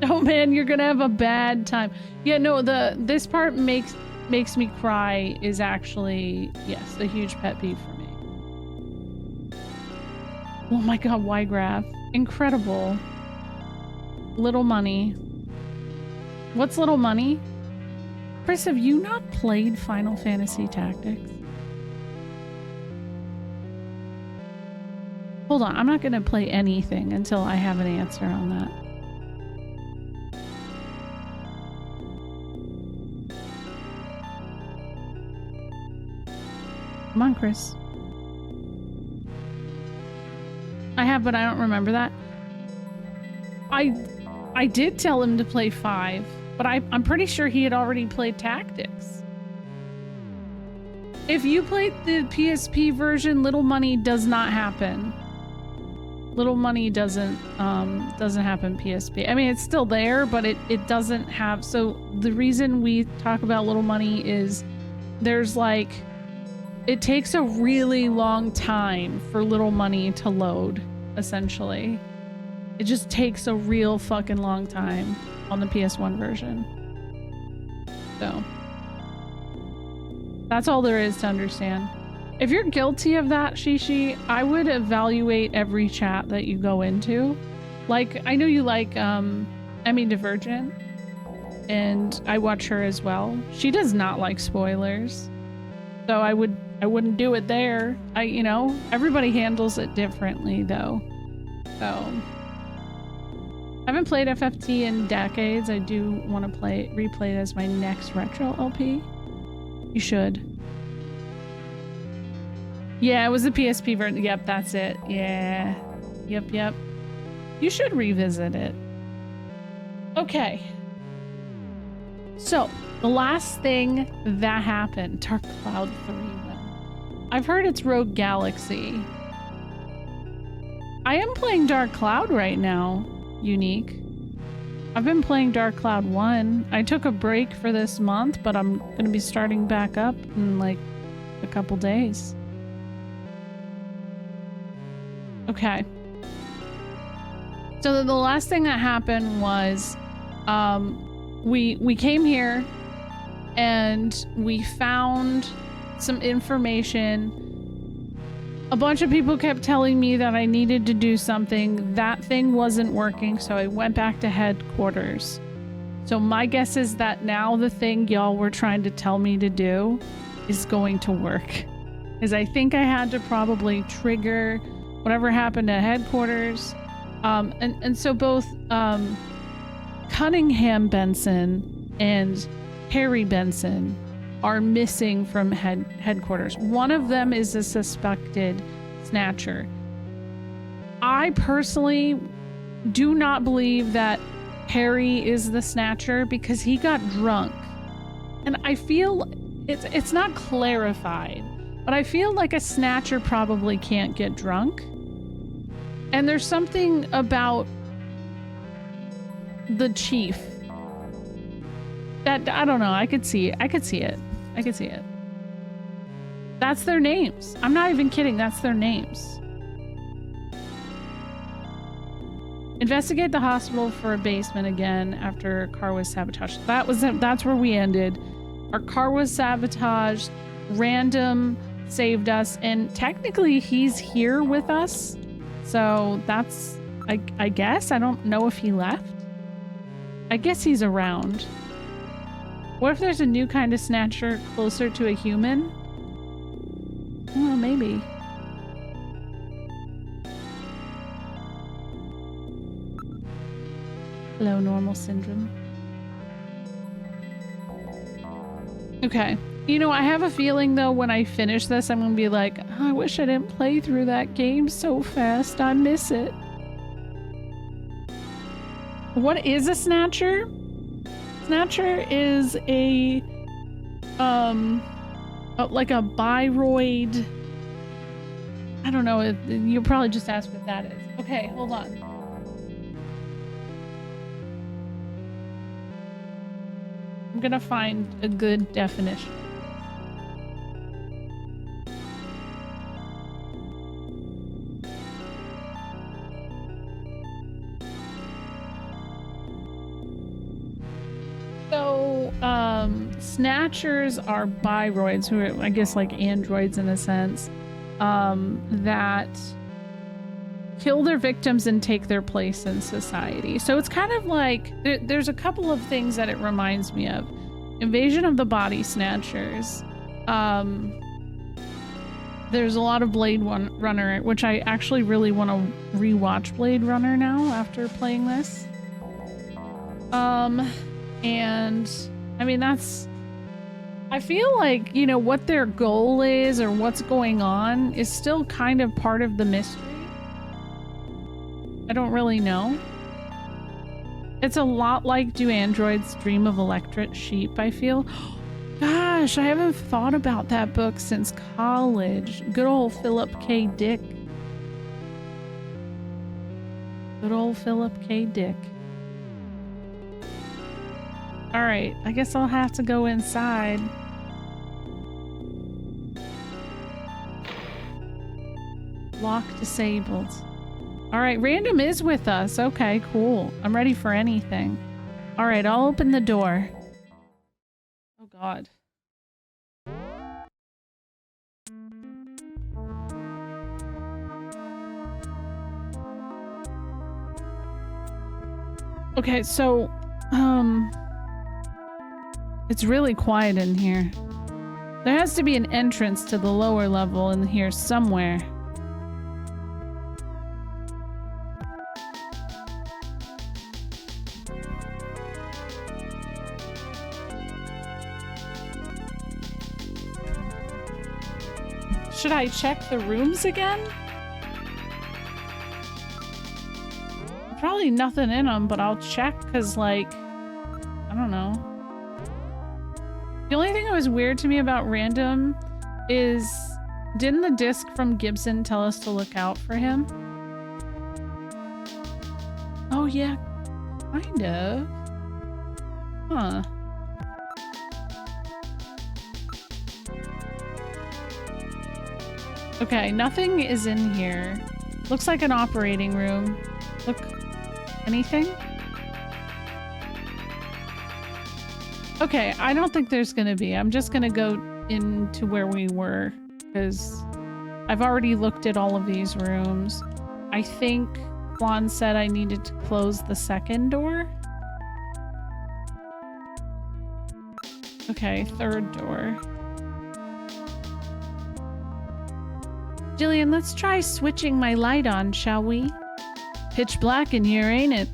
Oh man, you're gonna have a bad time. Yeah, no, this part makes me cry is actually, yes, a huge pet peeve for me. Oh my god, Y-Graph. Incredible. Little Money. What's Little Money? Chris, have you not played Final Fantasy Tactics? Hold on, I'm not gonna play anything until I have an answer on that. Come on, Chris. I have, but I don't remember that. I did tell him to play 5, but I'm pretty sure he had already played Tactics. If you played the PSP version, Little Money does not happen. Little Money doesn't happen PSP. I mean, it's still there, but it doesn't have... So the reason we talk about Little Money is there's like... It takes a really long time for Little Money to load, essentially. It just takes a real fucking long time on the PS1 version. So... That's all there is to understand. If you're guilty of that, Shishi, I would evaluate every chat that you go into. Like, I know you like Emmy Divergent, and I watch her as well. She does not like spoilers. So I wouldn't do it there. You know, everybody handles it differently though. So I haven't played FFT in decades. I do want to replay it as my next retro LP. You should. Yeah, it was the PSP version. Yep, that's it. Yeah. Yep. You should revisit it. Okay. So, the last thing that happened, Dark Cloud 3 win. I've heard it's Rogue Galaxy. I am playing Dark Cloud right now, Unique. I've been playing Dark Cloud 1. I took a break for this month, but I'm going to be starting back up in like a couple days. Okay. So the last thing that happened was we came here and we found some information. A bunch of people kept telling me that I needed to do something. That thing wasn't working, so I went back to headquarters. So my guess is that now the thing y'all were trying to tell me to do is going to work. Because I think I had to probably trigger whatever happened at headquarters. And so both Cunningham Benson and Harry Benson are missing from headquarters. One of them is a suspected snatcher. I personally do not believe that Harry is the snatcher because he got drunk. And I feel it's not clarified, but I feel like a snatcher probably can't get drunk. And there's something about the chief that I don't know. I could see it. That's their names. I'm not even kidding. That's their names. Investigate the hospital for a basement again after a car was sabotaged. That's where we ended. Our car was sabotaged. Random saved us, and technically he's here with us. So that's, I guess. I don't know if he left. I guess he's around. What if there's a new kind of snatcher closer to a human? Well, maybe. Hello, normal syndrome. Okay. You know, I have a feeling though when I finish this, I'm gonna be like, oh, I wish I didn't play through that game so fast. I miss it. What is a snatcher? Snatcher is a like a biroid. I don't know. You'll probably just ask what that is. Okay, hold on. I'm gonna find a good definition. Snatchers are biroids, who are, I guess, like androids in a sense, that kill their victims and take their place in society. So it's kind of like, there's a couple of things that it reminds me of. Invasion of the Body Snatchers. There's a lot of Blade Runner, which I actually really want to rewatch Blade Runner now after playing this. And I mean, I feel like, you know, what their goal is or what's going on is still kind of part of the mystery. I don't really know. It's a lot like Do Androids Dream of Electric Sheep, I feel. Gosh, I haven't thought about that book since college. Good old Philip K. Dick. Good old Philip K. Dick. Alright, I guess I'll have to go inside. Lock disabled. Alright, random is with us. Okay, cool. I'm ready for anything. Alright, I'll open the door. Oh god. Okay, so, it's really quiet in here. There has to be an entrance to the lower level in here somewhere. Should I check the rooms again? Probably nothing in them, but I'll check because, like, I don't know. The only thing that was weird to me about random is, didn't the disc from Gibson tell us to look out for him? Oh yeah, kind of. Huh. Okay, nothing is in here. Looks like an operating room. Look, anything? Okay, I don't think there's gonna be. I'm just gonna go into where we were, because I've already looked at all of these rooms. I think Juan said I needed to close the second door. Okay, third door. Jillian, let's try switching my light on, shall we? Pitch black in here, ain't it?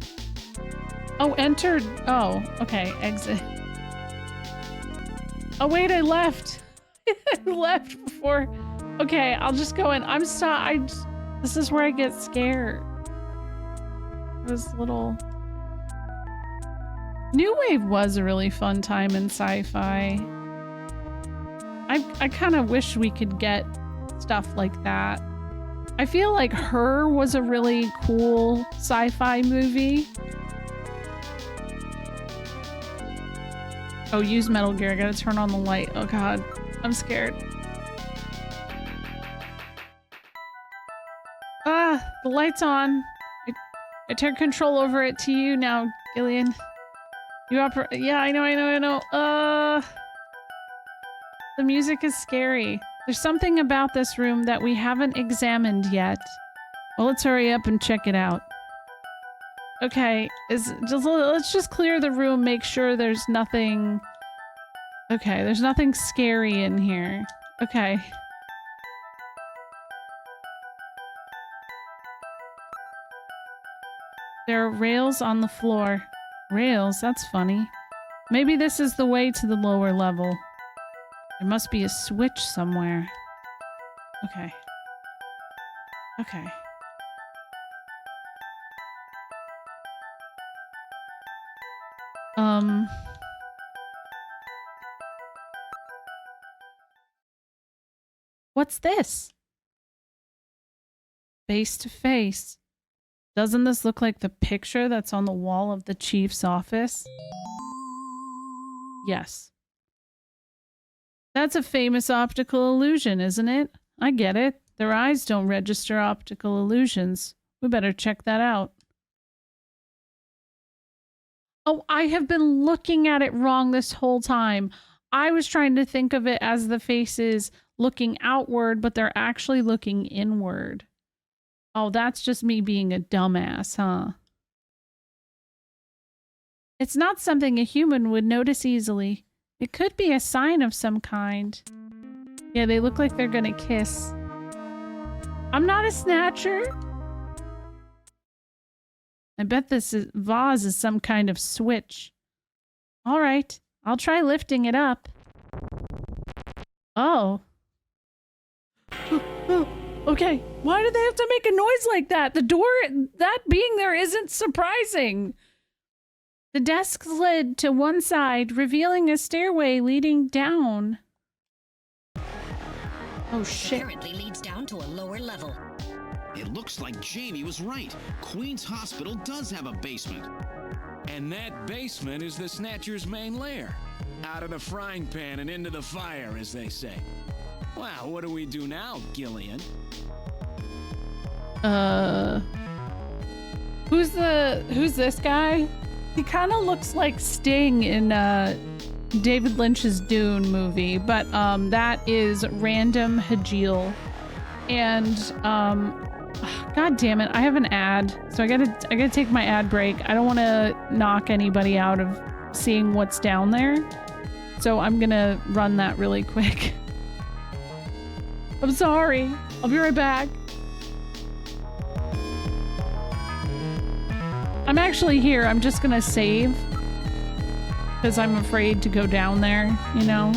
Oh, enter. Oh, okay, exit. Oh wait, I left. I left before. Okay, I'll just go in. I'm sorry. This is where I get scared. It was a little. New Wave was a really fun time in sci-fi. I kind of wish we could get stuff like that. I feel like Her was a really cool sci-fi movie. Oh, use Metal Gear. I gotta turn on the light. Oh god, I'm scared. Ah, the light's on. I turn control over it to you now, Gillian. You operate. Yeah, I know. The music is scary. There's something about this room that we haven't examined yet. Well, let's hurry up and check it out. Okay, let's just clear the room, make sure there's nothing... Okay, there's nothing scary in here. Okay. There are rails on the floor. Rails? That's funny. Maybe this is the way to the lower level. There must be a switch somewhere. Okay. Okay. What's this? Face to face. Doesn't this look like the picture that's on the wall of the chief's office? Yes. That's a famous optical illusion, isn't it? I get it. Their eyes don't register optical illusions. We better check that out. Oh, I have been looking at it wrong this whole time. I was trying to think of it as the faces looking outward, but they're actually looking inward. Oh, that's just me being a dumbass, huh? It's not something a human would notice easily. It could be a sign of some kind. Yeah, they look like they're gonna kiss. I'm not a snatcher. I bet this vase is some kind of switch. All right, I'll try lifting it up. Oh. Okay, why do they have to make a noise like that? The door, that being there isn't surprising. The desk slid to one side, revealing a stairway leading down. Oh shit. Apparently leads down to a lower level. It looks like Jamie was right. Queen's Hospital does have a basement. And that basement is the Snatcher's main lair. Out of the frying pan and into the fire, as they say. Well, what do we do now, Gillian? Who's this guy? He kind of looks like Sting in David Lynch's Dune movie, but that is Random Hajil. And god damn it, I have an ad, so I gotta take my ad break. I don't want to knock anybody out of seeing what's down there, so I'm gonna run that really quick. I'm sorry. I'll be right back. I'm actually here. I'm just gonna save because I'm afraid to go down there, you know?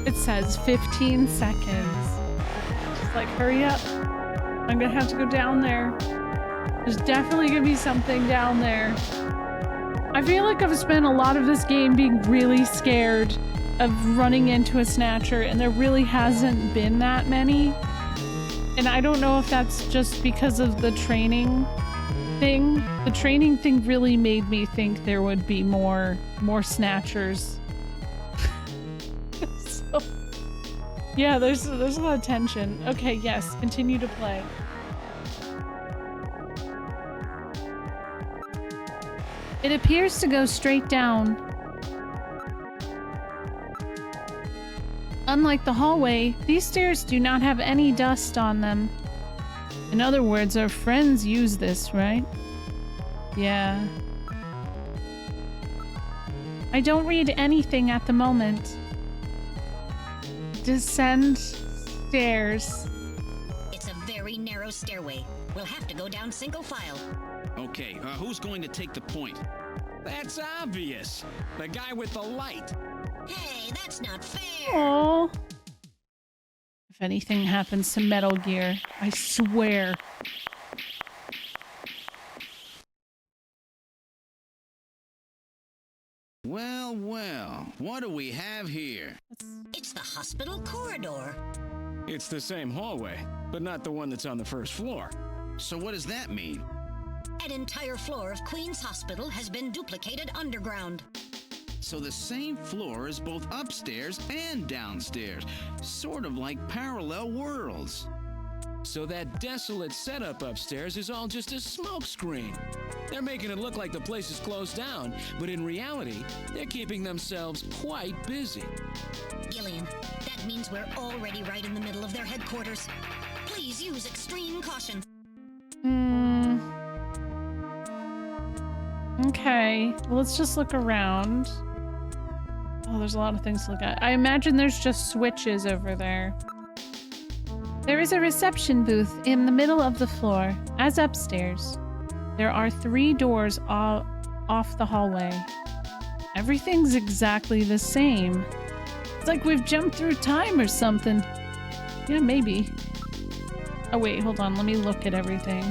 It says 15 seconds. Just like, hurry up. I'm gonna have to go down there. There's definitely gonna be something down there. I feel like I've spent a lot of this game being really scared of running into a snatcher, and there really hasn't been that many. And I don't know if that's just because of the training thing. The training thing really made me think there would be more snatchers. So, Yeah, there's a lot of tension. Okay, yes, continue to play. It appears to go straight down. Unlike the hallway, these stairs do not have any dust on them. In other words, our friends use this, right? Yeah. I don't read anything at the moment. Descend stairs. It's a very narrow stairway. We'll have to go down single file. Okay, who's going to take the point? That's obvious. The guy with the light. Hey, that's not fair. Oh. If anything happens to Metal Gear, I swear. Well, well, what do we have here? It's the hospital corridor. It's the same hallway, but not the one that's on the first floor. So what does that mean? An entire floor of Queen's Hospital has been duplicated underground. So the same floor is both upstairs and downstairs, sort of like parallel worlds. So that desolate setup upstairs is all just a smokescreen. They're making it look like the place is closed down, but in reality, they're keeping themselves quite busy. Gillian, that means we're already right in the middle of their headquarters. Please use extreme caution. Okay, well, let's just look around. Oh, there's a lot of things to look at. I imagine there's just switches over there. There is a reception booth in the middle of the floor, as upstairs. There are 3 doors off the hallway. Everything's exactly the same. It's like we've jumped through time or something. Yeah, maybe. Oh wait, hold on, let me look at everything.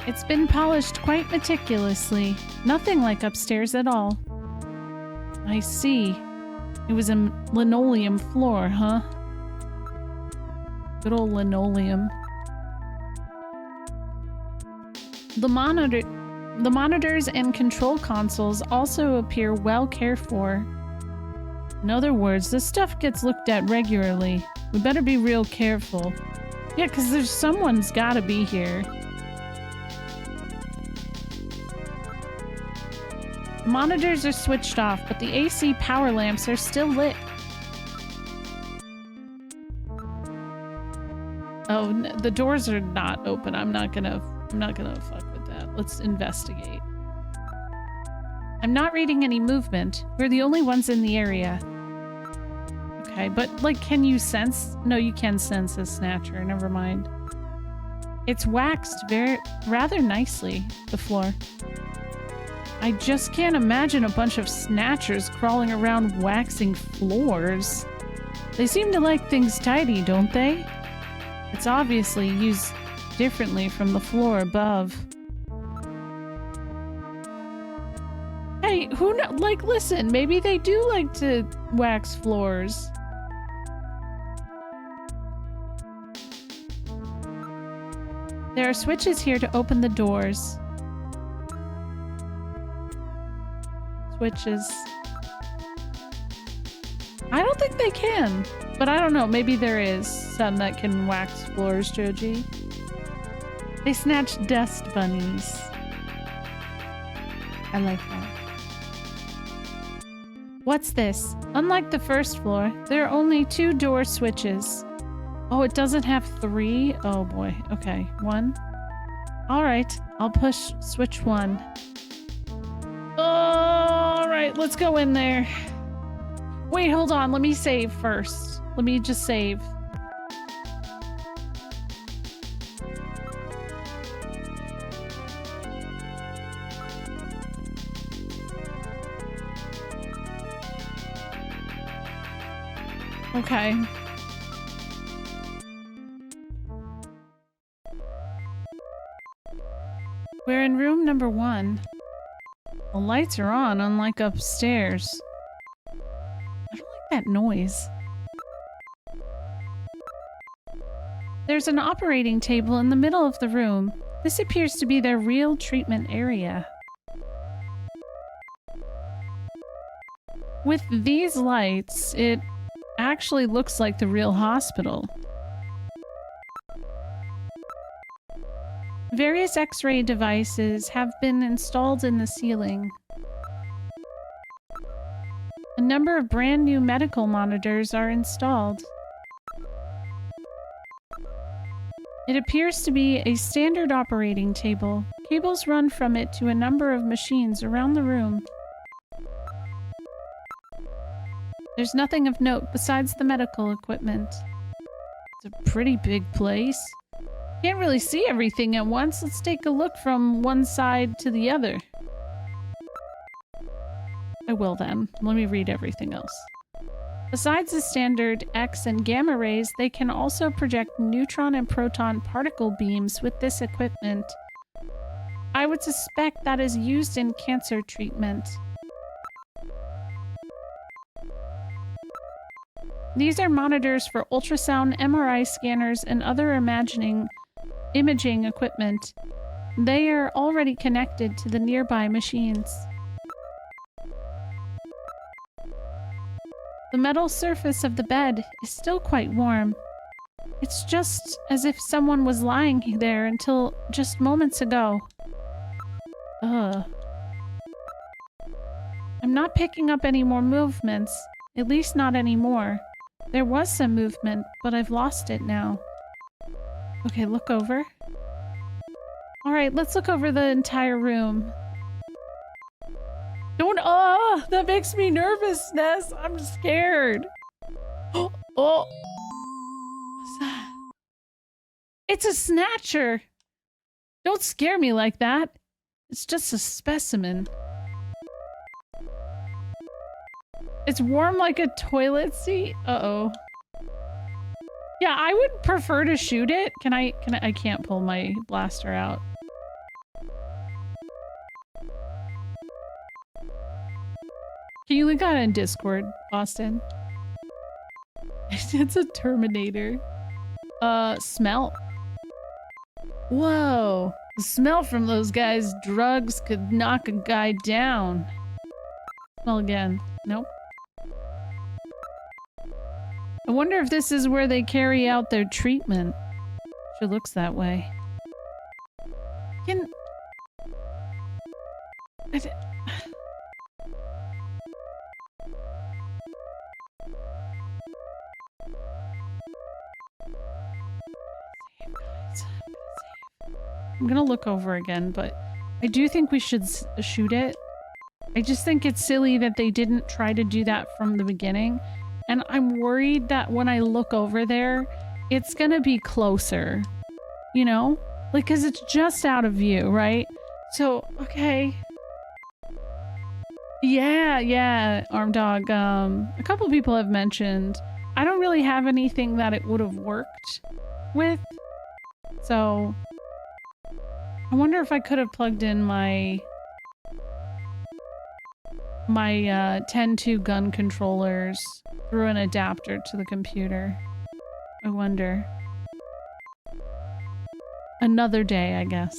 It's been polished quite meticulously. Nothing like upstairs at all. I see. It was a linoleum floor, huh? Good old linoleum. The monitors and control consoles also appear well cared for. In other words, this stuff gets looked at regularly. We better be real careful. Yeah, because someone's gotta be here. The monitors are switched off, but the AC power lamps are still lit. Oh, the doors are not open. I'm not gonna fuck with that. Let's investigate. I'm not reading any movement. We're the only ones in the area. Okay, but like, can you sense? No, you can sense a snatcher. Never mind. It's waxed rather nicely, the floor. I just can't imagine a bunch of snatchers crawling around waxing floors. They seem to like things tidy, don't they? It's obviously used differently from the floor above. Hey, like, listen, maybe they do like to wax floors. There are switches here to open the doors. Switches. I don't think they can, but I don't know. Maybe there is some that can wax floors, Joji. They snatch dust bunnies. I like that. What's this? Unlike the first floor, there are only 2 door switches. Oh, it doesn't have 3? Oh boy. Okay, 1. All right, I'll push switch 1. All right, let's go in there. Wait, hold on. Let me save first. Let me just save. Okay. We're in room number 1. The lights are on, unlike upstairs. I don't like that noise. There's an operating table in the middle of the room. This appears to be their real treatment area. With these lights, it actually looks like the real hospital. Various X-ray devices have been installed in the ceiling. A number of brand new medical monitors are installed. It appears to be a standard operating table. Cables run from it to a number of machines around the room. There's nothing of note besides the medical equipment. It's a pretty big place. Can't really see everything at once. Let's take a look from one side to the other. I will then. Let me read everything else. Besides the standard X and gamma rays, they can also project neutron and proton particle beams with this equipment. I would suspect that is used in cancer treatment. These are monitors for ultrasound, MRI scanners, and other imaging equipment. They are already connected to the nearby machines. The metal surface of the bed is still quite warm. It's just as if someone was lying there until just moments ago. Ugh. I'm not picking up any more movements. At least not anymore. There was some movement, but I've lost it now. Okay, look over. Alright, let's look over the entire room. Don't- oh, that makes me nervous, Ness. I'm scared. Oh, what's that? It's a snatcher. Don't scare me like that. It's just a specimen. It's warm like a toilet seat. Uh-oh. Yeah, I would prefer to shoot it. I can't pull my blaster out. Can you link that in Discord, Austin? It's a Terminator. Smell. Whoa. The smell from those guys' drugs could knock a guy down. Smell again. Nope. I wonder if this is where they carry out their treatment. Sure looks that way. I'm gonna look over again, but I do think we should shoot it. I just think it's silly that they didn't try to do that from the beginning. And I'm worried that when I look over there, it's gonna be closer. You know? Like, cause it's just out of view, right? So, okay. Yeah, Arm Dog. A couple people have mentioned I don't really have anything that it would have worked with. So I wonder if I could have plugged in my 10-2 gun controllers through an adapter to the computer. I wonder. Another day, I guess.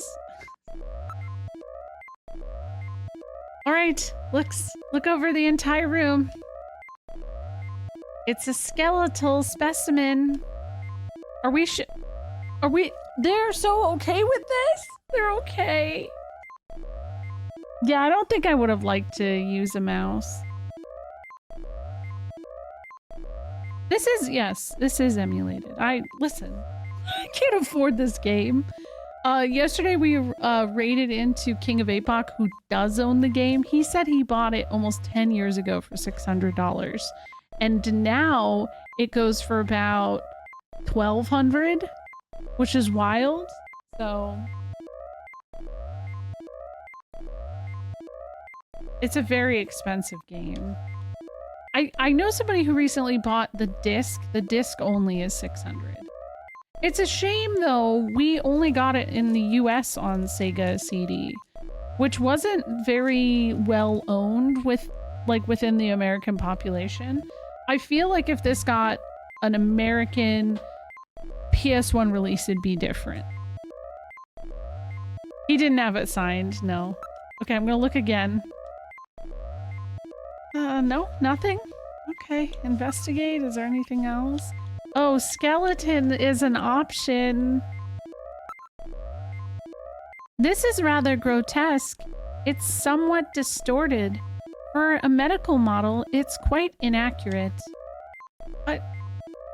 Alright, look over the entire room. It's a skeletal specimen. They're so okay with this? They're okay. Yeah, I don't think I would have liked to use a mouse. This is emulated. Listen, I can't afford this game. Yesterday we raided into King of APOC, who does own the game. He said he bought it almost 10 years ago for $600. And now it goes for about $1,200, which is wild. So it's a very expensive game. I know somebody who recently bought the disc. The disc only is $600. It's a shame though, we only got it in the US on Sega CD, which wasn't very well owned within the American population. I feel like if this got an American PS1 release, it'd be different. He didn't have it signed, no. Okay, I'm gonna look again. No, nothing? Okay, investigate. Is there anything else? Oh, skeleton is an option. This is rather grotesque. It's somewhat distorted. For a medical model, it's quite inaccurate. But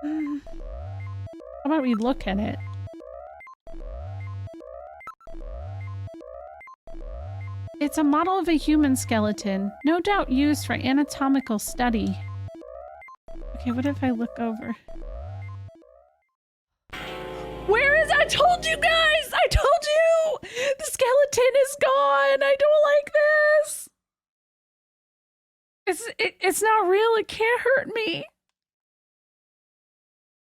how about we look at it? It's a model of a human skeleton, no doubt used for anatomical study. Okay, what if I look over? Where is— I told you guys! I told you! The skeleton is gone! I don't like this! It's not real, it can't hurt me.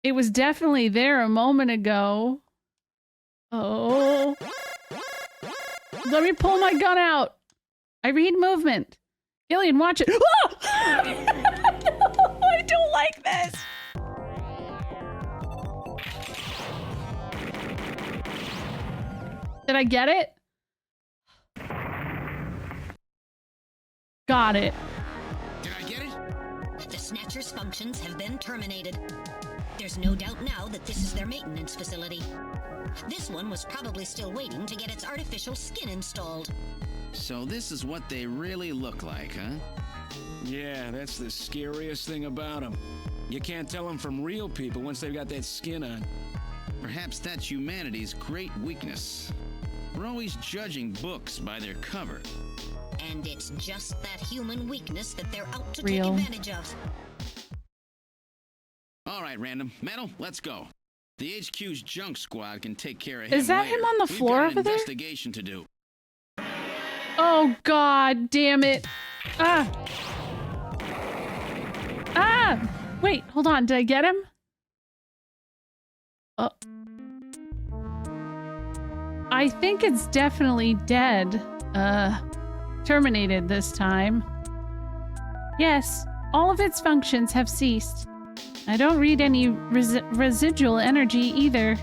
It was definitely there a moment ago. Oh. Let me pull my gun out. I read movement. Gillian, watch it. Oh! No, I don't like this. Did I get it? Got it. Did I get it? The Snatcher's functions have been terminated. There's no doubt now that this is their maintenance facility. This one was probably still waiting to get its artificial skin installed. So this is what they really look like, huh? Yeah, that's the scariest thing about them. You can't tell them from real people once they've got that skin on. Perhaps that's humanity's great weakness. We're always judging books by their cover. And it's just that human weakness that they're out to Real. take advantage of. All right, Random. Metal, let's go. The HQ's junk squad can take care of him. Is that later. him on the floor We've got over an there? investigation to do. Oh, God damn it. Ah. Ah! Wait, hold on. Did I get him? Oh. I think it's definitely dead. Terminated this time. Yes, all of its functions have ceased. I don't read any residual energy either.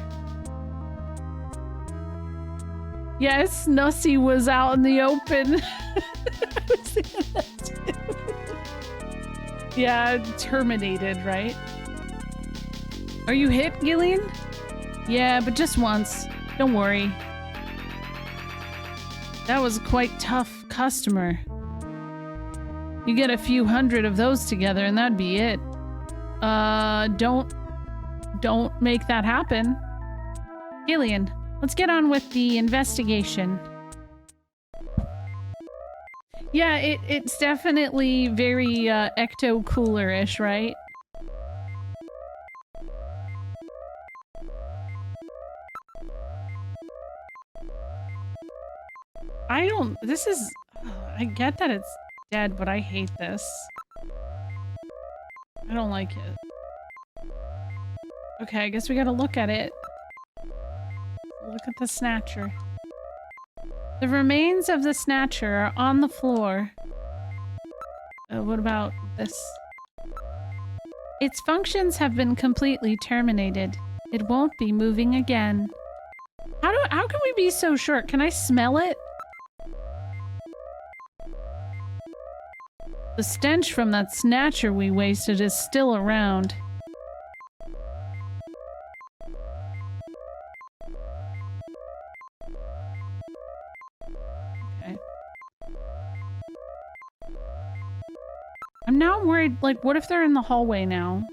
Yes, Nussy was out in the open. I was thinking that too. Yeah, terminated, right? Are you hit, Gillian? Yeah, but just once. Don't worry. That was a quite tough customer. You get a few hundred of those together and that'd be it. Don't make that happen. Gillian, let's get on with the investigation. Yeah, it's definitely very ecto-cooler-ish, right? I get that it's dead, but I hate this. I don't like it. Okay, I guess we gotta look at it. Look at the Snatcher. The remains of the Snatcher are on the floor. What about this? Its functions have been completely terminated. It won't be moving again. How can we be so sure? Can I smell it? The stench from that Snatcher we wasted is still around. Okay. I'm now worried, like, what if they're in the hallway now?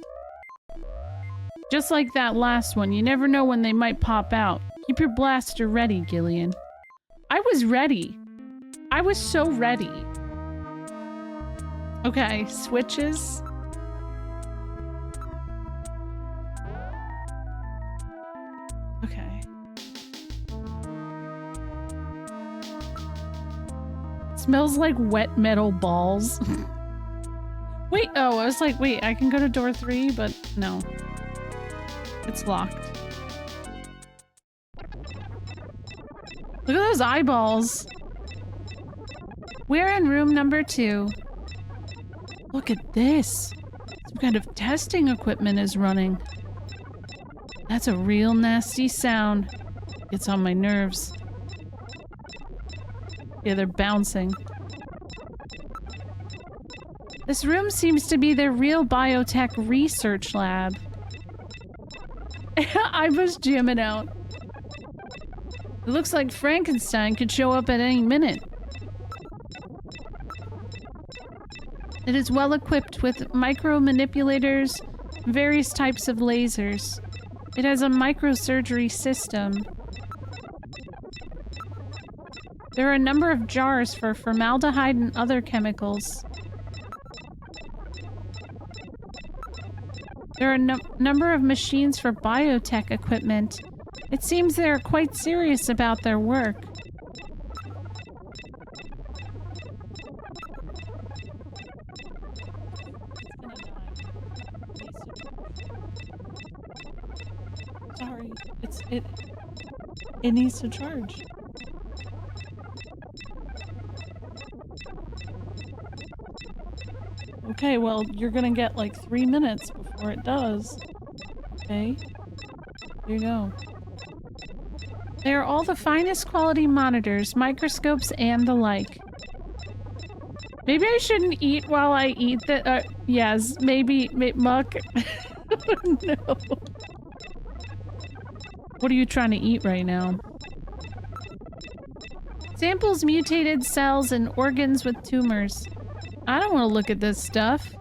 Just like that last one, you never know when they might pop out. Keep your blaster ready, Gillian. I was ready. I was so ready. Okay, switches. Okay. Smells like wet metal balls. Wait, oh, I was like, wait, I can go to door 3, but no. It's locked. Look at those eyeballs. We're in room number 2. Look at this. Some kind of testing equipment is running. That's a real nasty sound. It's on my nerves. Yeah, they're bouncing. This room seems to be their real biotech research lab. I was jamming out. It looks like Frankenstein could show up at any minute. It is well equipped with micro manipulators, various types of lasers. It has a microsurgery system. There are a number of jars for formaldehyde and other chemicals. There are a number of machines for biotech equipment. It seems they are quite serious about their work. Sorry, it needs to charge. Okay, well, you're gonna get like 3 minutes before it does. Okay. Here you go. They are all the finest quality monitors, microscopes, and the like. Maybe I shouldn't eat while I eat the- yes, maybe Muck. No. What are you trying to eat right now? Samples mutated cells and organs with tumors. I don't want to look at this stuff.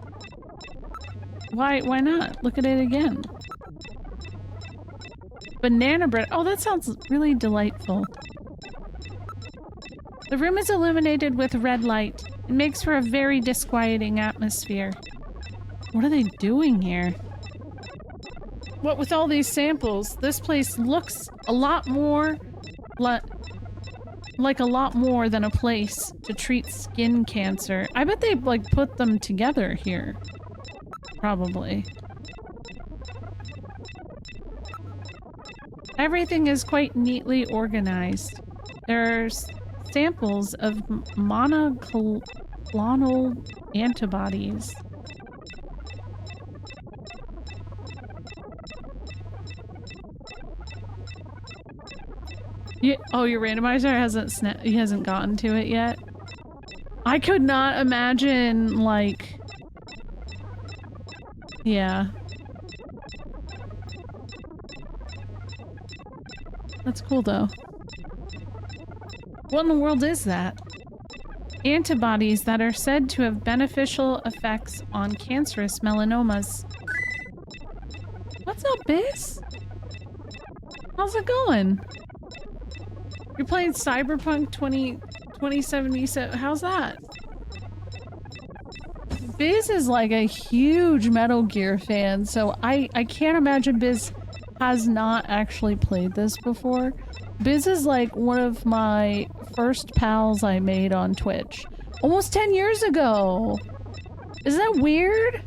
Why not? Look at it again. Banana bread. Oh, that sounds really delightful. The room is illuminated with red light. It makes for a very disquieting atmosphere. What are they doing here? What with all these samples, this place looks a lot more like a lot more than a place to treat skin cancer. I bet they like put them together here. Probably. Everything is quite neatly organized. There's samples of monoclonal antibodies. Oh, your randomizer hasn't gotten to it yet? I could not imagine, like... Yeah. That's cool, though. What in the world is that? Antibodies that are said to have beneficial effects on cancerous melanomas. What's up, Biz? How's it going? You're playing Cyberpunk 2077. How's that? Biz is like a huge Metal Gear fan, so I can't imagine Biz has not actually played this before. Biz is like one of my first pals I made on Twitch. Almost 10 years ago! Isn't that weird?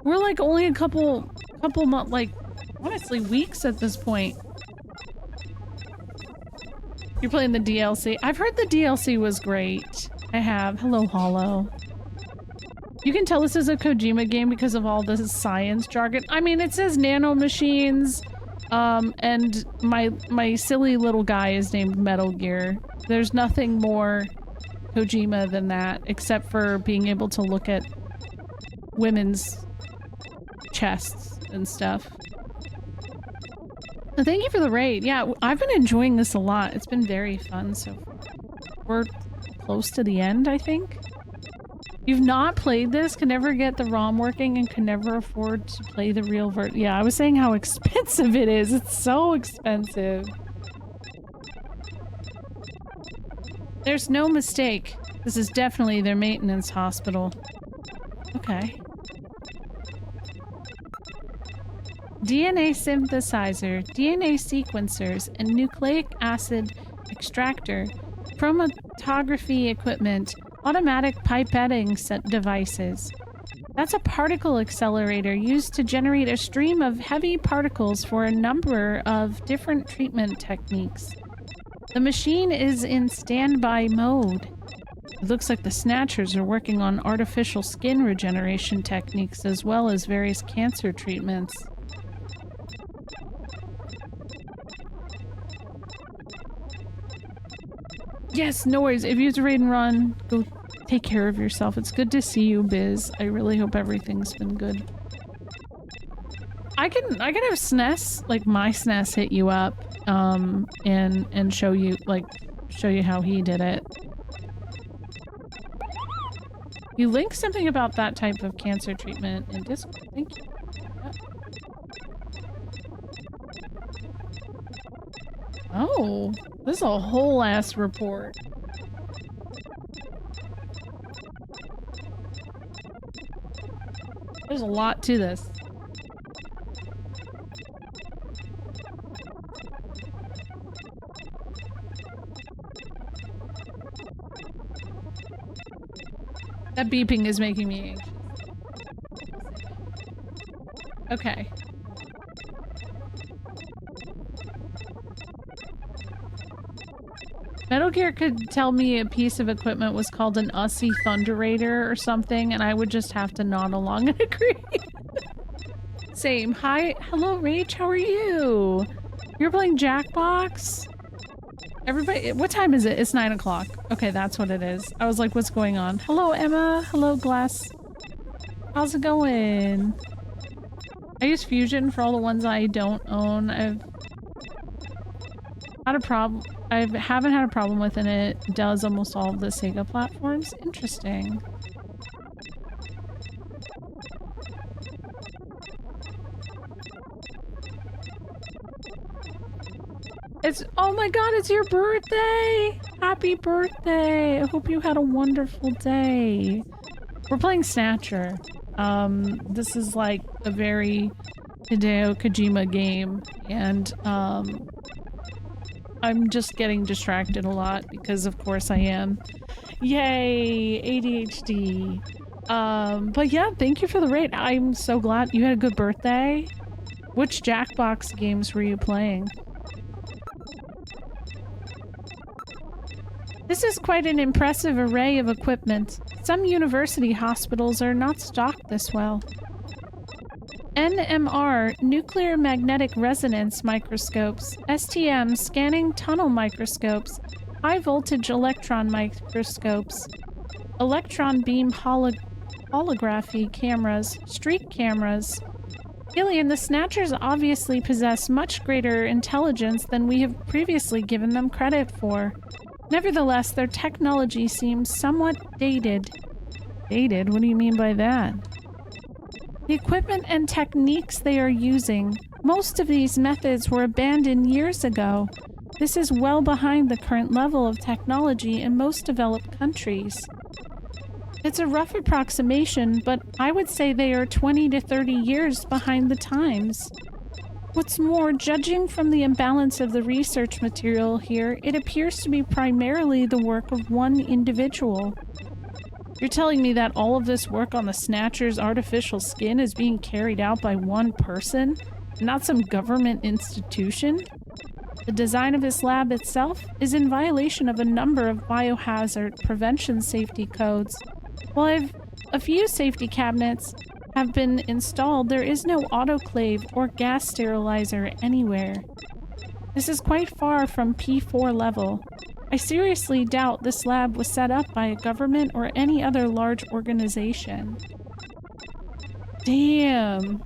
We're like only a couple months, like, honestly, weeks at this point. You're playing the DLC. I've heard the DLC was great. I have. Hello, Hollow. You can tell this is a Kojima game because of all this science jargon. I mean, it says nanomachines, and my silly little guy is named Metal Gear. There's nothing more Kojima than that, except for being able to look at women's chests and stuff. Thank you for the raid. Yeah, I've been enjoying this a lot. It's been very fun so far. We're close to the end, I think. You've not played this, can never get the ROM working, and can never afford to play the real version. Yeah, I was saying how expensive it is. It's so expensive. There's no mistake. This is definitely their maintenance hospital. Okay. DNA synthesizer, DNA sequencers, and nucleic acid extractor, chromatography equipment, automatic pipetting set devices. That's a particle accelerator used to generate a stream of heavy particles for a number of different treatment techniques. The machine is in standby mode. It looks like the Snatchers are working on artificial skin regeneration techniques as well as various cancer treatments. Yes, no worries. If you use a raid and run, go Take care of yourself. It's good to see you, Biz. I really hope everything's been good. I can have SNES, like my SNES, hit you up, and show you how he did it. You linked something about that type of cancer treatment in Discord. Thank you. Yep. Oh, this is a whole ass report. There's a lot to this. That beeping is making me anxious. Okay. Metal Gear could tell me a piece of equipment was called an Ussy Thunderator or something, and I would just have to nod along and agree. Same. Hi. Hello, Rach. How are you? You're playing Jackbox? Everybody, what time is it? It's 9 o'clock. Okay, that's what it is. I was like, what's going on? Hello, Emma. Hello, Glass. How's it going? I use Fusion for all the ones I don't own. I haven't had a problem with it. It does almost all of the Sega platforms. Interesting. Oh my god, it's your birthday! Happy birthday! I hope you had a wonderful day. We're playing Snatcher. This is like a very Hideo Kojima game, and I'm just getting distracted a lot because of course I am. Yay! ADHD. But yeah, thank you for the raid. I'm so glad you had a good birthday. Which Jackbox games were you playing? This is quite an impressive array of equipment. Some university hospitals are not stocked this well. NMR, nuclear magnetic resonance microscopes, STM, scanning tunnel microscopes, high voltage electron microscopes, electron beam holography cameras, streak cameras. Gillian, the Snatchers obviously possess much greater intelligence than we have previously given them credit for. Nevertheless, their technology seems somewhat dated. Dated? What do you mean by that? The equipment and techniques they are using, most of these methods were abandoned years ago. This is well behind the current level of technology in most developed countries. It's a rough approximation, but I would say they are 20 to 30 years behind the times. What's more, judging from the imbalance of the research material here, it appears to be primarily the work of one individual. You're telling me that all of this work on the Snatcher's artificial skin is being carried out by one person, not some government institution? The design of this lab itself is in violation of a number of biohazard prevention safety codes. While a few safety cabinets have been installed, there is no autoclave or gas sterilizer anywhere. This is quite far from P4 level. I seriously doubt this lab was set up by a government or any other large organization. Damn.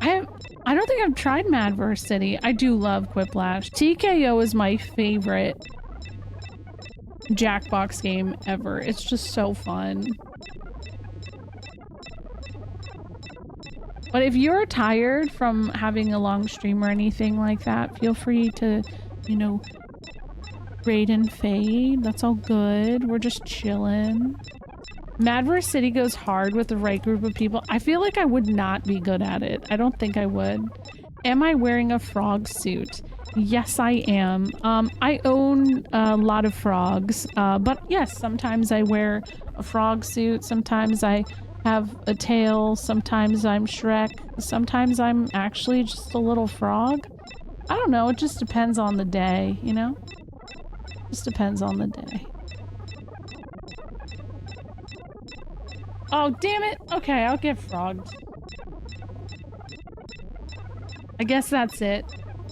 I don't think I've tried Madverse City. I do love Quiplash. TKO is my favorite Jackbox game ever. It's just so fun. But if you're tired from having a long stream or anything like that, feel free to, you know, raid and fade. That's all good. We're just chilling. Madverse City goes hard with the right group of people. I feel like I would not be good at it. I don't think I would. Am I wearing a frog suit? Yes, I am. I own a lot of frogs, but yes, sometimes I wear a frog suit. Sometimes I have a tail. Sometimes I'm Shrek. Sometimes I'm actually just a little frog. I don't know. It just depends on the day, you know? Just depends on the day. Oh, damn it. Okay, I'll get frogged. I guess that's it.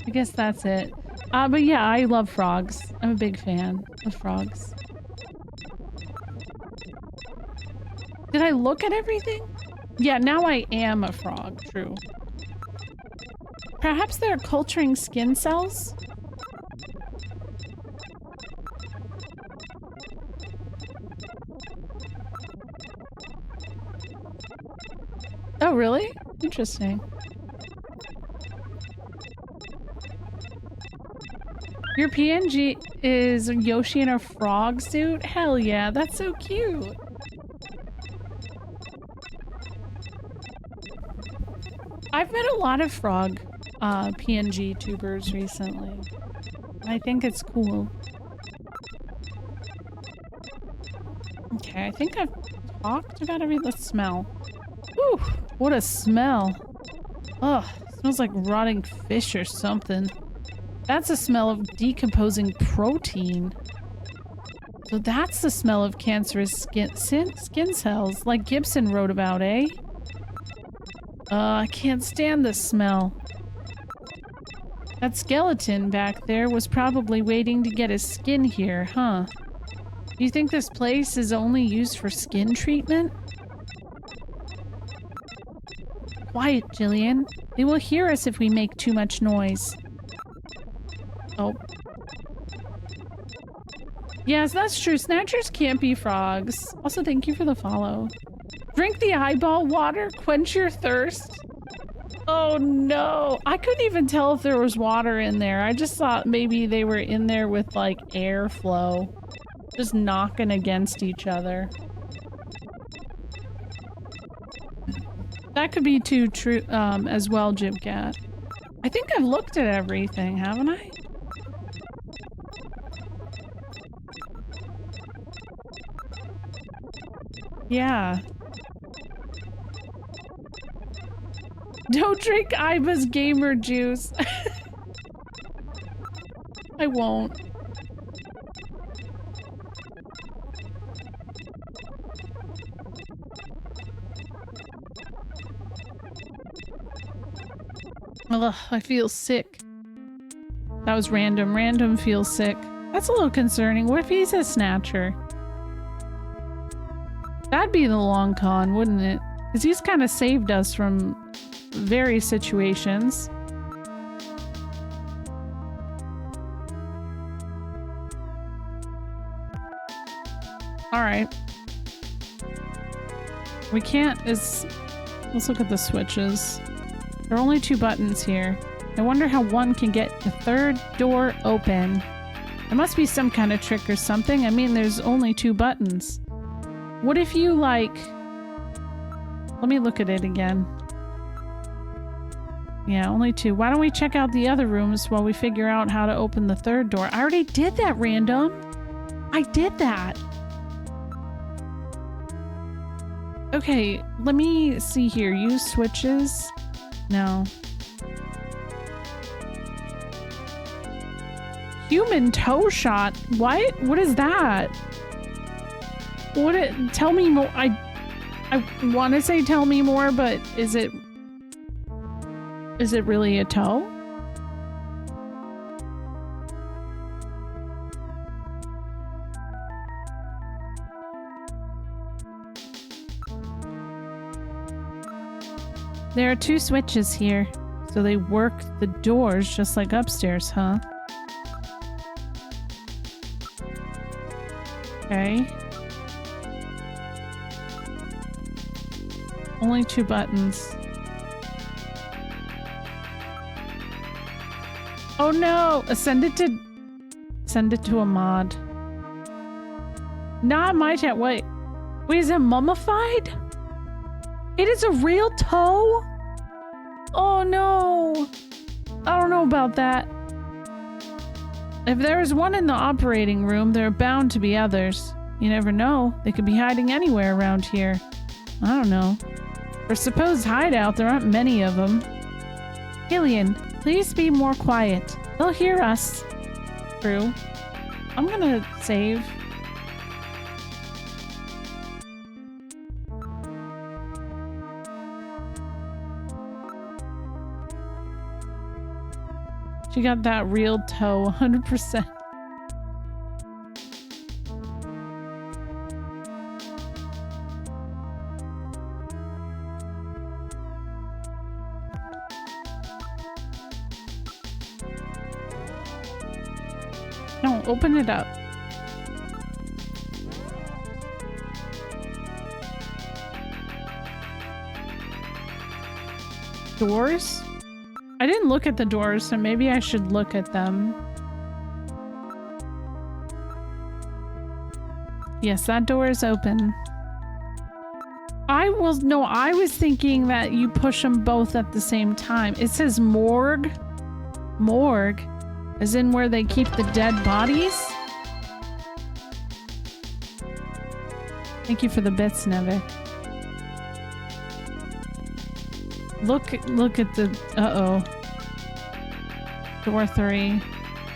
I guess that's it. But yeah, I love frogs. I'm a big fan of frogs. Did I look at everything? Yeah, now I am a frog. True. Perhaps they're culturing skin cells? Oh, really? Interesting. Your PNG is Yoshi in a frog suit? Hell yeah, that's so cute. I've met a lot of frog PNG tubers recently. I think it's cool. Okay, I think I've talked about everything. Let's smell. Whew, what a smell. Ugh, smells like rotting fish or something. That's the smell of decomposing protein. So that's the smell of cancerous skin cells, like Gibson wrote about, eh? I can't stand this smell. That skeleton back there was probably waiting to get his skin here, huh? Do you think this place is only used for skin treatment? Quiet, Jillian. They will hear us if we make too much noise. Oh. Yes, that's true. Snatchers can't be frogs. Also, thank you for the follow. Drink the eyeball water, quench your thirst. Oh no. I couldn't even tell if there was water in there. I just thought maybe they were in there with like airflow. Just knocking against each other. That could be too true as well, Jibcat. I think I've looked at everything, haven't I? Yeah. Don't drink Iba's gamer juice. I won't. Ugh, I feel sick. That was random. Random feels sick. That's a little concerning. What if he's a snatcher? That'd be the long con, wouldn't it? Because he's kind of saved us from various situations. Alright. We can't... Let's look at the switches. There are only 2 buttons here. I wonder how one can get the third door open. There must be some kind of trick or something. I mean, there's only 2 buttons. What if you, like... Let me look at it again. Yeah, only 2. Why don't we check out the other rooms while we figure out how to open the third door? I already did that, Random. I did that. Okay, let me see here. Use switches. No. Human toe shot? What? What is that? Tell me more. I want to say tell me more, but is it really a toe? There are 2 switches here, so they work the doors just like upstairs, huh? Okay. Only 2 buttons. Oh no! Send it to a mod. Not my chat. Wait, is it mummified? It is a real toe? Oh no! I don't know about that. If there is one in the operating room, there are bound to be others. You never know. They could be hiding anywhere around here. I don't know. For supposed hideout, there aren't many of them. Gillian, please be more quiet. They'll hear us. True. I'm gonna save. She got that real toe, 100%. No, open it up. Doors? I didn't look at the doors, so maybe I should look at them. Yes, that door is open. I was thinking that you push them both at the same time. It says morgue. Morgue? As in where they keep the dead bodies? Thank you for the bits, Nevik. Look at the... Uh-oh. Door 3.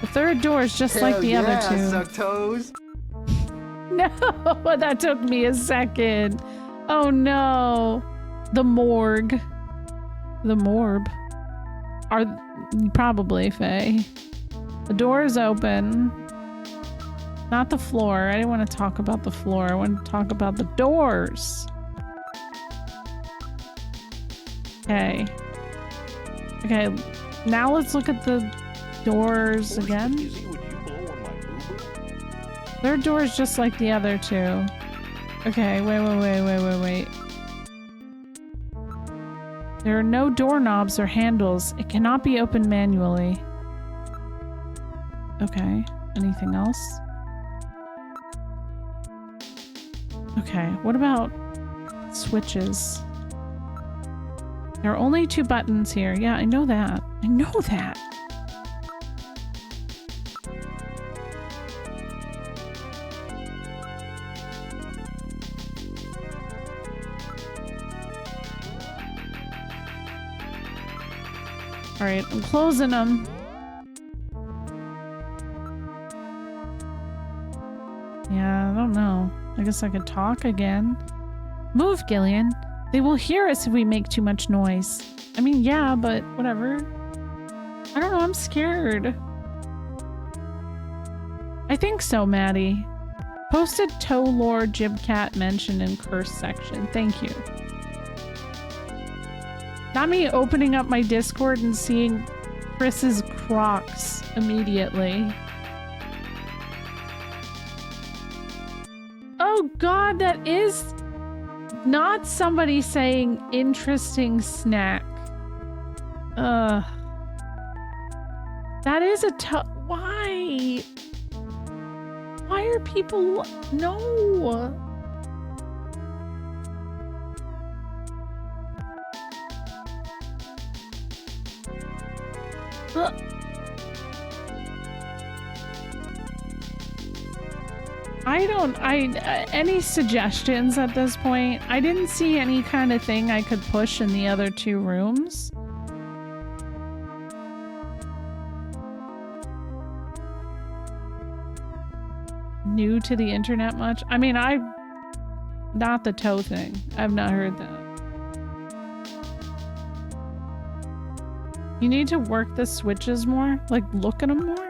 The third door is just like the other two. Suck toes. No, that took me a second. Oh no. The morgue. The morb. Are probably, Faye. The door is open. Not the floor. I didn't want to talk about the floor. I want to talk about the doors. Okay. Okay, now let's look at the doors again. Their door is just like the other two. Okay, wait. There are no doorknobs or handles. It cannot be opened manually. Okay, anything else? Okay, what about switches? There are only 2 buttons here. Yeah, I know that. I know that. All right, I'm closing them. Yeah, I don't know. I guess I could talk again. Move, Gillian. They will hear us if we make too much noise. I mean, yeah, but whatever. I don't know, I'm scared. I think so, Maddie. Posted Toe Lore Jibcat mentioned in curse section. Thank you. Not me opening up my Discord and seeing Chris's Crocs immediately. Oh god, that is not somebody saying interesting snack. That is a tough... Why? Why are people... No. Any suggestions at this point? I didn't see any kind of thing I could push in the other 2 rooms. New to the internet much? I mean, not the toe thing. I've not heard that. You need to work the switches more? Like, look at them more?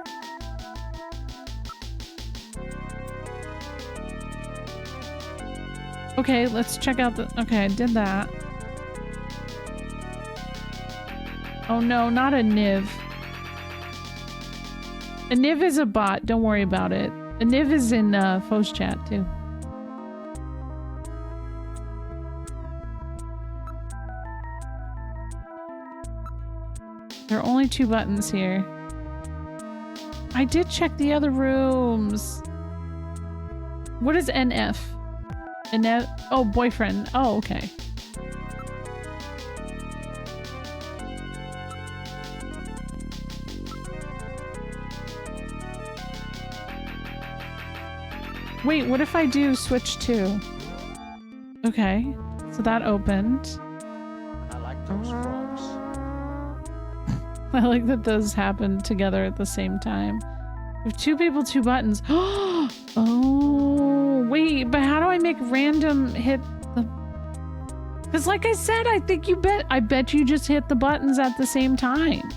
Okay, let's check out the... Okay, I did that. Oh no, not a Niv. A Niv is a bot, don't worry about it. A Niv is in Fo's chat too. There are only 2 buttons here. I did check the other rooms. What is NF? NF? Oh, boyfriend. Oh, okay. Wait, what if I do switch 2? Okay, so that opened. I like those frogs. I like that those happened together at the same time. If 2 people, 2 buttons. Oh, wait, but how do I make random hit the... Because like I said, I bet you just hit the buttons at the same time.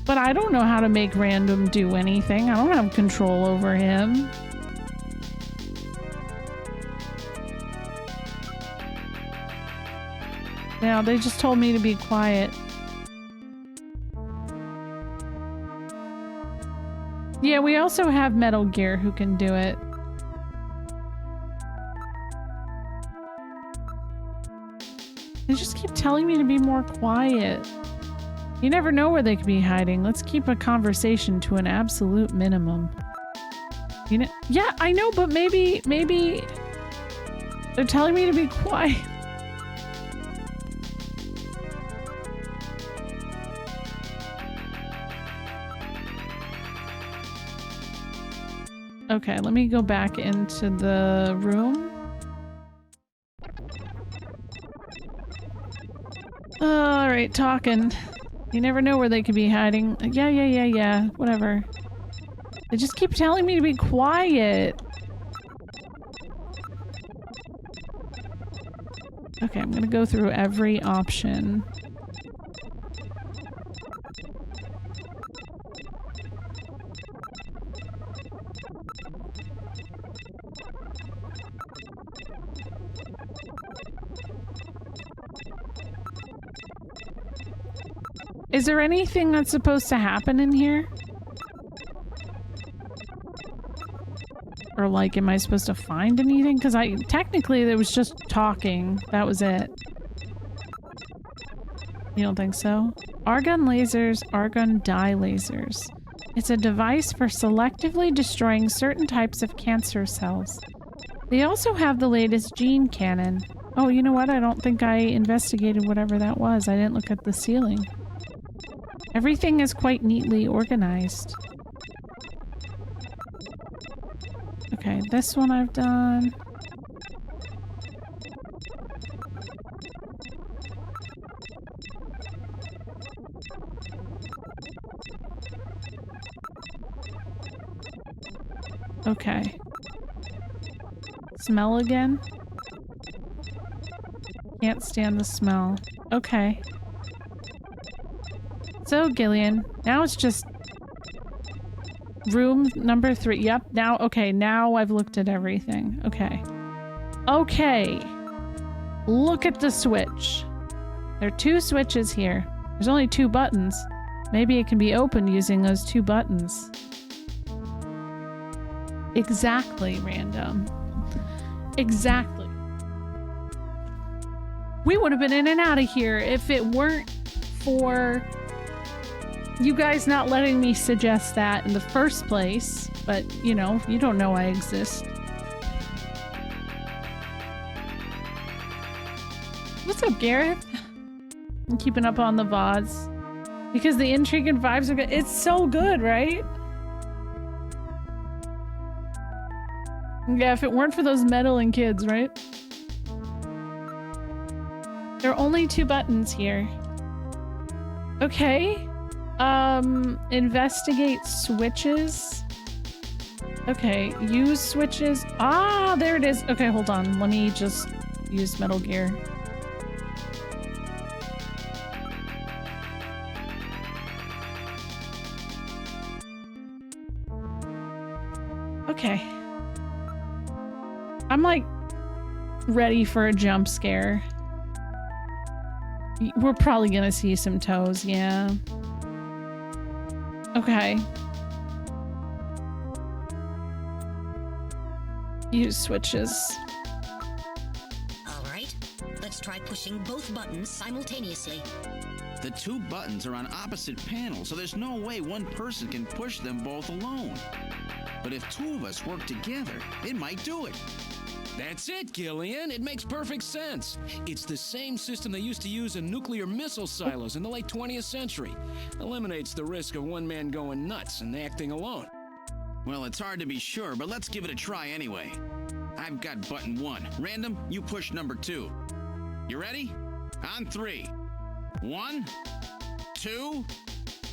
But I don't know how to make random do anything. I don't have control over him. Yeah, they just told me to be quiet. Yeah, we also have Metal Gear who can do it. They just keep telling me to be more quiet. You never know where they could be hiding. Let's keep a conversation to an absolute minimum. You know? Yeah, I know, but maybe they're telling me to be quiet. Okay, let me go back into the room. Alright, talking. You never know where they could be hiding. Yeah. Whatever. They just keep telling me to be quiet. Okay, I'm gonna go through every option. Is there anything that's supposed to happen in here? Or like, am I supposed to find anything? Because technically there was just talking. That was it. You don't think so? Argon lasers, argon dye lasers. It's a device for selectively destroying certain types of cancer cells. They also have the latest gene cannon. Oh, you know what? I don't think I investigated whatever that was. I didn't look at the ceiling. Everything is quite neatly organized. Okay, this one I've done. Okay. Smell again? Can't stand the smell. Okay. So, Gillian, now it's just room number 3. Yep, now, okay, now I've looked at everything. Okay. Okay. Look at the switch. There are 2 switches here. There's only 2 buttons. Maybe it can be opened using those 2 buttons. Exactly, random. Exactly. We would have been in and out of here if it weren't for you guys not letting me suggest that in the first place, but you know, you don't know I exist. What's up, Gareth? I'm keeping up on the VODs because the intrigue and vibes are good. It's so good, right? Yeah, if it weren't for those meddling kids, right? There are only 2 buttons here. Okay. Investigate switches. Okay, use switches. Ah, there it is. Okay, hold on. Let me just use Metal Gear. Okay. I'm like ready for a jump scare. We're probably gonna see some toes, yeah. Okay. Use switches. Alright, let's try pushing both buttons simultaneously. The 2 buttons are on opposite panels, so there's no way one person can push them both alone. But if 2 of us work together, it might do it. That's it, Gillian. It makes perfect sense. It's the same system they used to use in nuclear missile silos in the late 20th century. Eliminates the risk of one man going nuts and acting alone. Well, it's hard to be sure, but let's give it a try anyway. I've got button 1. Random, you push number 2. You ready? On 3. 1, 2,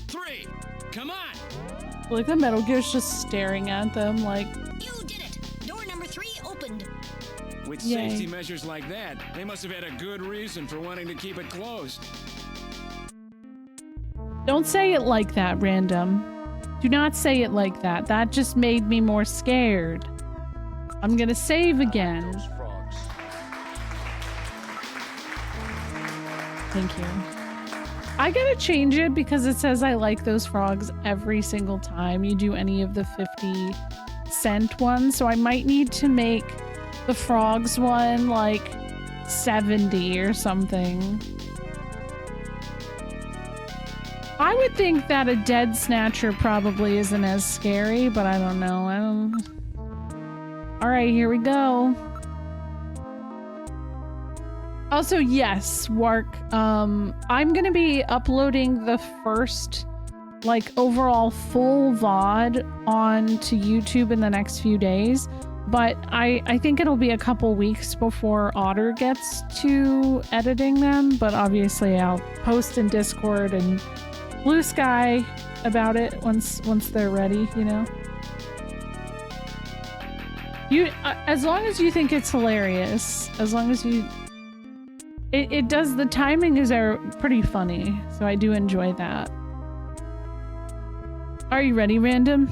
3. Come on! Like the Metal Gear's just staring at them like... You did it! Door number 3 opened. With Yay. safety measures like that, they must have had a good reason for wanting to keep it closed. Don't say it like that, random. Do not say it like that. That just made me more scared. I'm gonna save again. Those frogs. Thank you. I gotta change it because it says I like those frogs every single time you do any of the 50-cent ones. So I might need to make the frogs one like 70 or something. I would think that a dead snatcher probably isn't as scary, but I don't know. All right, here we go. Also, yes, Wark, I'm gonna be uploading the first, like, overall full VOD onto YouTube in the next few days, but I think it'll be a couple weeks before Otter gets to editing them, but obviously I'll post in Discord and Blue Sky about it once they're ready, you know? As long as you think it's hilarious, as long as you... It does, the timing are pretty funny, so I do enjoy that. Are you ready, Random?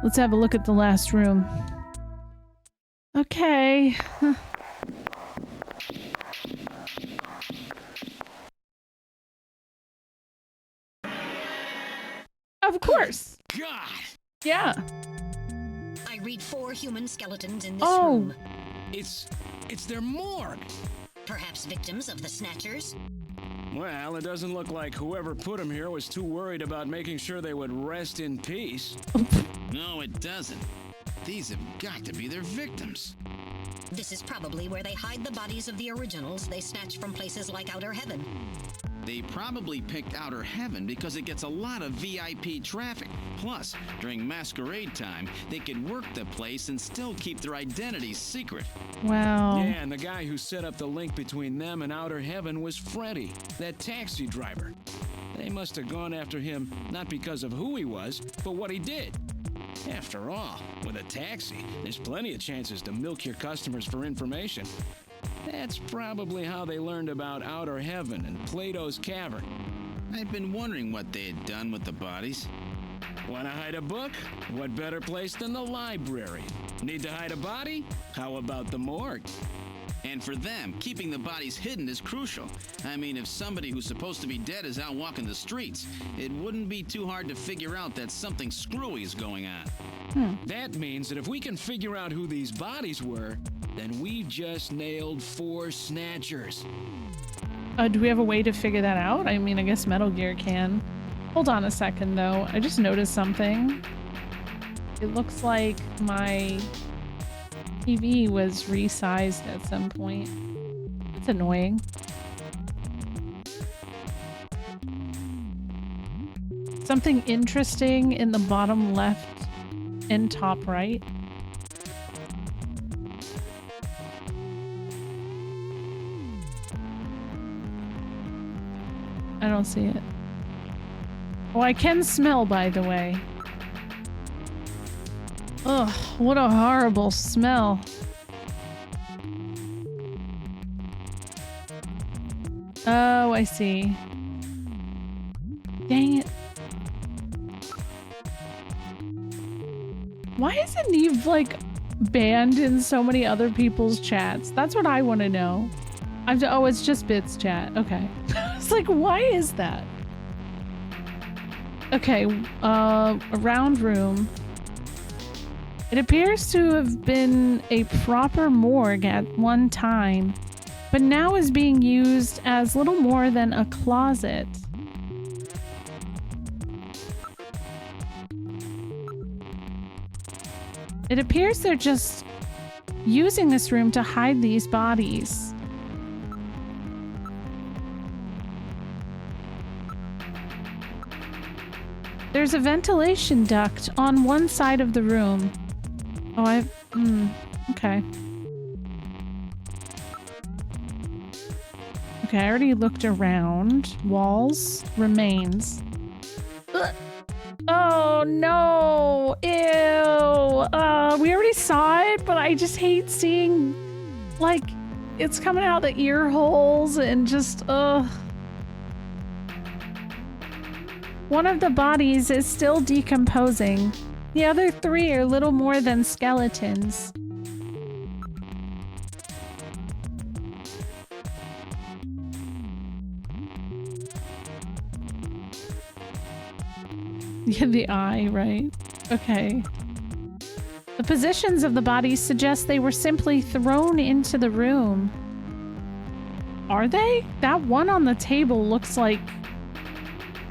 Let's have a look at the last room. Okay. Of course. God! Yeah. I read 4 human skeletons in this room. It's their morgue. Perhaps victims of the Snatchers? Well, it doesn't look like whoever put them here was too worried about making sure they would rest in peace. No, it doesn't. These have got to be their victims. This is probably where they hide the bodies of the originals they snatched from places like Outer Heaven. They probably picked Outer Heaven because it gets a lot of VIP traffic. Plus, during masquerade time, they could work the place and still keep their identities secret. Wow. Yeah, and the guy who set up the link between them and Outer Heaven was Freddy, that taxi driver. They must have gone after him not because of who he was, but what he did. After all, with a taxi, there's plenty of chances to milk your customers for information. That's probably how they learned about Outer Heaven and Plato's Cavern. I've been wondering what they had done with the bodies. Want to hide a book? What better place than the library? Need to hide a body? How about the morgue? And for them, keeping the bodies hidden is crucial. I mean, if somebody who's supposed to be dead is out walking the streets, it wouldn't be too hard to figure out that something screwy is going on. That means that if we can figure out who these bodies were, then we've just nailed 4 snatchers. Do we have a way to figure that out? I mean, I guess Metal Gear can. Hold on a second, though. I just noticed something. It looks like my TV was resized at some point. It's annoying. Something interesting in the bottom left and top right. I don't see it. Oh, I can smell, by the way. Ugh, what a horrible smell. Oh, I see. Dang it. Why isn't Eve, like, banned in so many other people's chats? That's what I want to know. Oh, it's just Bits chat. Okay. It's like, why is that? Okay, a round room. It appears to have been a proper morgue at one time, but now is being used as little more than a closet. It appears they're just using this room to hide these bodies. There's a ventilation duct on one side of the room. Oh, okay. Okay, I already looked around. Walls, remains. Ugh. Oh no! Ew! We already saw it, but I just hate seeing, like, it's coming out the ear holes and just, ugh. One of the bodies is still decomposing. The other 3 are little more than skeletons. Yeah, the eye, right? Okay. The positions of the bodies suggest they were simply thrown into the room. Are they? That one on the table looks like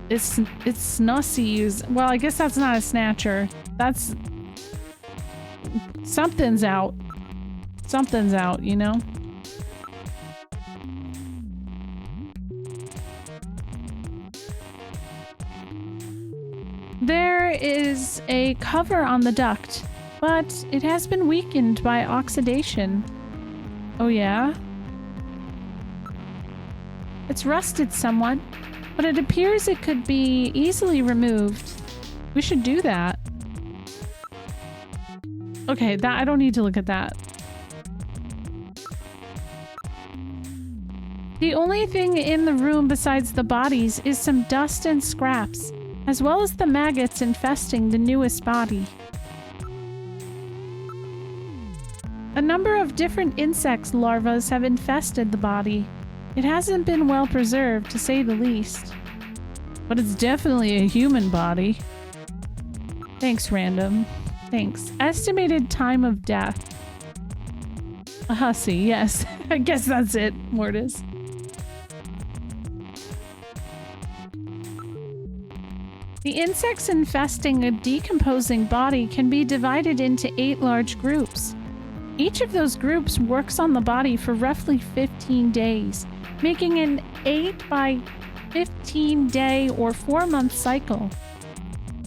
it's Snussies. Well, I guess that's not a snatcher. That's something's out. Something's out, you know? There is a cover on the duct, but it has been weakened by oxidation. Oh yeah? It's rusted somewhat, but it appears it could be easily removed. We should do that. Okay, that I don't need to look at that. The only thing in the room besides the bodies is some dust and scraps, as well as the maggots infesting the newest body. A number of different insects larvae have infested the body. It hasn't been well preserved, to say the least. But it's definitely a human body. Thanks, random. Thanks. Estimated time of death. A hussy, yes. I guess that's it, Mortis. The insects infesting a decomposing body can be divided into 8 large groups. Each of those groups works on the body for roughly 15 days, making an 8 by 15 day or 4-month cycle.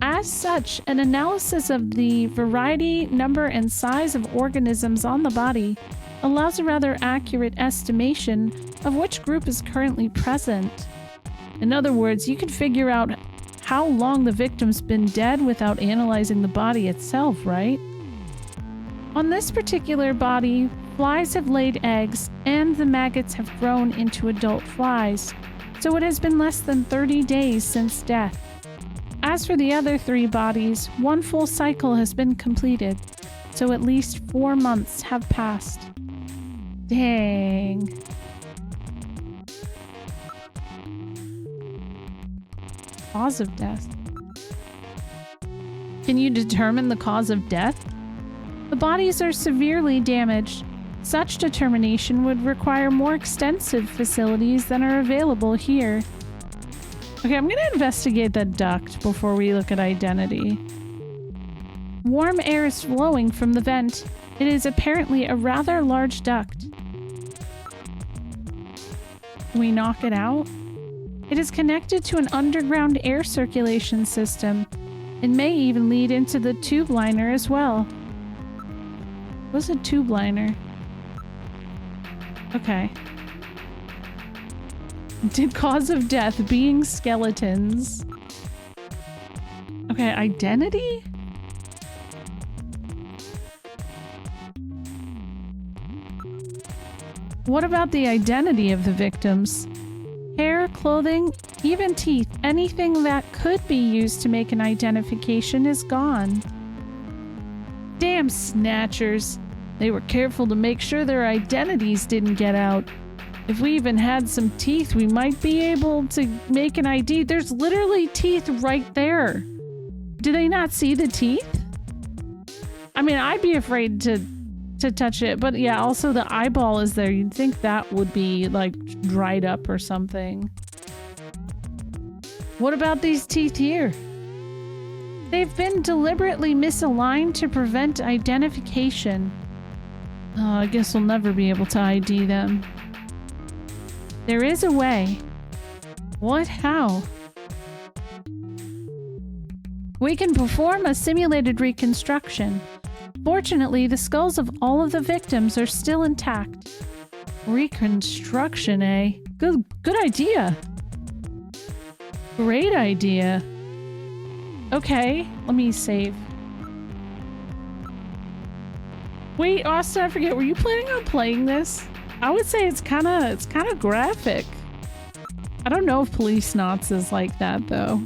As such, an analysis of the variety, number, and size of organisms on the body allows a rather accurate estimation of which group is currently present. In other words, you can figure out how long the victim's been dead without analyzing the body itself, right? On this particular body, flies have laid eggs and the maggots have grown into adult flies, so it has been less than 30 days since death. As for the other 3 bodies, 1 full cycle has been completed, so at least 4 months have passed. Dang. Cause of death. Can you determine the cause of death? The bodies are severely damaged. Such determination would require more extensive facilities than are available here. Okay, I'm gonna investigate the duct before we look at identity. Warm air is flowing from the vent. It is apparently a rather large duct. Can we knock it out? It is connected to an underground air circulation system. It may even lead into the tube liner as well. What's a tube liner? Okay. Did cause of death being skeletons. Okay, identity? What about the identity of the victims? Hair, clothing, even teeth, anything that could be used to make an identification is gone. Damn snatchers. They were careful to make sure their identities didn't get out. If we even had some teeth, we might be able to make an ID. There's literally teeth right there. Do they not see the teeth? I mean, I'd be afraid to touch it, but yeah, also the eyeball is there. You'd think that would be like dried up or something. What about these teeth here? They've been deliberately misaligned to prevent identification. Oh, I guess we'll never be able to ID them. There is a way. What? How? We can perform a simulated reconstruction. Fortunately, the skulls of all of the victims are still intact. Reconstruction, eh? Good idea. Great idea. Okay, let me save. Wait, Austin, I forget, were you planning on playing this? I would say it's kind of graphic. I don't know if Police Knots is like that though.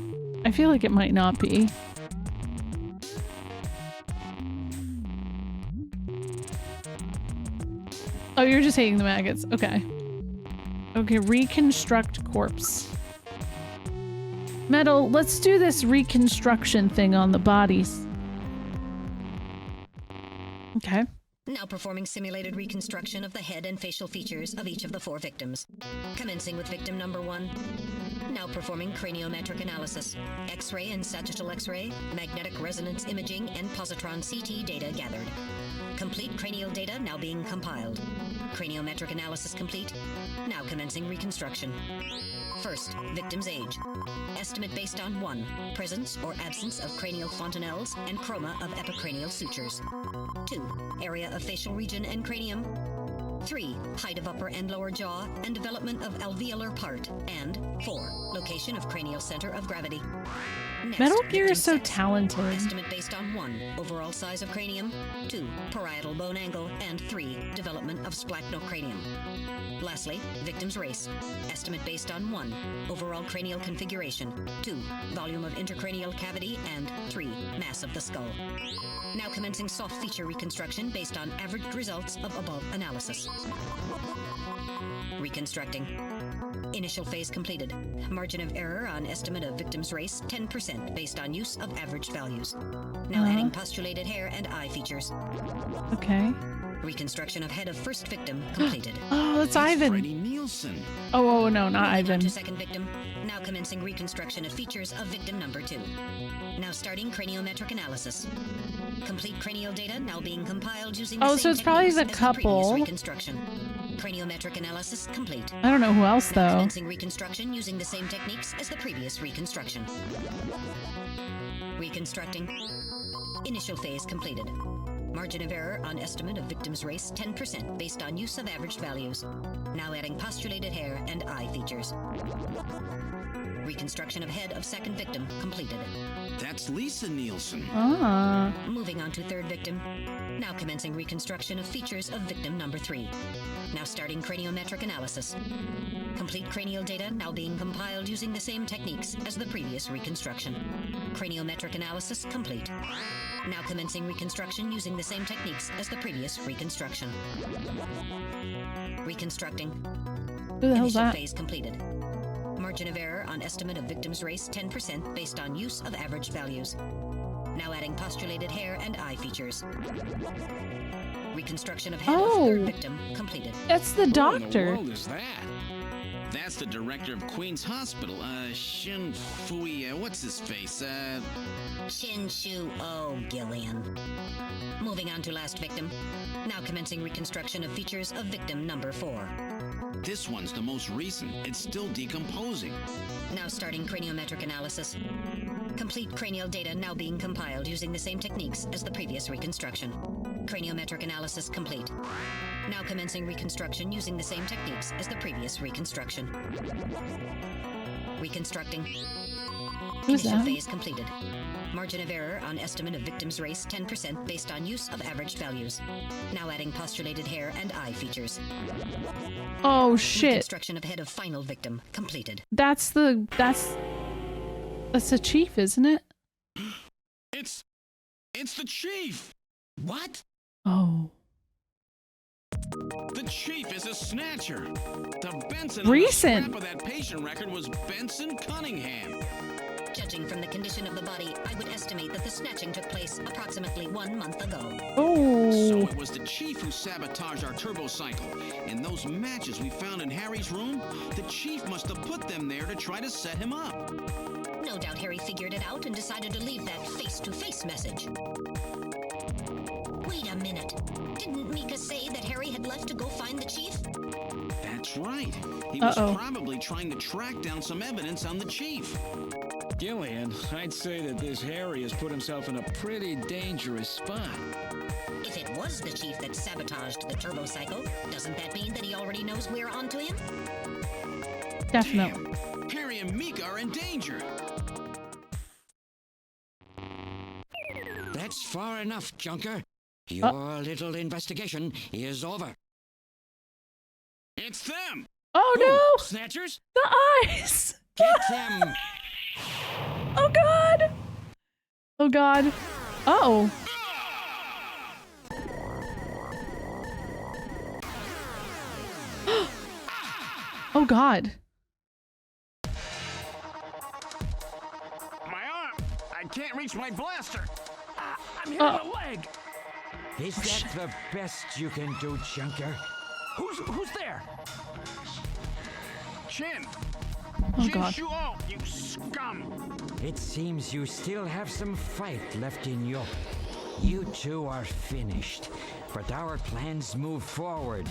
I feel like it might not be. Oh, you're just hating the maggots. Okay. Okay, reconstruct corpse. Metal, let's do this reconstruction thing on the bodies. Okay. Now performing simulated reconstruction of the head and facial features of each of the 4 victims. Commencing with victim number 1. Now performing craniometric analysis. X-ray and sagittal X-ray, magnetic resonance imaging, and positron CT data gathered. Complete cranial data now being compiled. Craniometric analysis complete. Now commencing reconstruction. First, victim's age. Estimate based on 1. Presence or absence of cranial fontanelles and chroma of epicranial sutures. 2. Area of facial region and cranium. 3. Height of upper and lower jaw and development of alveolar part. And 4. Location of cranial center of gravity. Next, Metal Gear victim is so sex. talented. Estimate based on 1. Overall size of cranium. 2. Parietal bone angle. And 3. Development of splachnocranium. Lastly, victim's race. Estimate based on 1. Overall cranial configuration. 2. Volume of intercranial cavity. And 3. Mass of the skull. Now commencing soft feature reconstruction based on averaged results of above analysis. Reconstructing. Initial phase completed. Margin of error on estimate of victim's race 10% based on use of averaged values. Now adding postulated hair and eye features. Okay. Reconstruction of head of first victim completed. Oh, that's Ivan. Freddie Nielsen. Oh, no, not Moving on Ivan. to second victim. Now commencing reconstruction of features of victim number 2. Now starting craniometric analysis. Complete cranial data now being compiled using the Oh, same so it's probably techniques the as previous couple. reconstruction. Craniometric analysis complete. I don't know who else, Now though. commencing reconstruction using the same techniques as the previous reconstruction. Reconstructing. Initial phase completed. Margin of error on estimate of victim's race 10% based on use of averaged values. Now adding postulated hair and eye features. Reconstruction of head of second victim completed. That's Lisa Nielsen. Ah. Moving on to third victim. Now commencing reconstruction of features of victim number 3. Now starting craniometric analysis. Complete cranial data now being compiled using the same techniques as the previous reconstruction. Craniometric analysis complete. Now commencing reconstruction using the same techniques as the previous reconstruction. Reconstructing. Who the hell's Initial that? phase completed. Margin of error on estimate of victim's race 10% based on use of averaged values. Now adding postulated hair and eye features. Reconstruction of head of third victim completed. That's the Who in the doctor. world is that? That's the director of Queen's Hospital. Shin Fui, what's his face? Shin Shu Oh Gillian. Moving on to last victim. Now commencing reconstruction of features of victim number 4. This one's the most recent. It's still decomposing. Now starting craniometric analysis. Complete cranial data now being compiled using the same techniques as the previous reconstruction. Craniometric analysis complete. Now commencing reconstruction using the same techniques as the previous reconstruction. Reconstructing. Who's Initial that? phase completed. Margin of error on estimate of victim's race 10% based on use of averaged values. Now adding postulated hair and eye features. Oh, shit. Reconstruction of head of final victim completed. That's the chief, isn't it? It's the chief. What? Oh. The chief is a snatcher. The Benson Recent. on the scrap of that patient record was Benson Cunningham. Judging from the condition of the body, I would estimate that the snatching took place approximately 1 month ago. So Oh. it was the chief who sabotaged our turbo cycle. And those matches we found in Harry's room, the chief must have put them there to try to set him up. No doubt Harry figured it out and decided to leave that face-to-face message. Wait a minute. Didn't Mika say that Harry had left to go find the chief? That's right. He was Uh-oh. probably trying to track down some evidence on the chief. Gillian, I'd say that this Harry has put himself in a pretty dangerous spot. If it was the chief that sabotaged the turbo cycle, doesn't that mean that he already knows we're onto him? Definitely. Damn, Harry and Mika are in danger. That's far enough, Junker. Your little investigation is over. It's them. Oh no! Snatchers? The eyes! Get them! Oh god! Oh god. Oh. Oh god. can't reach my blaster. I'm hitting a leg. Is that the best you can do, Junker? Who's there? Chin. Oh, Jin God. Shuo, you scum. It seems you still have some fight left in you. You two are finished, but our plans move forward.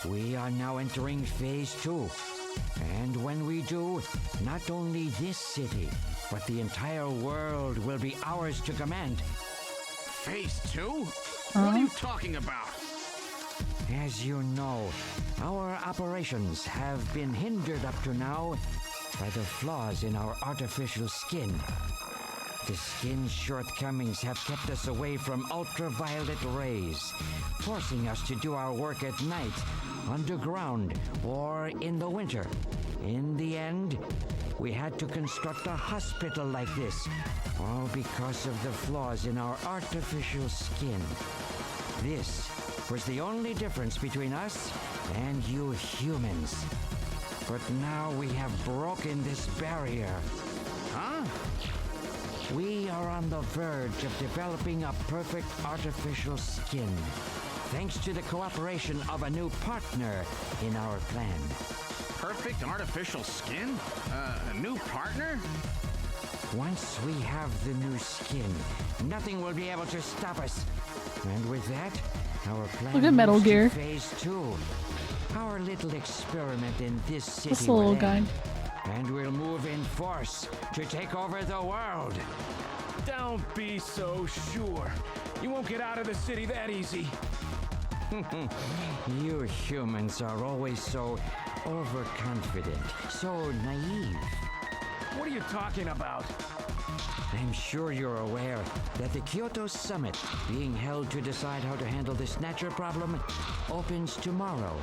We are now entering phase 2. And when we do, not only this city, but the entire world will be ours to command. Phase 2? What are you talking about? As you know, our operations have been hindered up to now by the flaws in our artificial skin. The skin's shortcomings have kept us away from ultraviolet rays, forcing us to do our work at night, underground, or in the winter. In the end, we had to construct a hospital like this, all because of the flaws in our artificial skin. This was the only difference between us and you humans. But now we have broken this barrier. Huh? We are on the verge of developing a perfect artificial skin, thanks to the cooperation of a new partner in our plan. Perfect artificial skin? A new partner? Once we have the new skin, nothing will be able to stop us. And with that, our plan Look at Metal moves to Gear. phase 2. Our little experiment in this city This little will guy. end, and we'll move in force to take over the world. Don't be so sure. You won't get out of the city that easy. You humans are always so overconfident, so naive. What are you talking about? I'm sure you're aware that the Kyoto Summit, being held to decide how to handle the Snatcher problem, opens tomorrow.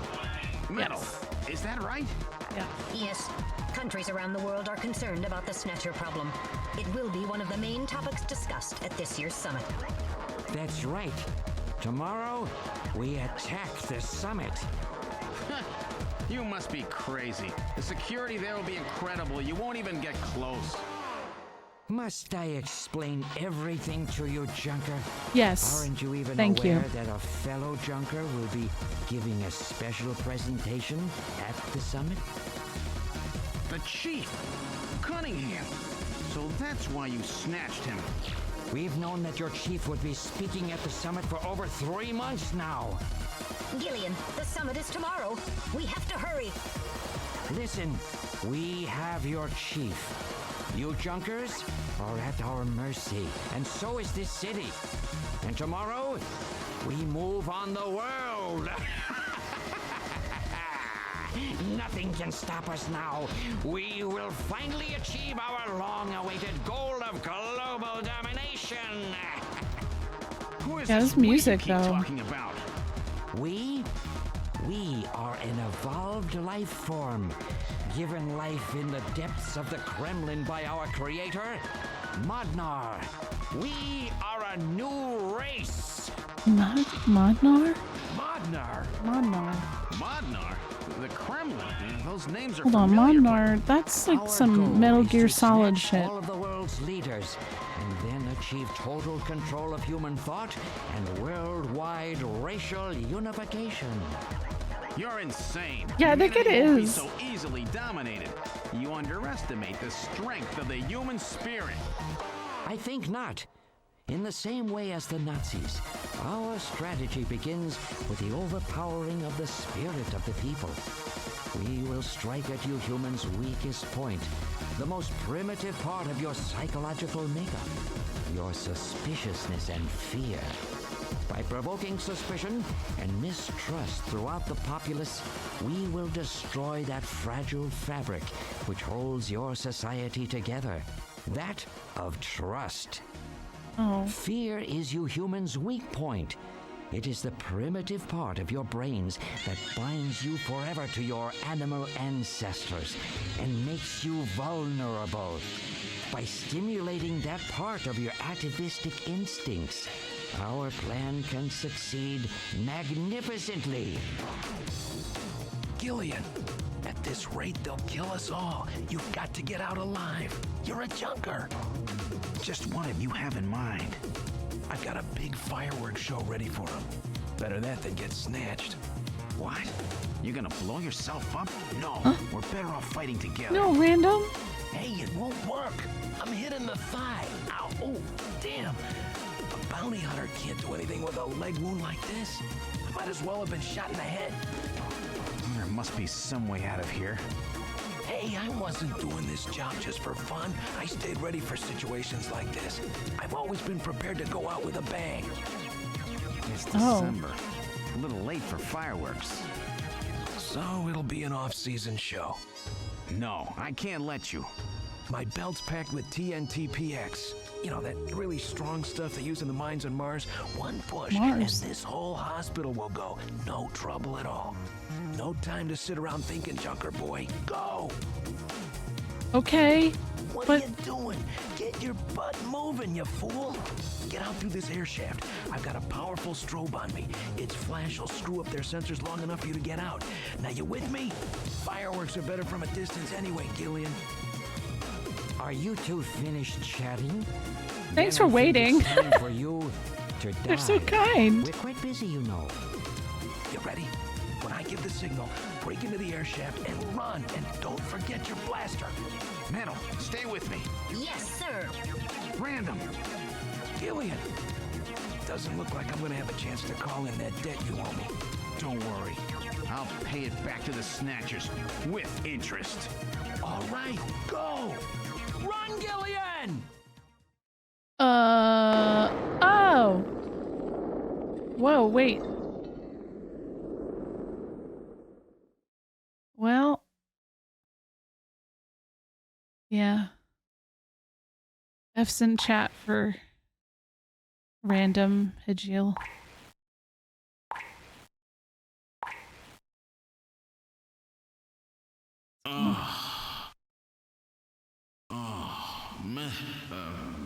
Metal. Is that right? Yeah. Yes, countries around the world are concerned about the Snatcher problem. It will be one of the main topics discussed at this year's summit. That's right. Tomorrow, we attack the summit. You must be crazy. The security there will be incredible. You won't even get close. Must I explain everything to you, Junker? Yes. Aren't you even Thank aware you. that a fellow Junker will be giving a special presentation at the summit? The chief. Cunningham. So that's why you snatched him. We've known that your chief would be speaking at the summit for over 3 months now. Gillian, the summit is tomorrow. We have to hurry. Listen, we have your chief. You Junkers are at our mercy, and so is this city. And tomorrow, we move on the world. Nothing can stop us now. We will finally achieve our long-awaited goal of global domination. Who is Yeah, this this music, we keep though. talking about? We are an evolved life form, given life in the depths of the Kremlin by our creator, Modnar. We are a new race. Modnar? Modnar. Modnar. Modnar? The Kremlin? Those names are Hold on, familiar. Modnar. That's like Our some goal Metal is Gear to Solid snatch shit. all of the world's leaders, and then achieve total control of human thought and worldwide racial unification. You're insane. Yeah, I think it Humanity won't be is. so easily dominated. You underestimate the strength of the human spirit. I think not. In the same way as the Nazis, our strategy begins with the overpowering of the spirit of the people. We will strike at you humans' weakest point, the most primitive part of your psychological makeup, your suspiciousness and fear. By provoking suspicion and mistrust throughout the populace, we will destroy that fragile fabric which holds your society together, that of trust. Oh. Fear is you humans' weak point. It is the primitive part of your brains that binds you forever to your animal ancestors and makes you vulnerable. By stimulating that part of your atavistic instincts, our plan can succeed magnificently. Gillian, At this rate, they'll kill us all. You've got to get out alive. You're a junker. Just what did you have in mind? I've got a big fireworks show ready for them. Better that than get snatched. What? You're gonna blow yourself up? No, we're better off fighting together. No, random. Hey, it won't work. I'm hit in the thigh. Ow, oh, damn. A bounty hunter can't do anything with a leg wound like this. I might as well have been shot in the head. There must be some way out of here. Hey, I wasn't doing this job just for fun. I stayed ready for situations like this. I've always been prepared to go out with a bang. It's December. A little late for fireworks. So it'll be an off-season show. No, I can't let you. My belt's packed with TNT-PX. You know, that really strong stuff they use in the mines on Mars. One push, and this whole hospital will go. No trouble at all. No time to sit around thinking, Junker Boy. Go! Okay. What are you doing? Get your butt moving, you fool! Get out through this air shaft. I've got a powerful strobe on me. Its flash will screw up their sensors long enough for you to get out. Now, you with me? Fireworks are better from a distance anyway, Gillian. Are you two finished chatting? Thanks Then for I think waiting. it's time for you to die. They're so kind. We're quite busy, you know. You ready? When I give the signal, break into the air shaft and run. And don't forget your blaster. Metal, stay with me. Yes, sir. Random. Gillian. Doesn't look like I'm gonna have a chance to call in that debt you owe me. Don't worry. I'll pay it back to the Snatchers with interest. All right, go! Run, Gillian! Oh. Whoa, wait. Well. Yeah. F's in chat for random Hideo.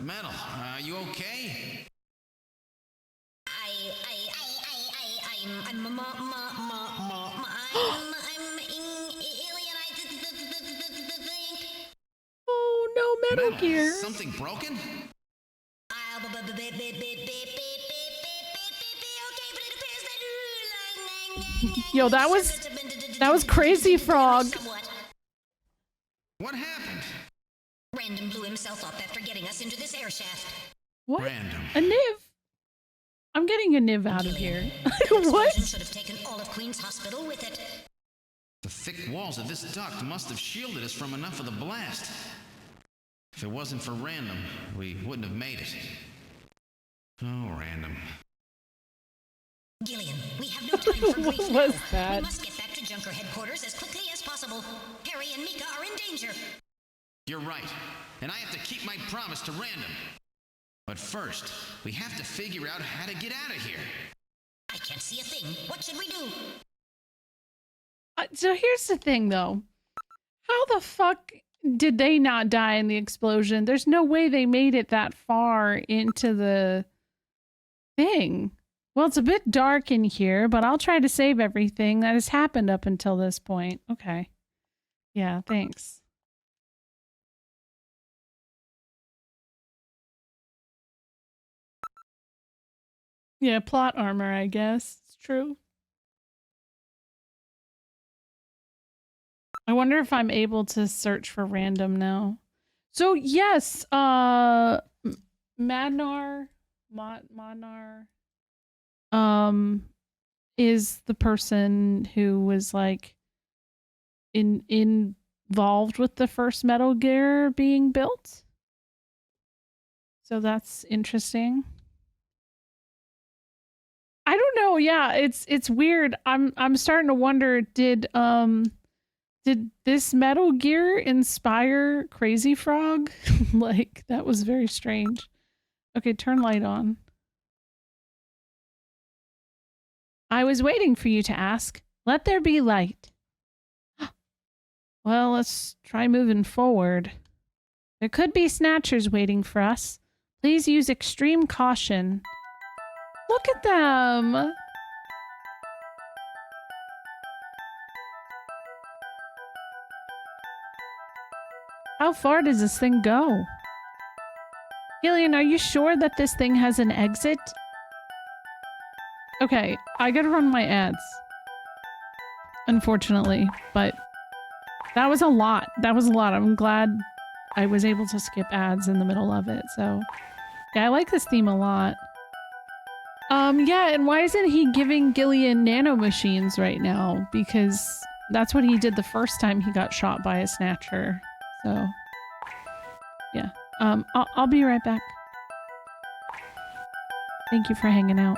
Metal, you okay? Oh no, Metal Gear. Something broken? Yo, that was Crazy Frog. What happened? Random blew himself up after getting us into this air shaft. What? Random. A Niv? I'm getting a Niv out of here. Explosion What? should have taken all of Queen's Hospital with it. The thick walls of this duct must have shielded us from enough of the blast. If it wasn't for Random, we wouldn't have made it. Oh, Random. Gillian, we have no time for grief What now. was that? We must get back to Junker headquarters as quickly as possible. Harry and Mika are in danger. You're right, and I have to keep my promise to Random. But first, we have to figure out how to get out of here. I can't see a thing. What should we do? So here's the thing, though. How the fuck did they not die in the explosion? There's no way they made it that far into the thing. Well, it's a bit dark in here, but I'll try to save everything that has happened up until this point. Okay. Yeah, thanks. Yeah, plot armor, I guess. It's true. I wonder if I'm able to search for random now. So yes, Madnar, is the person who was like involved with the first Metal Gear being built. So that's interesting. I don't know. Yeah, it's weird. I'm starting to wonder, did this Metal Gear inspire Crazy Frog? Like, that was very strange. Okay, turn light on. I was waiting for you to ask. Let there be light. Well, let's try moving forward. There could be snatchers waiting for us. Please use extreme caution. Look at them. How far does this thing go? Gillian, are you sure that this thing has an exit? Okay, I gotta run my ads. Unfortunately, but that was a lot. That was a lot. I'm glad I was able to skip ads in the middle of it, so... Yeah, I like this theme a lot. Yeah, and why isn't he giving Gillian nanomachines right now? Because that's what he did the first time he got shot by a snatcher. So, yeah. I'll be right back. Thank you for hanging out.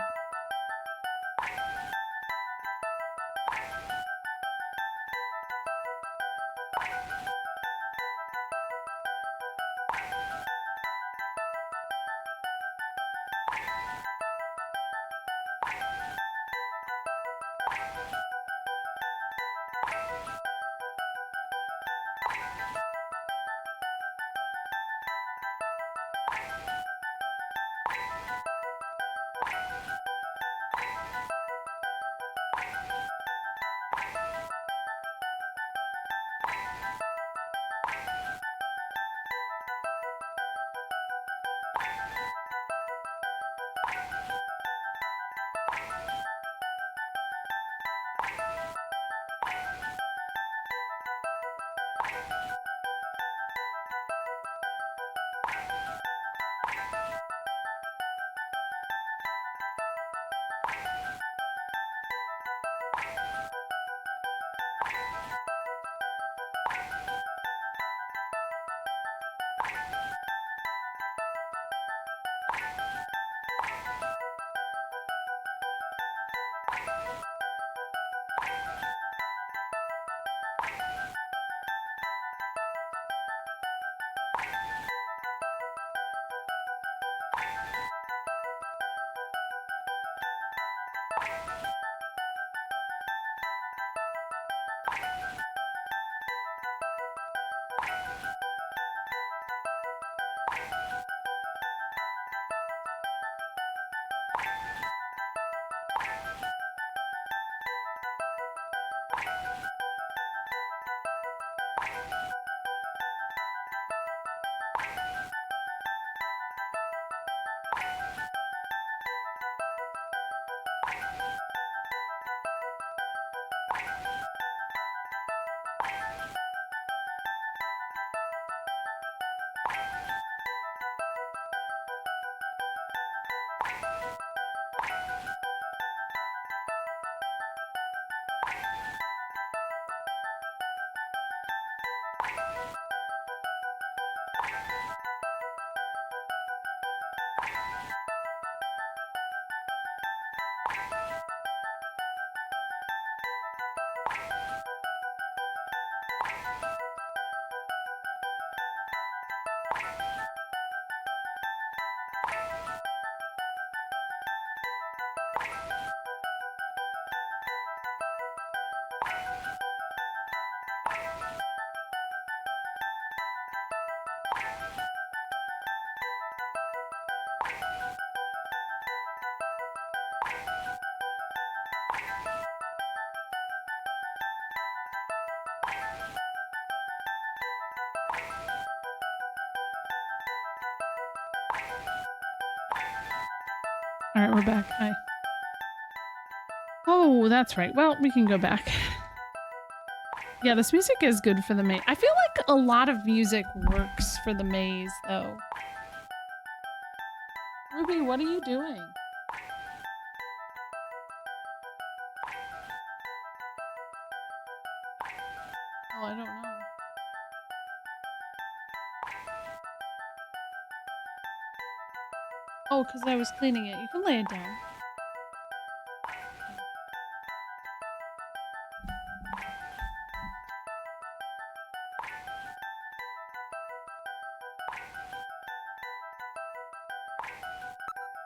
Alright, we're back. Hi. Oh, that's right. Well, we can go back. Yeah, this music is good for the maze. I feel like a lot of music works for the maze, though. Ruby, what are you doing? Oh, I don't know. Oh, because I was cleaning it. You can lay it down.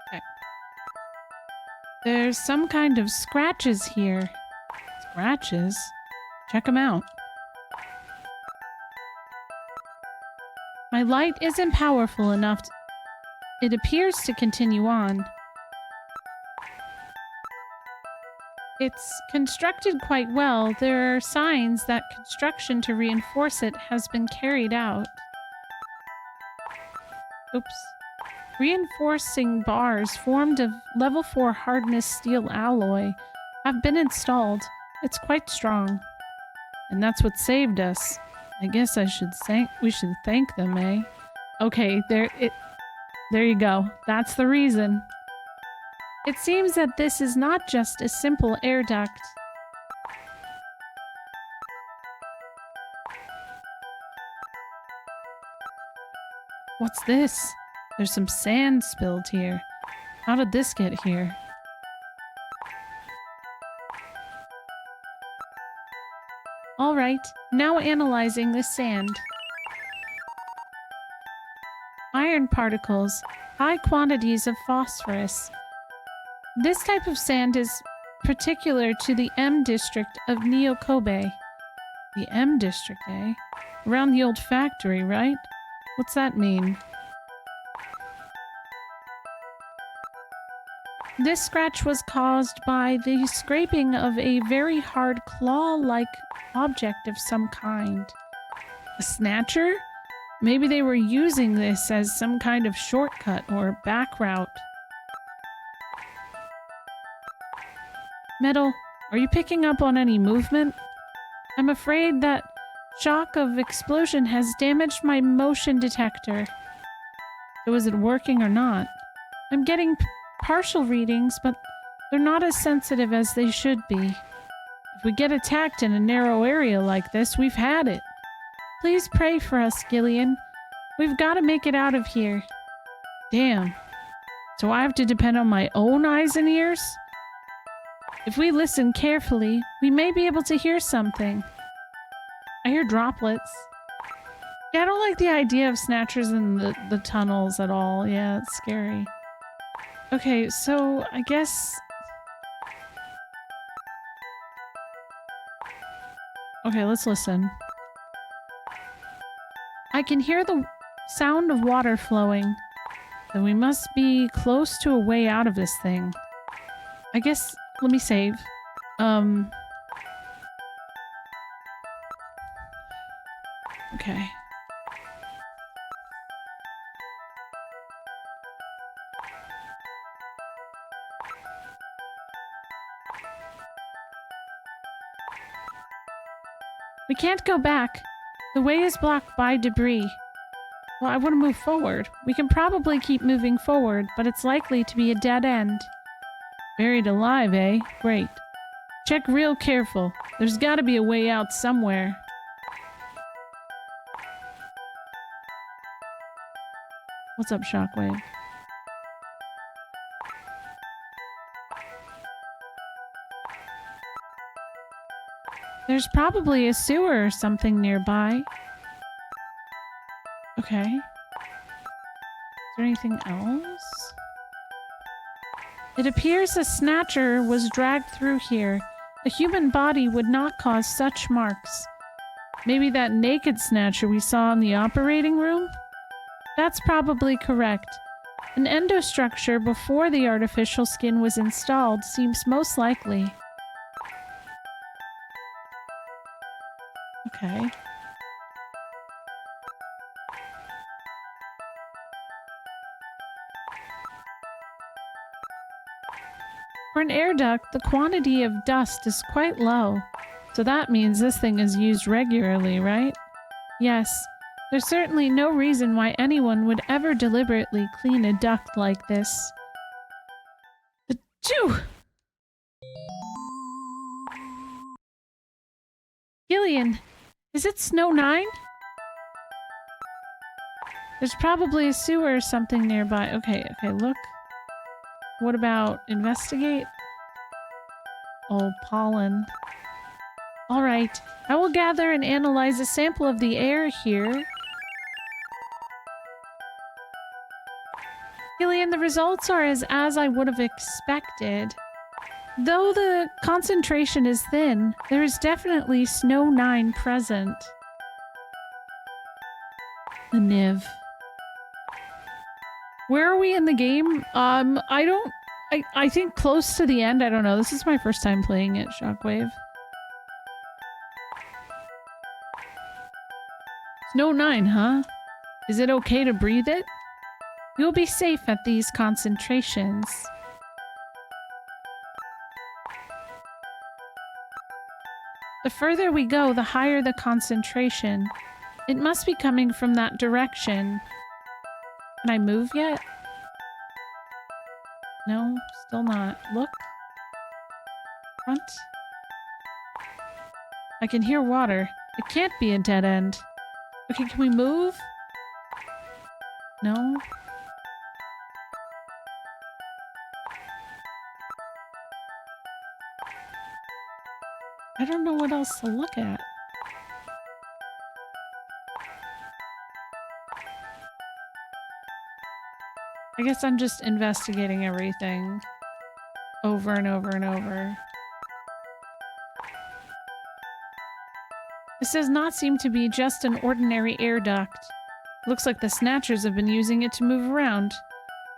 Okay. There's some kind of scratches here. Scratches? Check them out. My light isn't powerful enough to... It appears to continue on. It's constructed quite well. There are signs that construction to reinforce it has been carried out. Oops. Reinforcing bars formed of level 4 hardness steel alloy have been installed. It's quite strong. And that's what saved us. I guess we should thank them, eh? Okay, there you go. That's the reason. It seems that this is not just a simple air duct. What's this? There's some sand spilled here. How did this get here? Alright, now analyzing this sand. Iron particles, high quantities of phosphorus. This type of sand is particular to the M district of Neo-Kobe. The M district, eh? Around the old factory, right? What's that mean? This scratch was caused by the scraping of a very hard claw-like object of some kind. A snatcher? Maybe they were using this as some kind of shortcut or back route. Metal, are you picking up on any movement? I'm afraid that shock of explosion has damaged my motion detector. So is it working or not? I'm getting partial readings, but they're not as sensitive as they should be. If we get attacked in a narrow area like this, we've had it. Please pray for us, Gillian. We've got to make it out of here. Damn. So I have to depend on my own eyes and ears? If we listen carefully, we may be able to hear something. I hear droplets. Yeah, I don't like the idea of snatchers in the tunnels at all. Yeah, it's scary. Okay, so I guess... Okay, let's listen. I can hear the sound of water flowing. Then we must be close to a way out of this thing. I guess... Let me save. Okay. We can't go back. The way is blocked by debris. Well, I want to move forward. We can probably keep moving forward, but it's likely to be a dead end. Buried alive, eh? Great. Check real careful. There's gotta be a way out somewhere. What's up, Shockwave? There's probably a sewer or something nearby. Okay. Is there anything else? It appears a snatcher was dragged through here. A human body would not cause such marks. Maybe that naked snatcher we saw in the operating room? That's probably correct. An endostructure before the artificial skin was installed seems most likely. Okay. For an air duct, the quantity of dust is quite low. So that means this thing is used regularly, right? Yes. There's certainly no reason why anyone would ever deliberately clean a duct like this. Achoo! Gillian, is it Snow 9? There's probably a sewer or something nearby. Okay, look. What about investigate? Oh, pollen. Alright, I will gather and analyze a sample of the air here. Gillian, the results are as I would have expected. Though the concentration is thin, there is definitely Snow 9 present. The Niv. Where are we in the game? I think close to the end. I don't know. This is my first time playing it, Shockwave. Snow 9, huh? Is it okay to breathe it? You'll be safe at these concentrations. The further we go, the higher the concentration. It must be coming from that direction. Can I move yet? No, still not. Look. Front. I can hear water. It can't be a dead end. Okay, can we move? No. I don't know what else to look at. I guess I'm just investigating everything over and over and over. This does not seem to be just an ordinary air duct. Looks like the Snatchers have been using it to move around.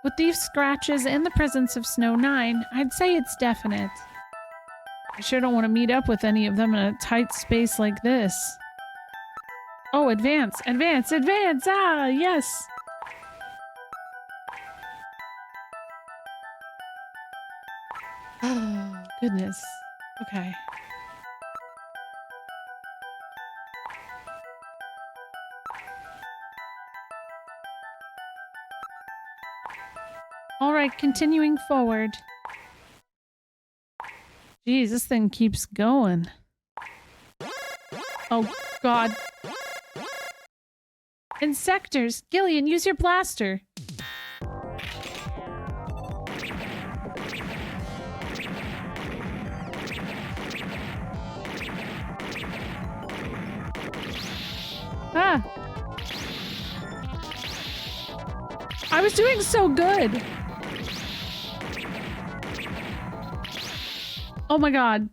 With these scratches and the presence of Snow 9, I'd say it's definite. I sure don't want to meet up with any of them in a tight space like this. Oh, advance, advance, advance! Ah, yes! Oh, goodness. Okay. Alright, continuing forward. Jeez, this thing keeps going. Oh, God. Insectors! Gillian, use your blaster! Ah! I was doing so good! Oh my god.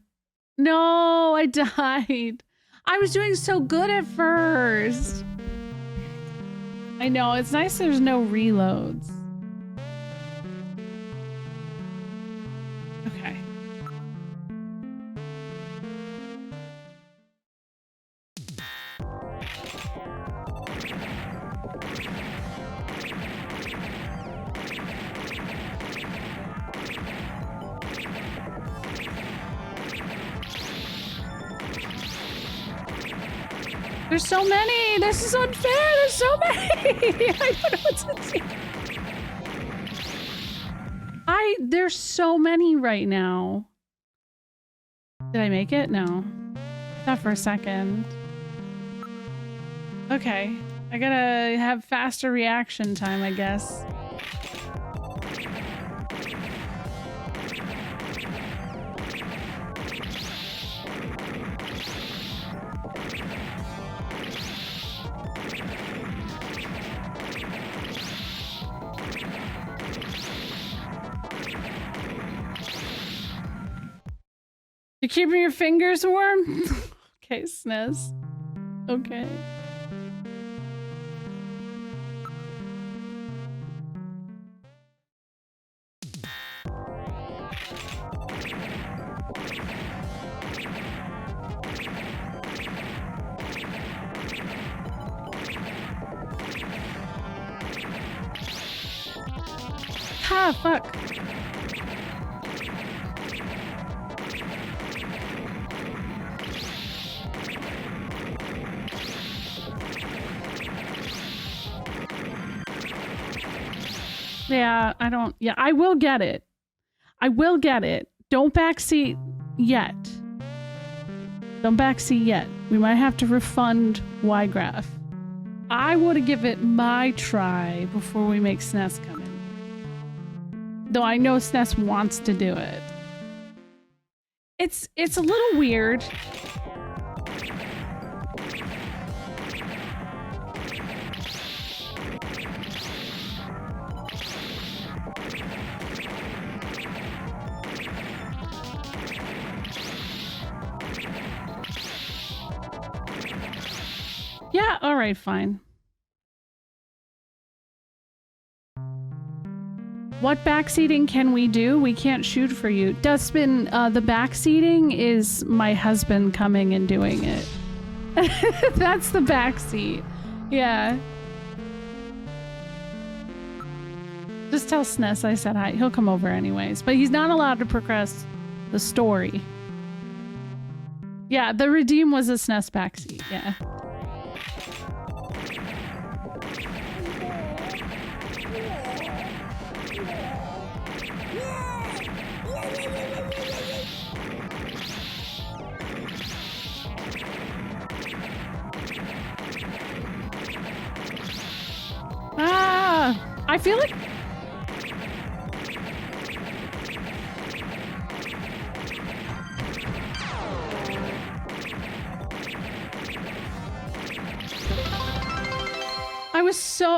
No, I died. I was doing so good at first. I know, it's nice there's no reloads. Okay. There's so many! This is unfair! There's so many! I don't know what to do. There's so many right now. Did I make it? No. Not for a second. Okay. I gotta have faster reaction time, I guess. You keeping your fingers warm? Okay, SNES. Okay. Ah, fuck. Yeah, I don't... Yeah, I will get it. I will get it. Don't backseat yet. Don't backseat yet. We might have to refund Y-Graph. I want to give it my try before we make SNES come in. Though I know SNES wants to do it. It's a little weird. Yeah, alright, fine. What backseating can we do? We can't shoot for you. Dustbin, the backseating is my husband coming and doing it. That's the backseat. Yeah. Just tell SNES I said hi. He'll come over anyways. But he's not allowed to progress the story. Yeah, the Redeem was a SNES backseat. Yeah. Ah, I feel like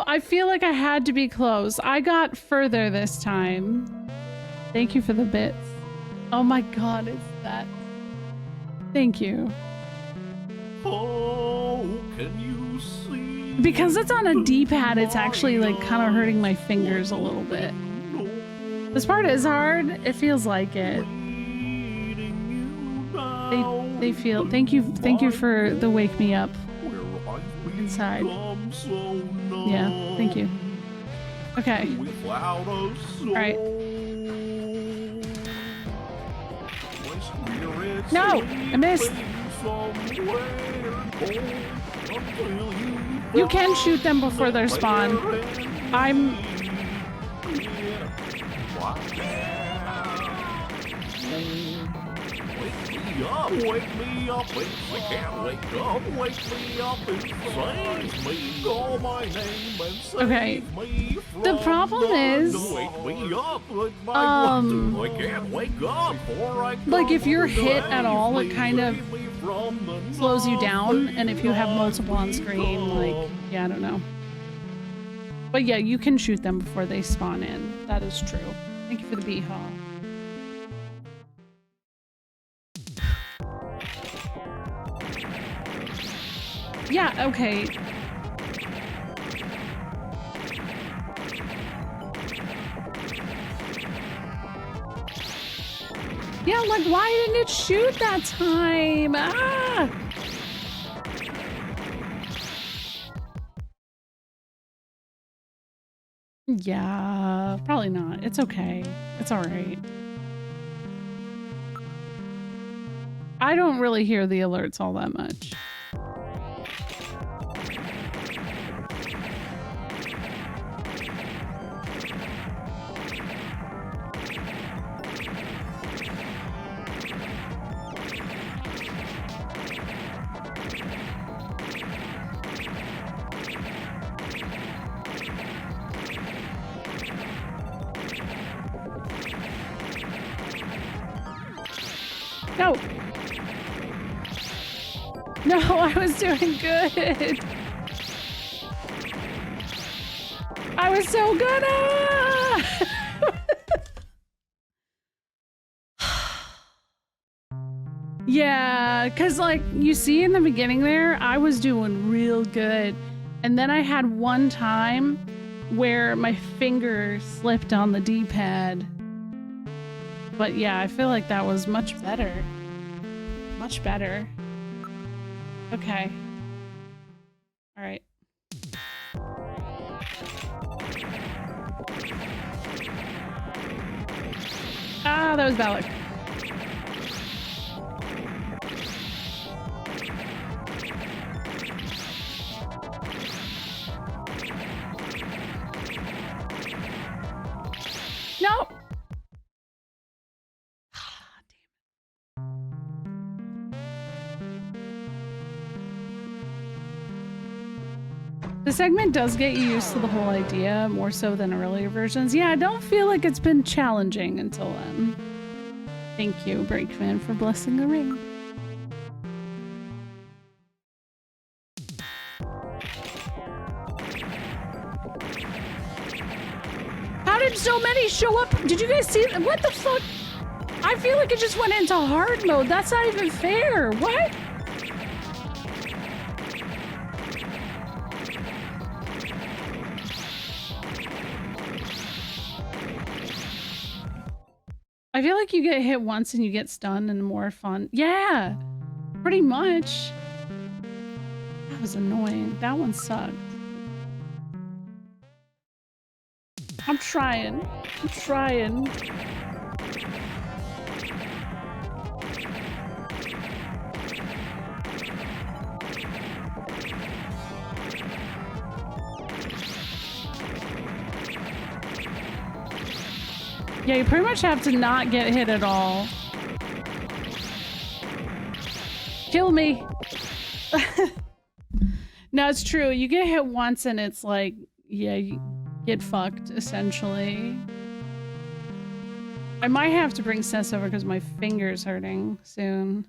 I feel like I had to be close. I got further this time. Thank you for the bits. Oh my god, it's that. Thank you. Oh, can you see? Because it's on a D-pad, it's actually like kind of hurting my fingers a little bit. This part is hard. It feels like it. They feel. Thank you for the wake me up inside. Yeah, thank you. Okay. Alright. No! I missed! You can shoot them before they spawn. I'm... Wake me up, I can't wake me up and save me, call my name and save me from the problem is, wake me up, I can't wake up, like if you're hit at all, it kind of slows you down, and if you have multiple on screen, like, yeah, I don't know. But yeah, you can shoot them before they spawn in. That is true. Thank you for the bee-haw. Yeah, okay. Yeah, like, why didn't it shoot that time? Ah! Yeah, probably not. It's okay. It's alright. I don't really hear the alerts all that much. No! No, I was doing good! I was so good! Ah! Yeah, because like, you see in the beginning there, I was doing real good. And then I had one time where my finger slipped on the D-pad. But yeah, I feel like that was much better. Much better. Okay. Alright. Ah, that was Balak. No! The segment does get you used to the whole idea, more so than earlier versions. Yeah, I don't feel like it's been challenging until then. Thank you, Breakman, for blessing the ring. How did so many show up? Did you guys see? What the fuck? I feel like it just went into hard mode. That's not even fair. What? I feel like you get hit once and you get stunned and more fun. Yeah, pretty much. That was annoying. That one sucked. I'm trying. I'm trying. Yeah, you pretty much have to not get hit at all. Kill me. No, it's true. You get hit once and it's like, yeah, you get fucked, essentially. I might have to bring Cess over because my finger's hurting soon.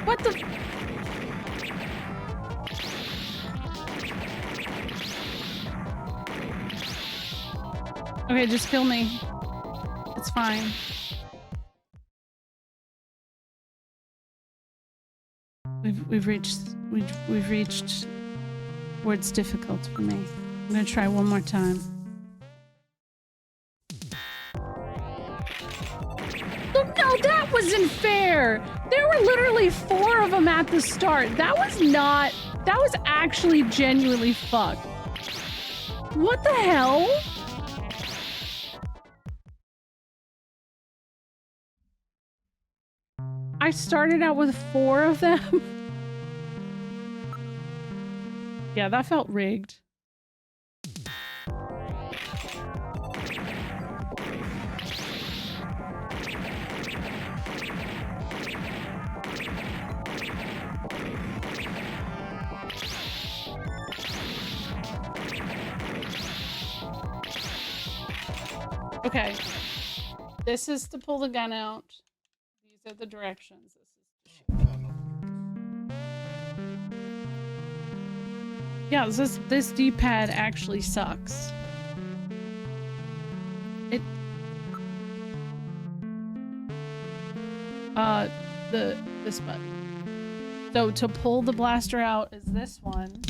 What the? Okay, just kill me. It's fine. We've reached where it's difficult for me. I'm gonna try one more time. Look, no, that wasn't fair. There were literally 4 of them at the start. That was actually genuinely fucked. What the hell? I started out with 4 of them. Yeah, that felt rigged. Okay. This is to pull the gun out. These are the directions. Yeah, this D-pad actually sucks. This button. So to pull the blaster out is this one.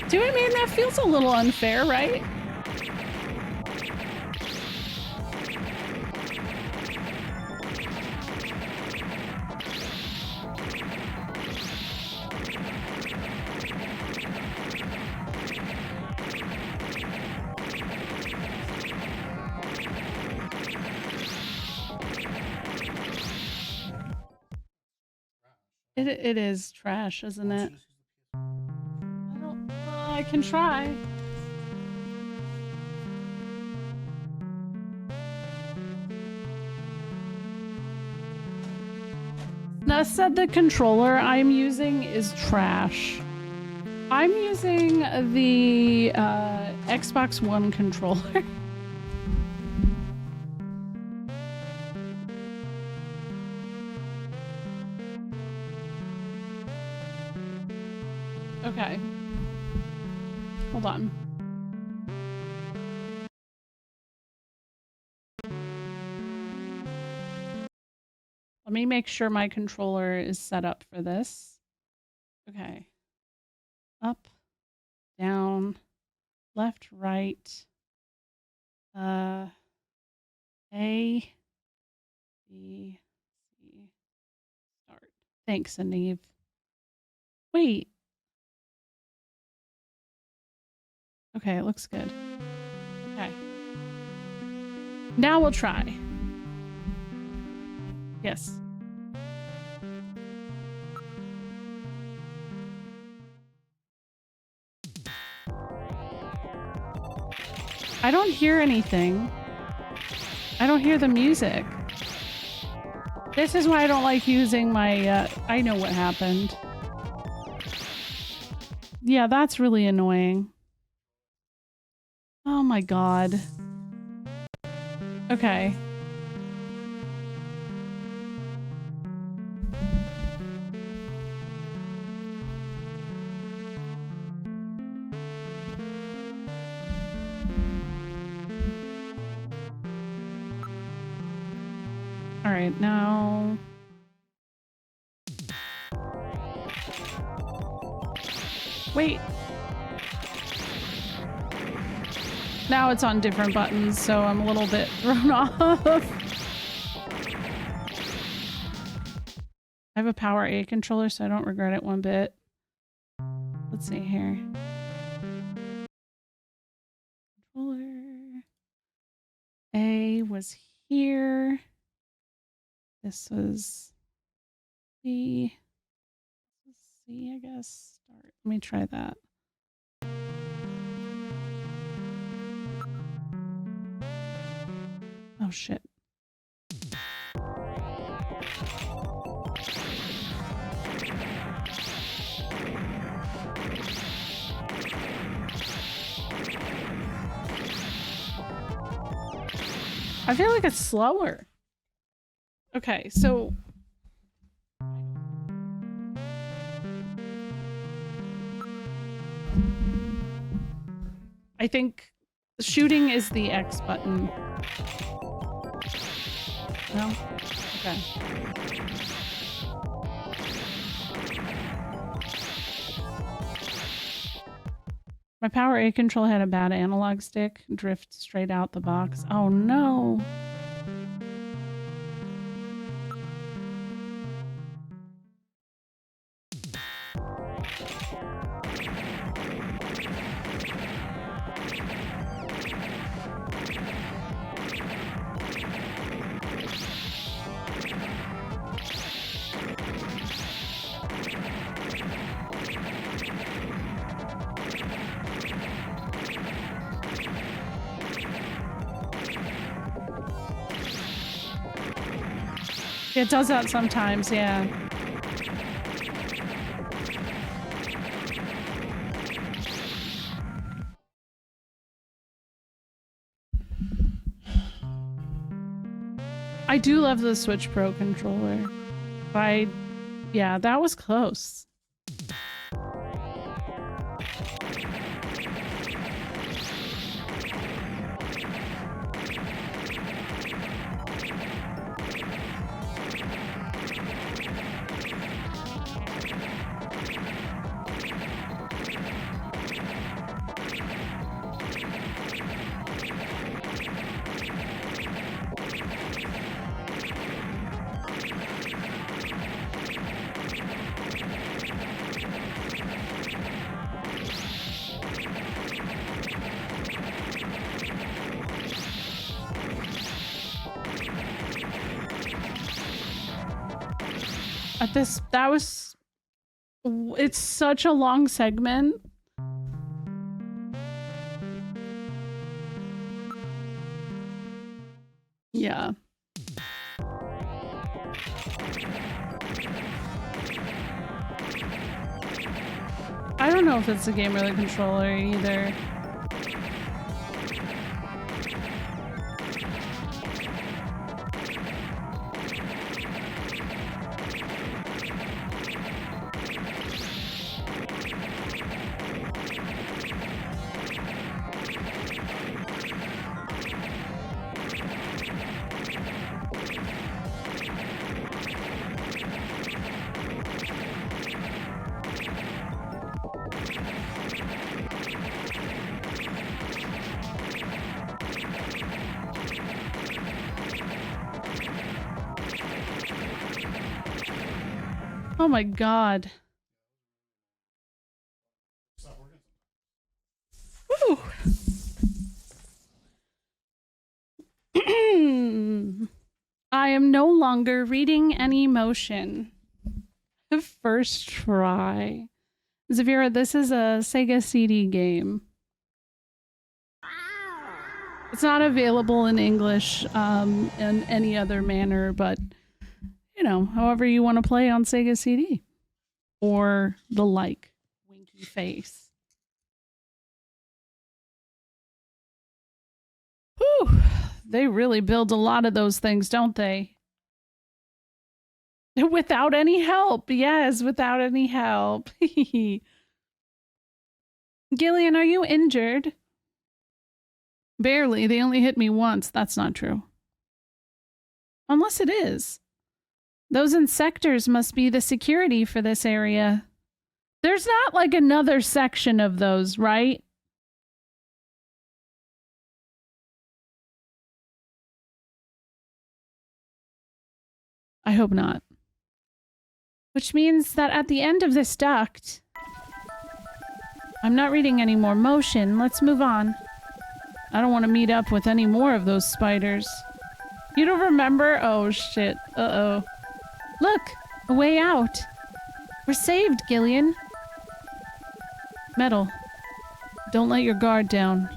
Do I mean that feels a little unfair, right? It is trash, isn't it? I can try. Now said the controller I'm using is trash. I'm using the Xbox One controller. Okay. Hold on. Let me make sure my controller is set up for this. Okay. Up, down, left, right. A, B, C, start. Thanks, Aniv. Wait. Okay, it looks good. Okay. Now we'll try. Yes. I don't hear anything. I don't hear the music. This is why I don't like using my, I know what happened. Yeah, that's really annoying. Oh my god. Okay. All right, now. Now it's on different buttons, so I'm a little bit thrown off. I have a Power A controller, so I don't regret it one bit. Let's see here. Controller. A was here. This was B. This was C, I guess. Start. Let me try that. Oh, shit. I feel like it's slower. Okay, so... I think shooting is the X button. No? Okay. My Power A control had a bad analog stick. Drift straight out the box. Oh no. It does that sometimes, yeah. I do love the Switch Pro controller. Yeah, that was close. It's such a long segment. Yeah. I don't know if it's the game or the controller either. Oh my god. Woo. I am no longer reading any motion. First try. Zavira, this is a Sega CD game. It's not available in English in any other manner, but you know, however you want to play on Sega CD. Or the like. Winky face. Whew. They really build a lot of those things, don't they? Without any help. Yes, without any help. Gillian, are you injured? Barely. They only hit me once. That's not true. Unless it is. Those insectors must be the security for this area. There's not like another section of those, right? I hope not. Which means that at the end of this duct... I'm not reading any more motion. Let's move on. I don't want to meet up with any more of those spiders. You don't remember? Oh, shit. Uh-oh. Look! A way out! We're saved, Gillian! Metal. Don't let your guard down.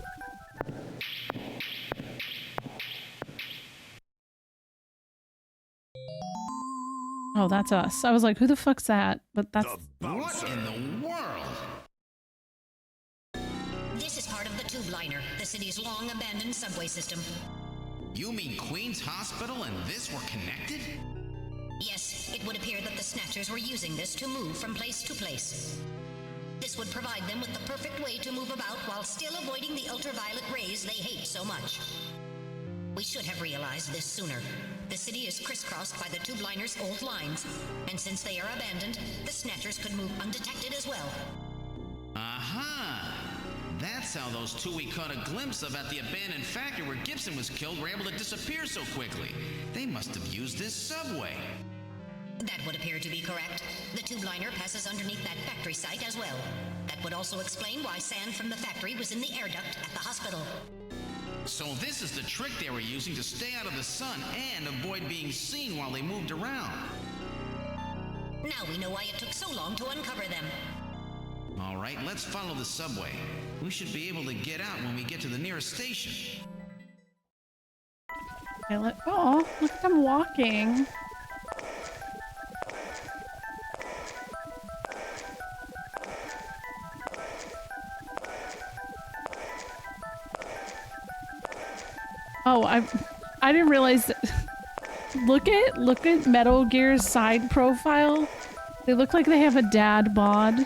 Oh, that's us. I was like, who the fuck's that? But that's... What in the world? This is part of the tube liner, the city's long-abandoned subway system. You mean Queen's Hospital and this were connected? Yes, it would appear that the Snatchers were using this to move from place to place. This would provide them with the perfect way to move about while still avoiding the ultraviolet rays they hate so much. We should have realized this sooner. The city is crisscrossed by the tube liner's old lines, and since they are abandoned, the Snatchers could move undetected as well. Aha! That's how those two we caught a glimpse of at the abandoned factory where Gibson was killed were able to disappear so quickly. They must have used this subway. That would appear to be correct. The tube liner passes underneath that factory site as well. That would also explain why sand from the factory was in the air duct at the hospital. So this is the trick they were using to stay out of the sun and avoid being seen while they moved around. Now we know why it took so long to uncover them. All right, let's follow the subway. We should be able to get out when we get to the nearest station. Okay, oh, look at them walking. Oh, I didn't realize that. Look at Metal Gear's side profile. They look like they have a dad bod.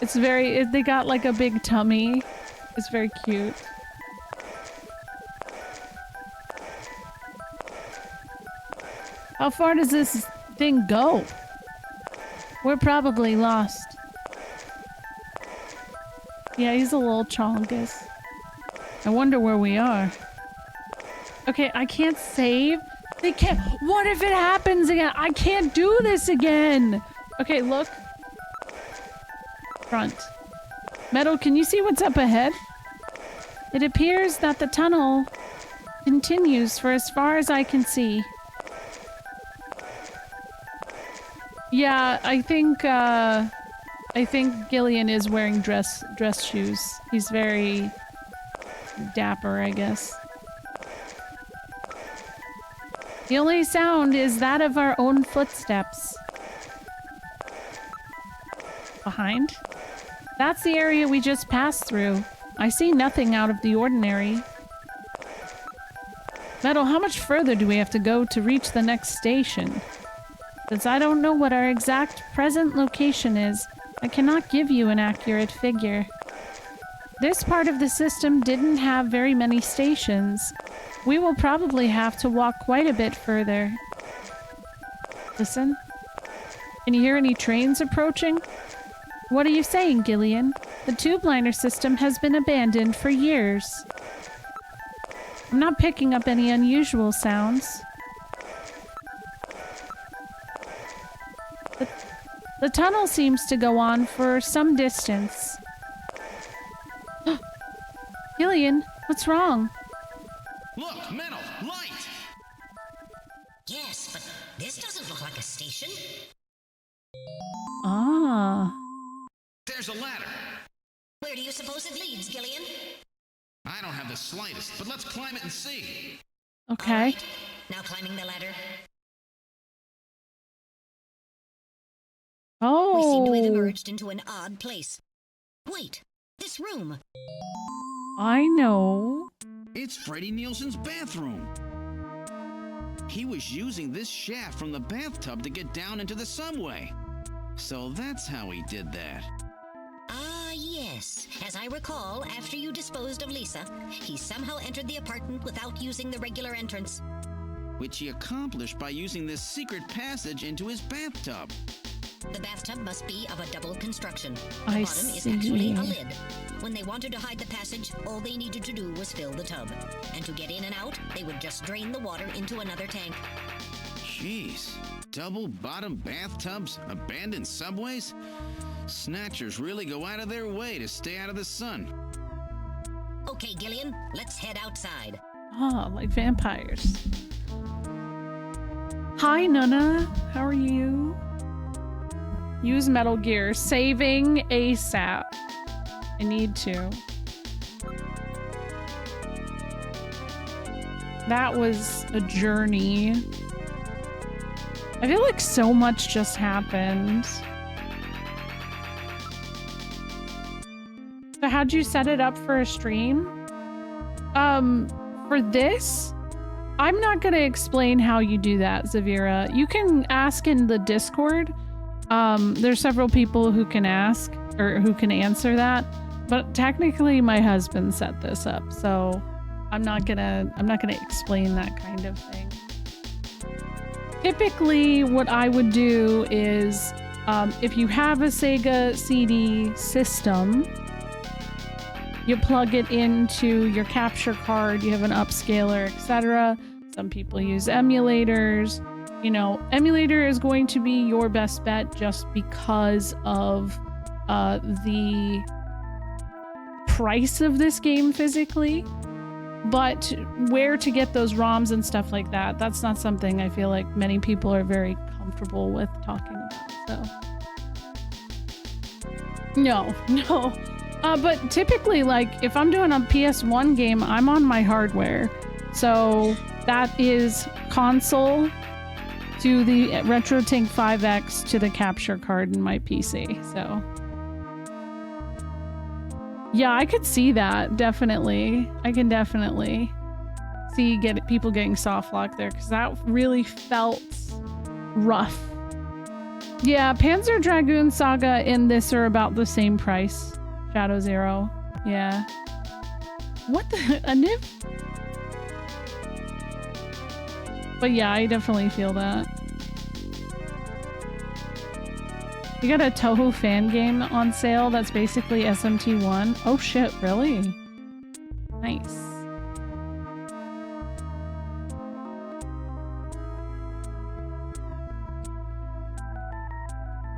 It's very, they got like a big tummy. It's very cute. How far does this thing go? We're probably lost. Yeah, he's a little chongus. I wonder where we are. Okay, I can't save. They can't. What if it happens again? I can't do this again. Okay, look. Front. Metal, can you see what's up ahead? It appears that the tunnel continues for as far as I can see. Yeah, I think Gillian is wearing dress shoes. He's very dapper, I guess. The only sound is that of our own footsteps. Behind? That's the area we just passed through. I see nothing out of the ordinary. Metal, how much further do we have to go to reach the next station? Since I don't know what our exact present location is, I cannot give you an accurate figure. This part of the system didn't have very many stations. We will probably have to walk quite a bit further. Listen. Can you hear any trains approaching? What are you saying, Gillian? The tube liner system has been abandoned for years. I'm not picking up any unusual sounds. The tunnel seems to go on for some distance. Gillian, what's wrong? Look, Metal, light! Yes, but this doesn't look like a station. Ah. There's a ladder. Where do you suppose it leads, Gillian? I don't have the slightest, but let's climb it and see. Okay. All right. Now climbing the ladder. Oh. We seem to have emerged into an odd place. Wait, this room. I know. It's Freddie Nielsen's bathroom. He was using this shaft from the bathtub to get down into the subway. So that's how he did that. Ah, yes. As I recall, after you disposed of Lisa, he somehow entered the apartment without using the regular entrance. Which he accomplished by using this secret passage into his bathtub. The bathtub must be of a double construction. The I bottom is see. actually a lid. When they wanted to hide the passage, all they needed to do was fill the tub. And to get in and out, they would just drain the water into another tank. Jeez. Double bottom bathtubs, abandoned subways? Snatchers really go out of their way to stay out of the sun. Okay, Gillian, let's head outside. Oh, like vampires. Hi, Nana. How are you? Use Metal Gear. Saving ASAP. I need to. That was a journey. I feel like so much just happened. So how'd you set it up for a stream? For this, I'm not gonna explain how you do that, Zavira. You can ask in the Discord. There's several people who can ask or who can answer that, but technically my husband set this up, so I'm not gonna explain that kind of thing. Typically, what I would do is, if you have a Sega CD system, you plug it into your capture card, you have an upscaler, etc. Some people use emulators. You know, emulator is going to be your best bet just because of the price of this game physically. But where to get those ROMs and stuff like that, that's not something I feel like many people are very comfortable with talking about, so. No. But typically, like, if I'm doing a PS1 game, I'm on my hardware. So that is console to the RetroTink 5X to the capture card in my PC, so. Yeah, I could see that, definitely. I can definitely see people getting soft lock there, because that really felt rough. Yeah, Panzer Dragoon Saga and this are about the same price. Shadow Zero. Yeah. What the? A nib? But yeah, I definitely feel that. You got a Toho fan game on sale that's basically SMT1. Oh shit, really? Nice.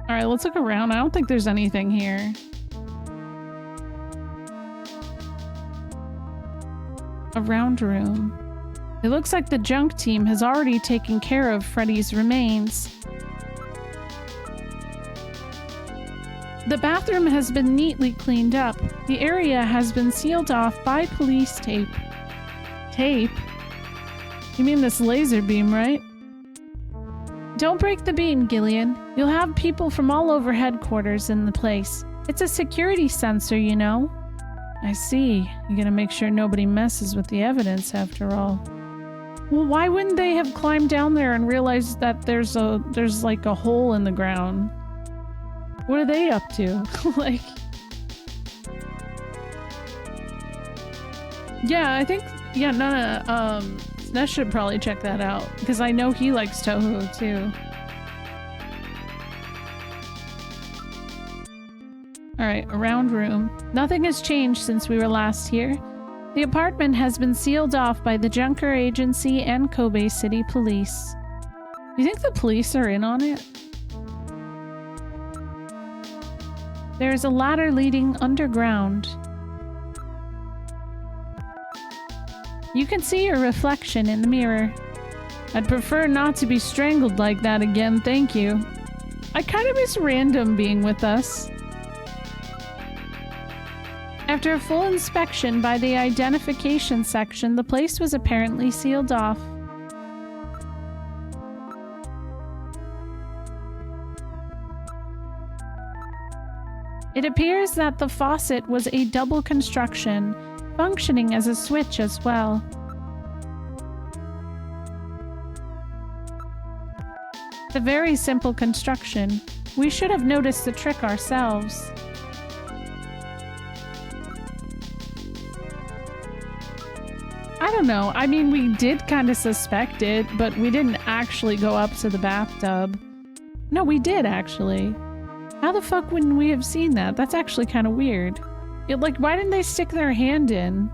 Alright, let's look around. I don't think there's anything here. A round room. It looks like the junk team has already taken care of Freddy's remains. The bathroom has been neatly cleaned up. The area has been sealed off by police tape. Tape? You mean this laser beam, right? Don't break the beam, Gillian. You'll have people from all over headquarters in the place. It's a security sensor, you know. I see. You're gonna make sure nobody messes with the evidence after all. Well, why wouldn't they have climbed down there and realized that there's like a hole in the ground? What are they up to? Like... Yeah, I think... Yeah, Snesh should probably check that out, because I know he likes Toho, too. Alright, a round room. Nothing has changed since we were last here. The apartment has been sealed off by the Junker Agency and Kobe City Police. Do you think the police are in on it? There is a ladder leading underground. You can see your reflection in the mirror. I'd prefer not to be strangled like that again, thank you. I kind of miss Random being with us. After a full inspection by the identification section, the place was apparently sealed off. It appears that the faucet was a double construction, functioning as a switch as well. It's a very simple construction. We should have noticed the trick ourselves. I don't know. I mean, we did kind of suspect it, but we didn't actually go up to the bathtub. No, we did actually. How the fuck wouldn't we have seen that? That's actually kind of weird. Like, why didn't they stick their hand in?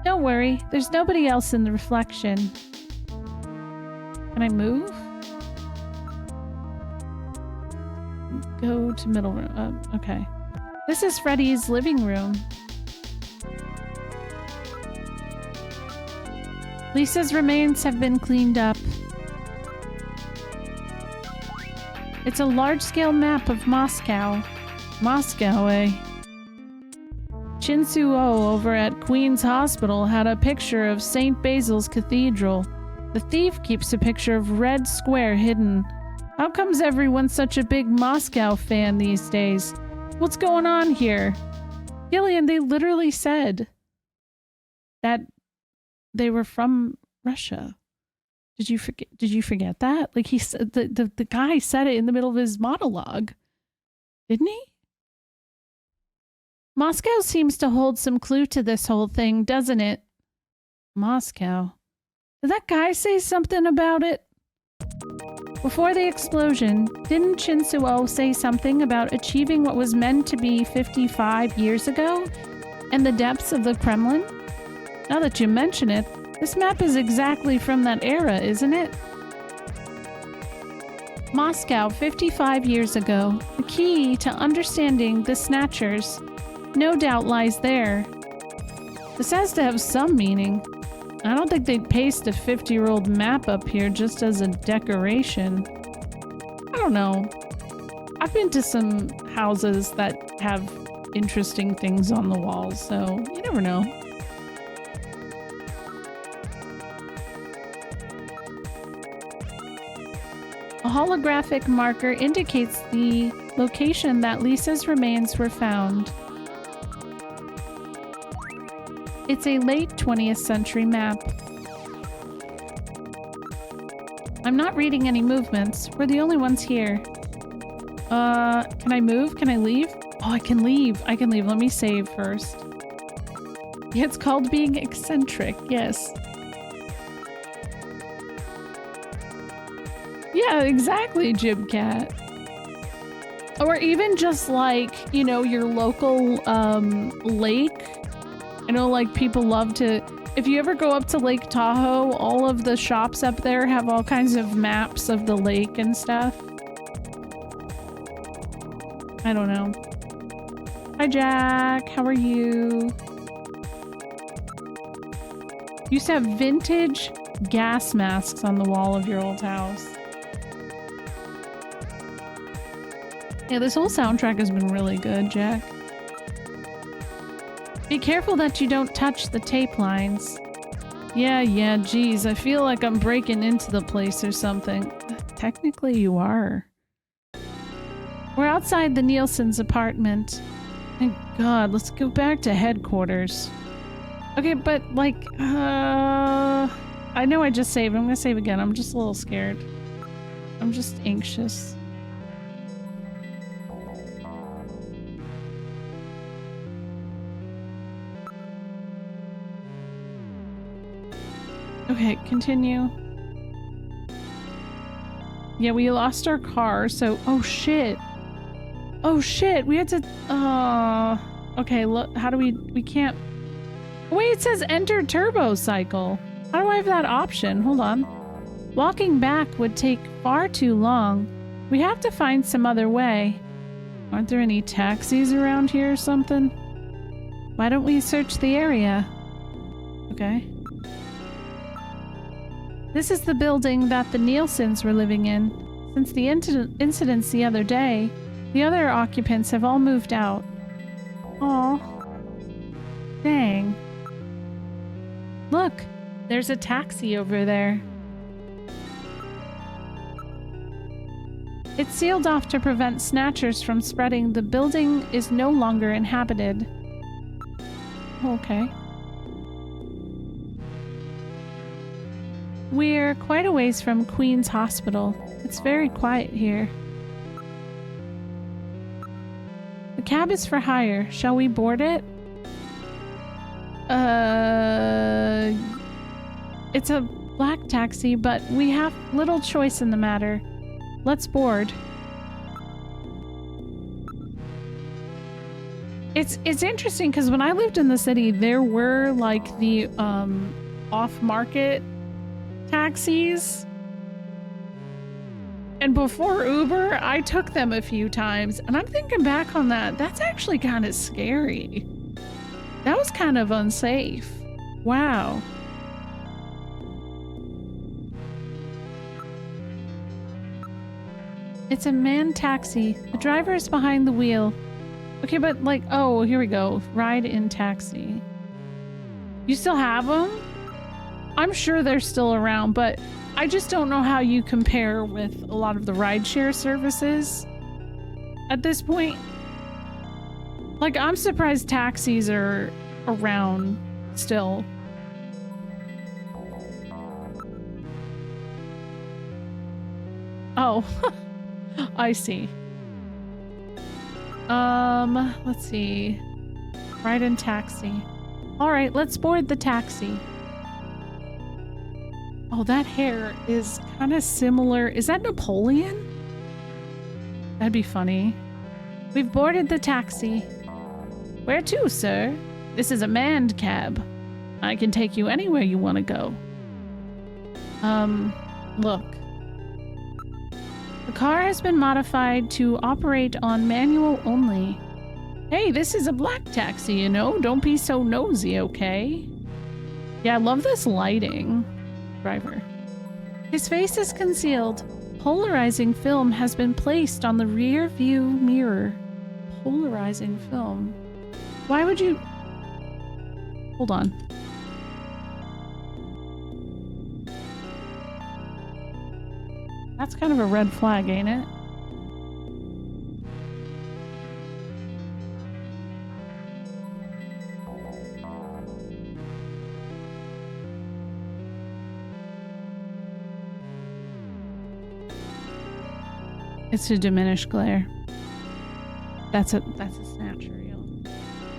Don't worry, there's nobody else in the reflection. Can I move? Go to middle room. Okay. This is Freddy's living room. Lisa's remains have been cleaned up. It's a large-scale map of Moscow. Moscow, eh? Chinsuo over at Queen's Hospital had a picture of St. Basil's Cathedral. The thief keeps a picture of Red Square hidden. How comes everyone's such a big Moscow fan these days? What's going on here? Gillian, they literally said that they were from Russia. Did you forget that? Like, he said, the guy said it in the middle of his monologue. Didn't he? Moscow seems to hold some clue to this whole thing, doesn't it? Moscow. Did that guy say something about it? Before the explosion, didn't Chinsuo say something about achieving what was meant to be 55 years ago? And the depths of the Kremlin? Now that you mention it, this map is exactly from that era, isn't it? Moscow 55 years ago. The key to understanding the Snatchers no doubt lies there. This has to have some meaning. I don't think they'd paste a 50-year-old map up here just as a decoration. I don't know. I've been to some houses that have interesting things on the walls, so you never know. A holographic marker indicates the location that Lisa's remains were found. It's a late 20th century map. I'm not reading any movements. We're the only ones here. Can I move? Can I leave? Oh, I can leave. I can leave. Let me save first. Yeah, it's called being eccentric. Yes. Yeah, exactly, Jibcat. Or even just like, you know, your local lake. I know, like, people love to... If you ever go up to Lake Tahoe, all of the shops up there have all kinds of maps of the lake and stuff. I don't know. Hi, Jack. How are you? You used to have vintage gas masks on the wall of your old house. Yeah, this whole soundtrack has been really good, Jack. Be careful that you don't touch the tape lines. Yeah, geez, I feel like I'm breaking into the place or something. Technically, you are. We're outside the Nielsen's apartment. Thank God, let's go back to headquarters. Okay, but like, I know I just saved. I'm gonna save again. I'm just a little scared. I'm just anxious. Okay, continue. Yeah, we lost our car, so... Oh, shit. Oh, shit. We had to... Okay, look. How do we... We can't... Wait, it says enter turbo cycle. How do I have that option? Hold on. Walking back would take far too long. We have to find some other way. Aren't there any taxis around here or something? Why don't we search the area? Okay. This is the building that the Nielsens were living in. Since the incidents the other day, the other occupants have all moved out. Aw. Dang. Look, there's a taxi over there. It's sealed off to prevent snatchers from spreading. The building is no longer inhabited. Okay. We're quite a ways from Queen's Hospital. It's very quiet here. The cab is for hire. Shall we board it? It's a black taxi, but we have little choice in the matter. Let's board. It's interesting because when I lived in the city, there were like the off-market taxis, And before Uber, I took them a few times, and I'm thinking back on that. That's actually kind of scary. That was kind of unsafe. Wow. It's a manned taxi. The driver is behind the wheel. Okay, but like, oh, here we go. Ride in taxi. You still have them? I'm sure they're still around, but I just don't know how you compare with a lot of the rideshare services at this point. Like, I'm surprised taxis are around still. Oh, I see. Let's see. Ride in taxi. All right, let's board the taxi. Oh, that hair is kind of similar. Is that Napoleon? That'd be funny. We've boarded the taxi. Where to, sir? This is a manned cab. I can take you anywhere you want to go. Look. The car has been modified to operate on manual only. Hey, this is a black taxi, you know? Don't be so nosy, okay? Yeah, I love this lighting. Driver. His face is concealed. Polarizing film has been placed on the rear view mirror. Polarizing film. Why would you... Hold on. That's kind of a red flag, ain't it? It's a diminished glare. That's a snatcher, yo.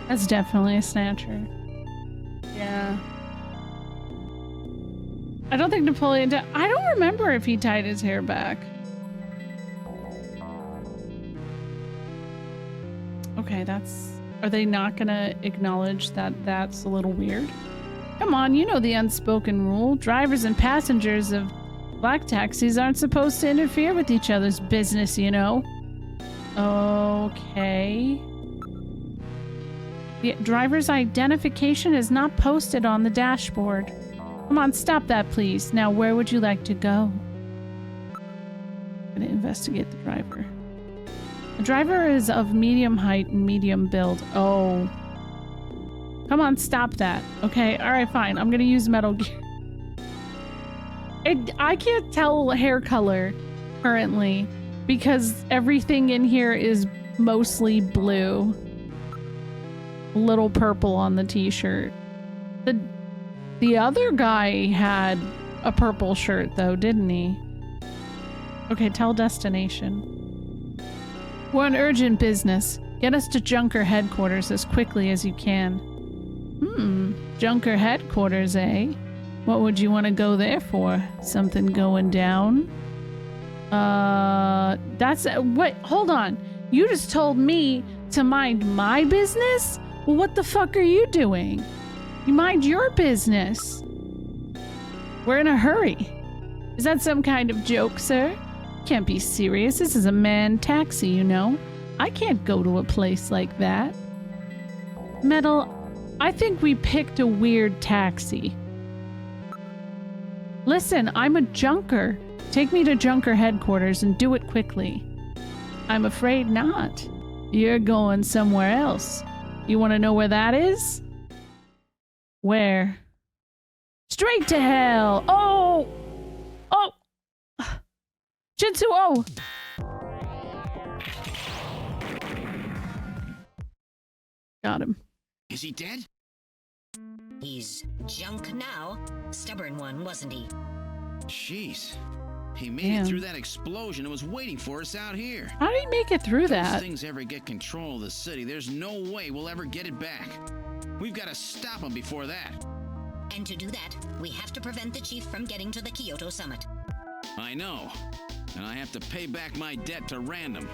That's definitely a snatcher. Yeah. I don't think Napoleon did. I don't remember if he tied his hair back. Okay, that's... Are they not gonna acknowledge that that's a little weird? Come on, you know the unspoken rule. Drivers and passengers of black taxis aren't supposed to interfere with each other's business, you know? Okay. The driver's identification is not posted on the dashboard. Come on, stop that, please. Now, where would you like to go? I'm gonna investigate the driver. The driver is of medium height and medium build. Oh. Come on, stop that. Okay, alright, fine. I'm gonna use Metal Gear. I can't tell hair color currently because everything in here is mostly blue. A little purple on the t-shirt. The other guy had a purple shirt though, didn't he? Okay, tell destination. We're on urgent business. Get us to Junker headquarters as quickly as you can. Junker headquarters, eh? What would you want to go there for? Something going down? That's... Wait, hold on. You just told me to mind my business? Well, what the fuck are you doing? You mind your business. We're in a hurry. Is that some kind of joke, sir? Can't be serious. This is a manned taxi, you know. I can't go to a place like that. Metal, I think we picked a weird taxi. Listen, I'm a junker. Take me to Junker headquarters and do it quickly. I'm afraid not. You're going somewhere else. You want to know where that is? Where? Straight to hell! Oh! Oh! Jinsu, oh! Got him. Is he dead? He's junk now. Stubborn one, wasn't he? Jeez. He made Damn. it through that explosion and was waiting for us out here. How did he make it through If that? those things ever get control of the city, there's no way we'll ever get it back. We've got to stop them before that. And to do that, we have to prevent the chief from getting to the Kyoto summit. I know. And I have to pay back my debt to Random.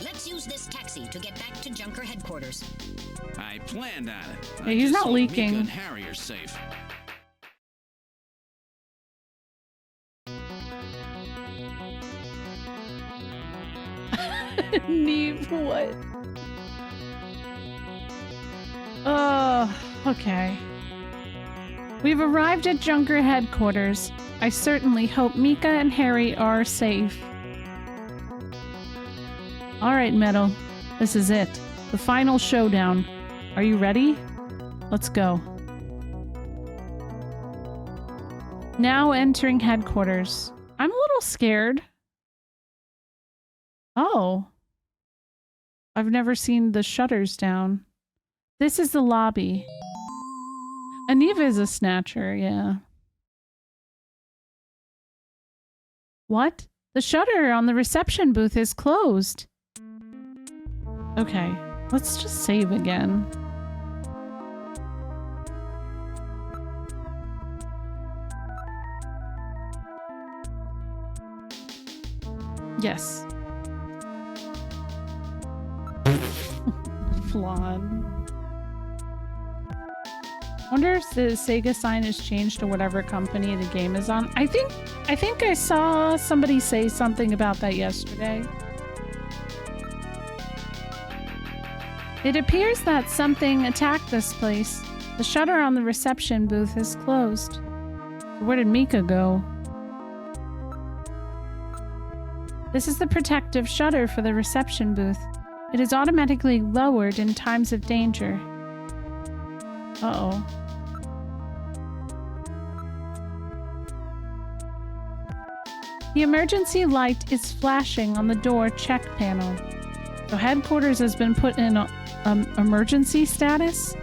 Let's use this taxi to get back to Junker headquarters. I planned on it. Yeah, I he's just not hope leaking. Mika and Harry are safe. What? Okay. We've arrived at Junker headquarters. I certainly hope Mika and Harry are safe. Alright, Metal. This is it. The final showdown. Are you ready? Let's go. Now entering headquarters. I'm a little scared. Oh. I've never seen the shutters down. This is the lobby. Aniva is a snatcher, yeah. What? The shutter on the reception booth is closed. Okay, let's just save again. Yes. Flawed. Wonder if the Sega sign has changed to whatever company the game is on. I think I saw somebody say something about that yesterday. It appears that something attacked this place. The shutter on the reception booth is closed. Where did Mika go? This is the protective shutter for the reception booth. It is automatically lowered in times of danger. Uh-oh. The emergency light is flashing on the door check panel. So headquarters has been put in emergency status.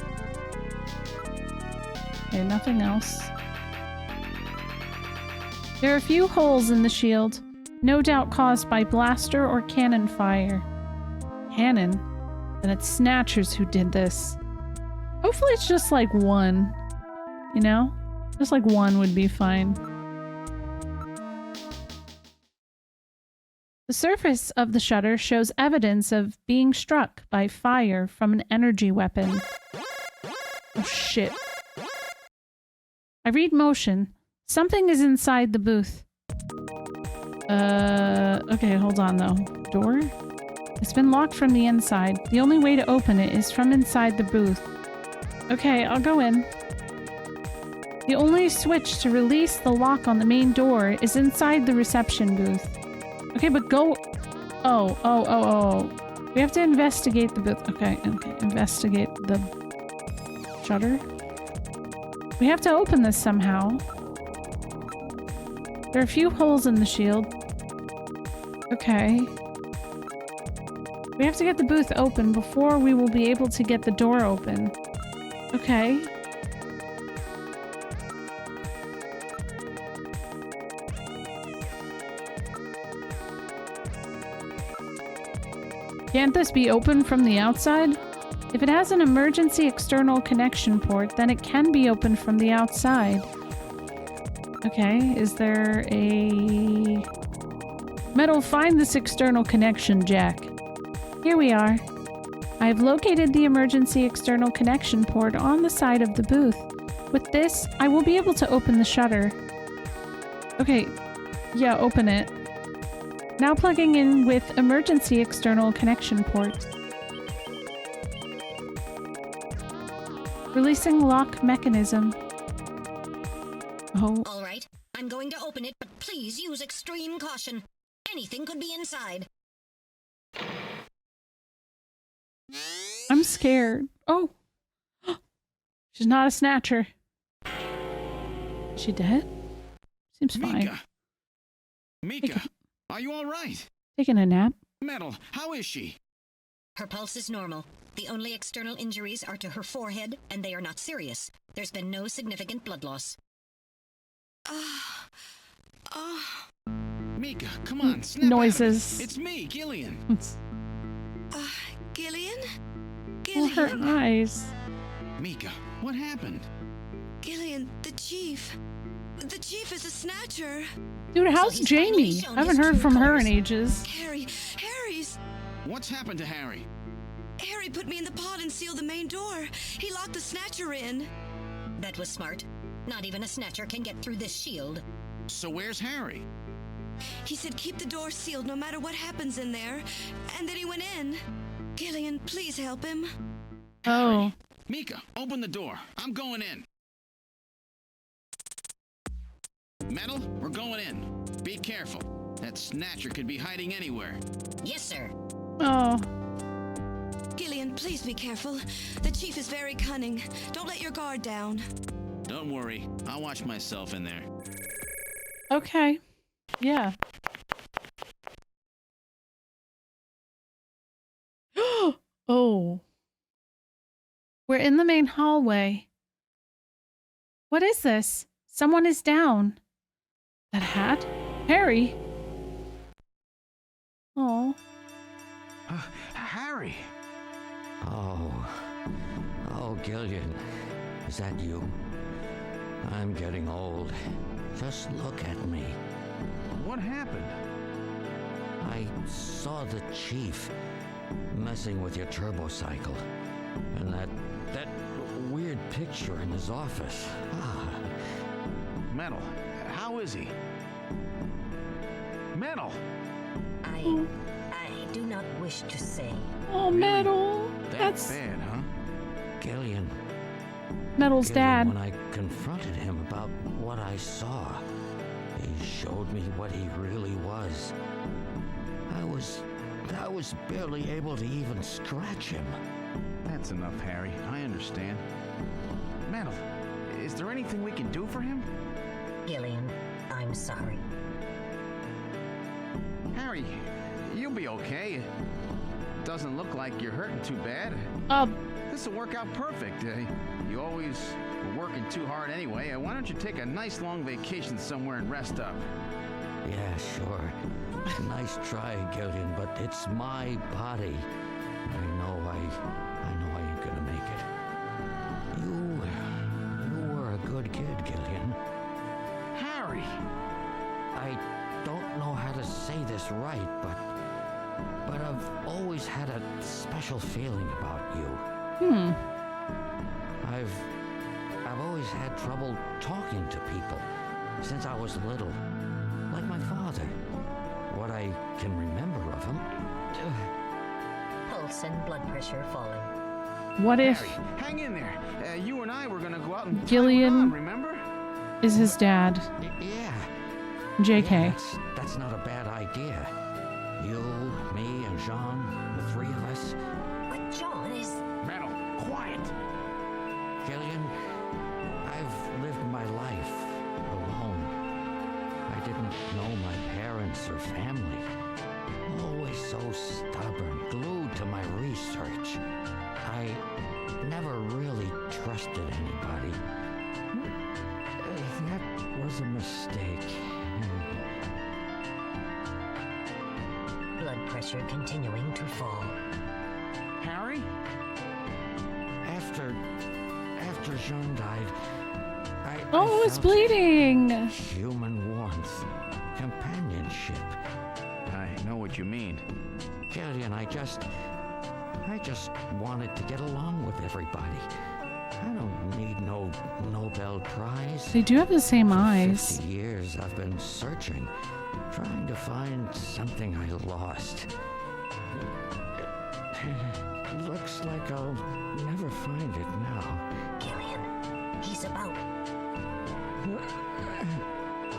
Okay, nothing else. There are a few holes in the shield, no doubt caused by blaster or cannon fire. Cannon? Then it's Snatchers who did this. Hopefully it's just like one. You know? Just like one would be fine. The surface of the shutter shows evidence of being struck by fire from an energy weapon. Oh shit. I read motion. Something is inside the booth. Okay, hold on though. Door? It's been locked from the inside. The only way to open it is from inside the booth. Okay, I'll go in. The only switch to release the lock on the main door is inside the reception booth. Okay, but go... Oh. We have to investigate the booth. Okay. Investigate the shutter. We have to open this somehow. There are a few holes in the shield. Okay. We have to get the booth open before we will be able to get the door open. Okay. Can't this be opened from the outside? If it has an emergency external connection port, then it can be opened from the outside. Okay, is there a... Metal, find this external connection jack. Here we are. I have located the emergency external connection port on the side of the booth. With this, I will be able to open the shutter. Okay, yeah, open it. Now plugging in with emergency external connection port. Releasing lock mechanism. Oh. All right, I'm going to open it, but please use extreme caution. Anything could be inside. I'm scared. Oh. She's not a snatcher. Is she dead? Seems fine. Mika, are you all right? Taking a nap? Metal, how is she? Her pulse is normal. The only external injuries are to her forehead, and they are not serious. There's been no significant blood loss. Mika, come on, snap Noises. It's me, Gillian. Gillian? Oh, her eyes. Mika, what happened? Gillian, the chief. The chief is a snatcher. Dude, how's So he's finally Jamie? shown I haven't his heard true from her colors. in ages. What's happened to Harry? Harry put me in the pod and sealed the main door. He locked the snatcher in. That was smart. Not even a snatcher can get through this shield. So where's Harry? He said keep the door sealed no matter what happens in there. And then he went in. Gillian, please help him. Oh. Mika, open the door. I'm going in. Metal, we're going in. Be careful. That snatcher could be hiding anywhere. Yes, sir. Oh. Gillian, please be careful. The chief is very cunning. Don't let your guard down. Don't worry. I'll watch myself in there. Okay. Yeah. Oh. We're in the main hallway. What is this? Someone is down. That hat? Harry? Oh. Harry! Oh, Gillian. Is that you? I'm getting old. Just look at me. What happened? I saw the chief messing with your turbo cycle. And that weird picture in his office. Metal, how is he? Metal! I do not wish to say. Oh, Metal. That's bad, huh? Gillian. Metal's dad. When I confronted him about what I saw, he showed me what he really was. I was barely able to even scratch him. That's enough, Harry. I understand. Metal, is there anything we can do for him? Gillian, I'm sorry. Harry, you'll be okay. Doesn't look like you're hurting too bad. This will work out perfect. You always were working too hard anyway. Why don't you take a nice long vacation somewhere and rest up? Yeah, sure. Nice try, Gillian, but it's my body. I know I ain't gonna make it. You were a good kid, Gillian. Harry! I don't know how to say this right, but I've always had a special feeling about you. I've always had trouble talking to people since I was little, like my father. What I can remember of him. Pulse and blood pressure falling. What if Harry, hang in there. You and I were gonna go out and Gillian remember? is his dad? Yeah. JK. Yeah, that's not a bad idea. You, me, and Jean, the three of us. But John is... Metal, quiet! Gillian, I've lived my life alone. I didn't know my parents or family. Always so stubborn, glued to my research. I never really trusted anybody. That was a mistake. Blood pressure continuing to fall. Harry? After Jean died, I It's felt bleeding. human warmth, companionship. I know what you mean. Gillian, I just wanted to get along with everybody. I don't need no Nobel Prize. They do have the same For eyes. 50 years I've been searching, trying to find something I lost. Looks like I'll never find it now. Gillian, he's about...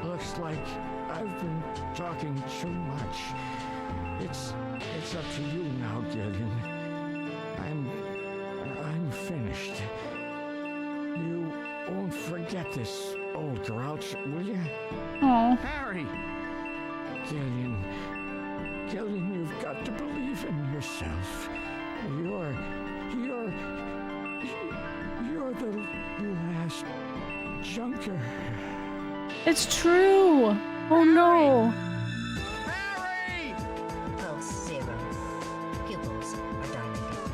Looks like I've been talking too much. It's up to you now, Gillian. I'm finished. You won't forget this, old grouch, will you? Oh. Harry! Gillian, you've got to believe in yourself. You're the last junker. It's true. Oh no. Harry! Pulse 0. Pupils are dilated.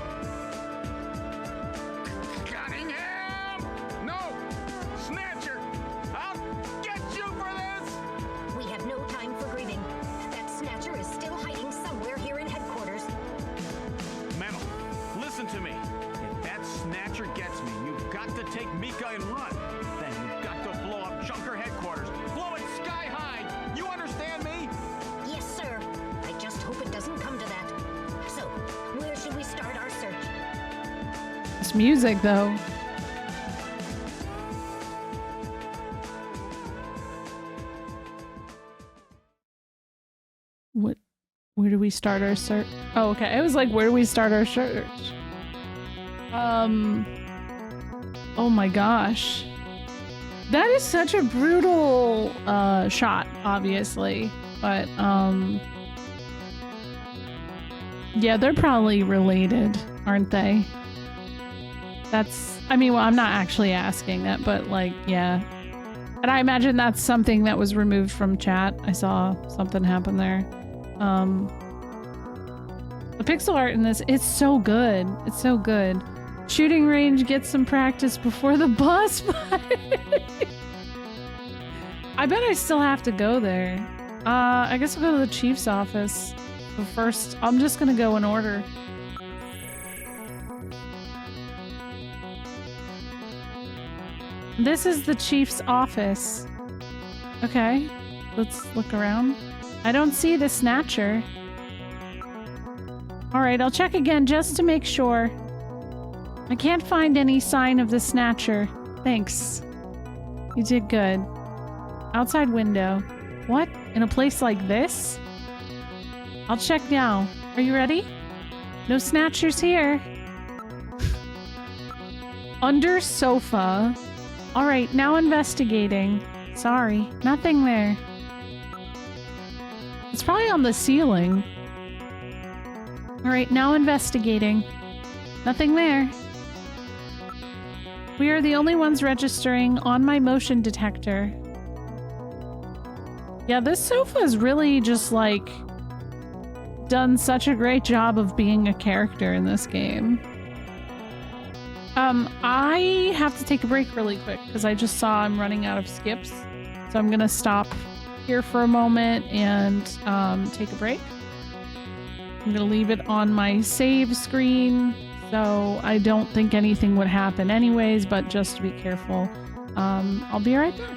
Cunningham! No! Snatcher! I'll get you for this! We have no time for grieving. That snatcher is still hiding somewhere here in headquarters. Metal, listen to me. If that snatcher gets me, you've got to take Mika and run. Then you've got to blow up Junker headquarters. Blow it sky high. You understand me? This music, though. What? Where do we start our search? Oh, okay. I was like, where do we start our search? Oh my gosh. That is such a brutal shot, obviously. But, yeah, they're probably related, aren't they? That's, I mean, well, I'm not actually asking that, but like, yeah. And I imagine that's something that was removed from chat. I saw something happen there. The pixel art in this, it's so good. It's so good. Shooting range, get some practice before the boss fight. I bet I still have to go there. I guess I'll go to the chief's office. But first, I'm just gonna go in order. This is the chief's office. Okay, let's look around. I don't see the snatcher. Alright, I'll check again just to make sure. I can't find any sign of the snatcher. Thanks. You did good. Outside window. What? In a place like this? I'll check now. Are you ready? No snatchers here. Under sofa. Alright, now investigating. Sorry, nothing there. It's probably on the ceiling. Alright, now investigating. Nothing there. We are the only ones registering on my motion detector. Yeah, this sofa is really just like done such a great job of being a character in this game. I have to take a break really quick because I just saw I'm running out of skips. So I'm gonna stop here for a moment and take a break. I'm gonna leave it on my save screen, so I don't think anything would happen anyways, but just to be careful. I'll be right back.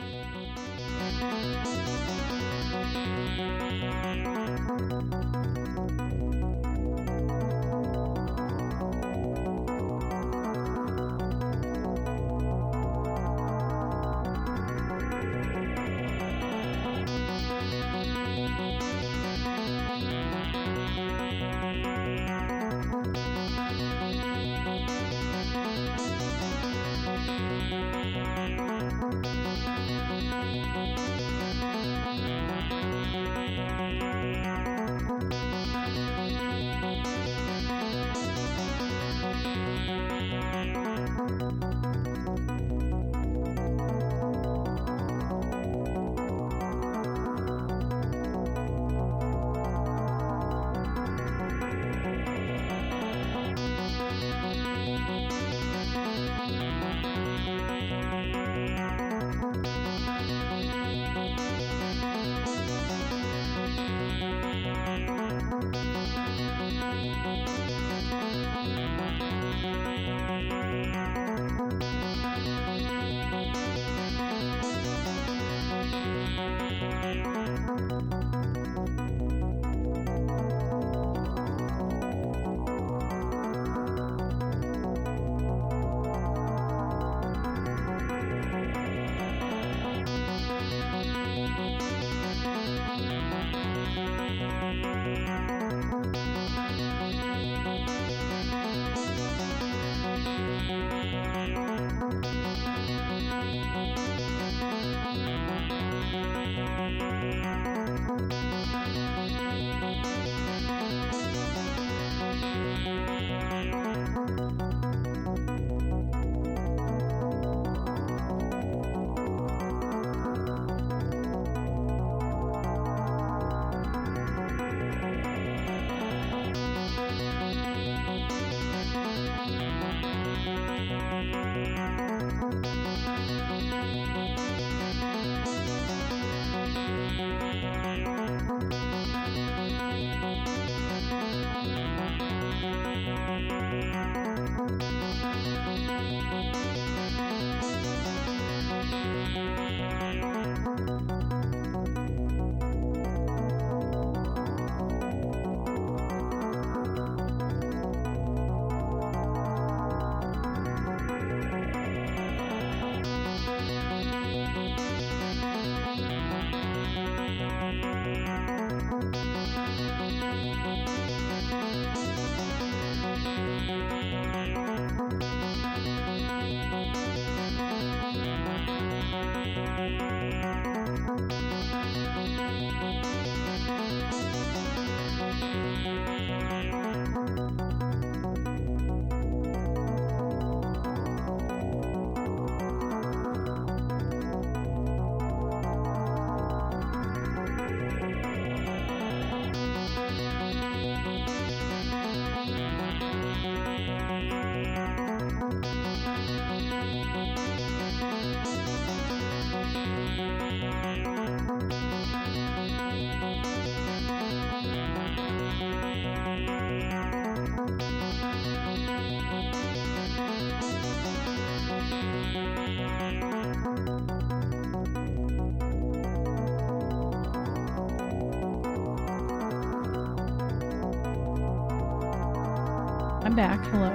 I'm back. Hello.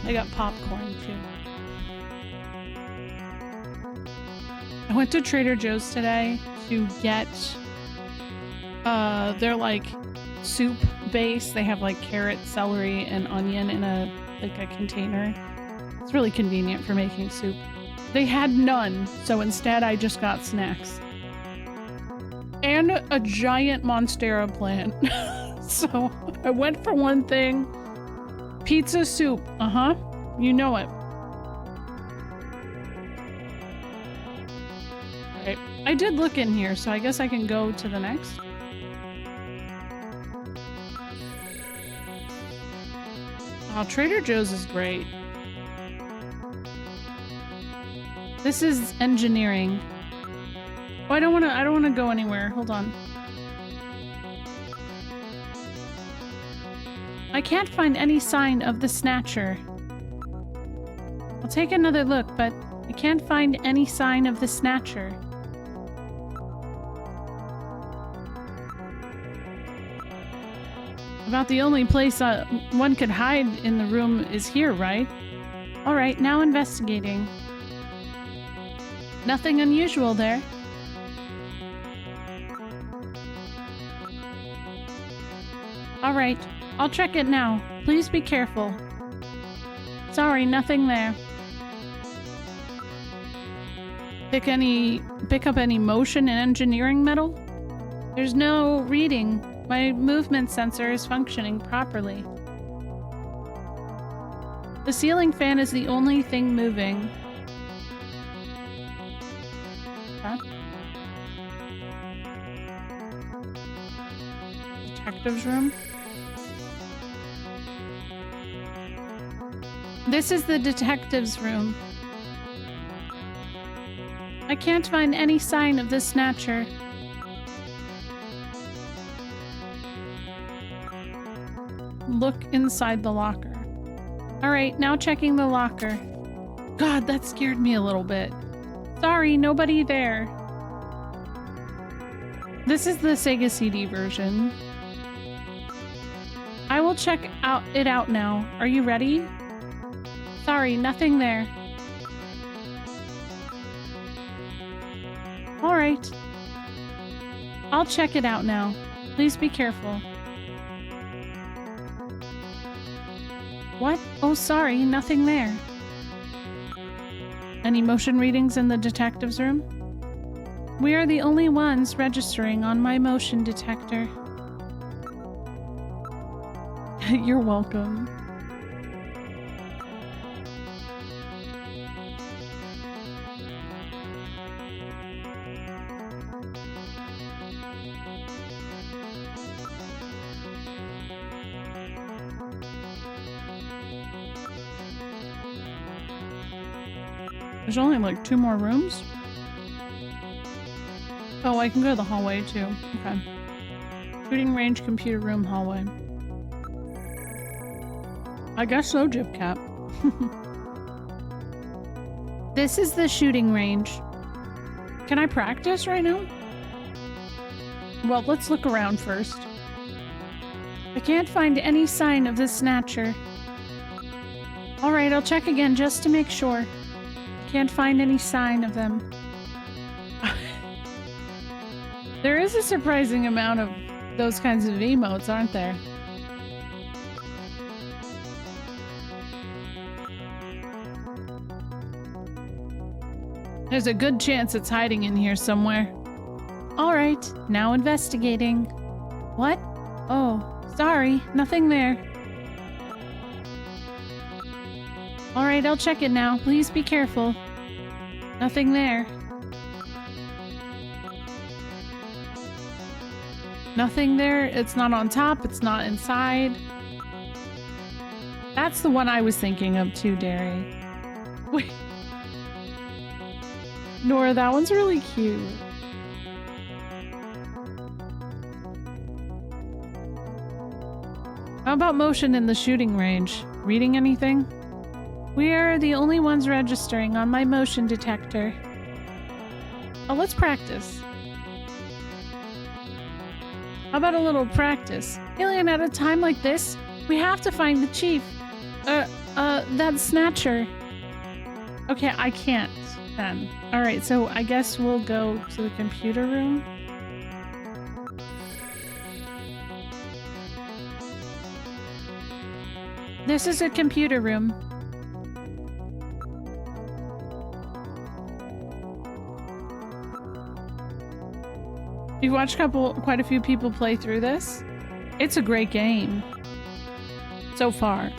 I got popcorn too. I went to Trader Joe's today to get their like soup base. They have like carrot, celery, and onion in a container. It's really convenient for making soup. They had none, so instead I just got snacks. And a giant Monstera plant. So I went for one thing. Pizza soup. Uh-huh. You know it. Alright. I did look in here, so I guess I can go to the next. Oh, Trader Joe's is great. This is engineering. Oh, I don't wanna go anywhere. Hold on. I can't find any sign of the Snatcher. I'll take another look, but I can't find any sign of the Snatcher. About the only place one could hide in the room is here, right? Alright, now investigating. Nothing unusual there. Alright, I'll check it now. Please be careful. Sorry, nothing there. Pick up any motion and engineering metal? There's no reading. My movement sensor is functioning properly. The ceiling fan is the only thing moving. Huh? Detective's room? This is the detective's room. I can't find any sign of the Snatcher. Look inside the locker. Alright, now checking the locker. God, that scared me a little bit. Sorry, nobody there. This is the Sega CD version. I will check it out now. Are you ready? Sorry, nothing there. Alright. I'll check it out now. Please be careful. What? Oh, sorry, nothing there. Any motion readings in the detective's room? We are the only ones registering on my motion detector. You're welcome. There's only like 2 more rooms? Oh, I can go to the hallway too. Okay. Shooting range, computer room, hallway. I guess so, Jib Cap. This is the shooting range. Can I practice right now? Well, let's look around first. I can't find any sign of the Snatcher. Alright, I'll check again just to make sure. Can't find any sign of them. There is a surprising amount of those kinds of emotes, aren't there? There's a good chance it's hiding in here somewhere. Alright, now investigating. What? Oh, sorry, nothing there. Alright, I'll check it now. Please be careful. Nothing there. Nothing there. It's not on top. It's not inside. That's the one I was thinking of too, Derry. Wait. Nora, that one's really cute. How about motion in the shooting range? Reading anything? We are the only ones registering on my motion detector. Oh, let's practice. How about a little practice? Alien, at a time like this, we have to find the chief. That Snatcher. Okay, I can't then. Alright, so I guess we'll go to the computer room. This is a computer room. You've watched quite a few people play through this. It's a great game. So far.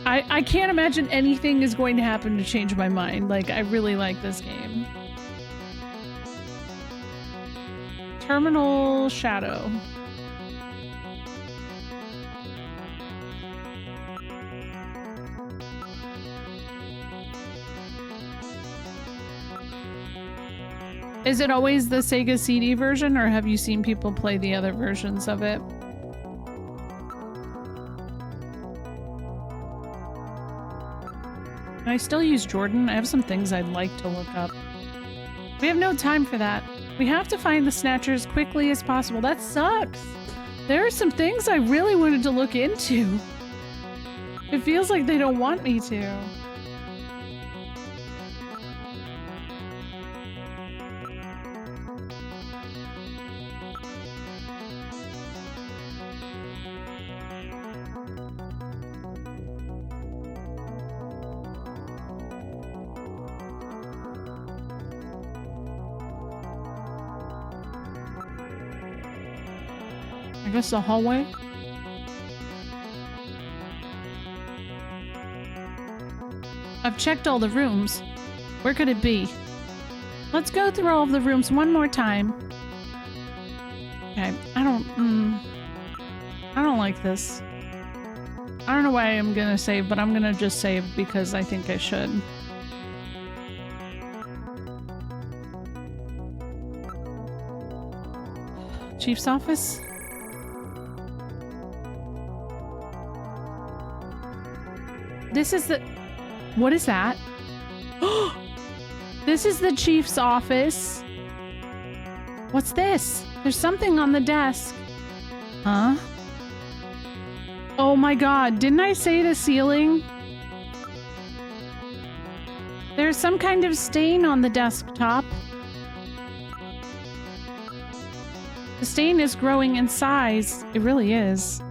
I can't imagine anything is going to happen to change my mind. Like, I really like this game. Terminal Shadow. Is it always the Sega CD version, or have you seen people play the other versions of it? Can I still use Jordan? I have some things I'd like to look up. We have no time for that. We have to find the Snatchers as quickly as possible. That sucks. There are some things I really wanted to look into. It feels like they don't want me to. I guess the hallway? I've checked all the rooms. Where could it be? Let's go through all of the rooms one more time. Okay, I don't like this. I don't know why I'm gonna save, but I'm gonna just save because I think I should. Chief's office? This is the... What is that? This is the chief's office. What's this? There's something on the desk. Huh? Oh my god, didn't I say the ceiling? There's some kind of stain on the desktop. The stain is growing in size. It really is.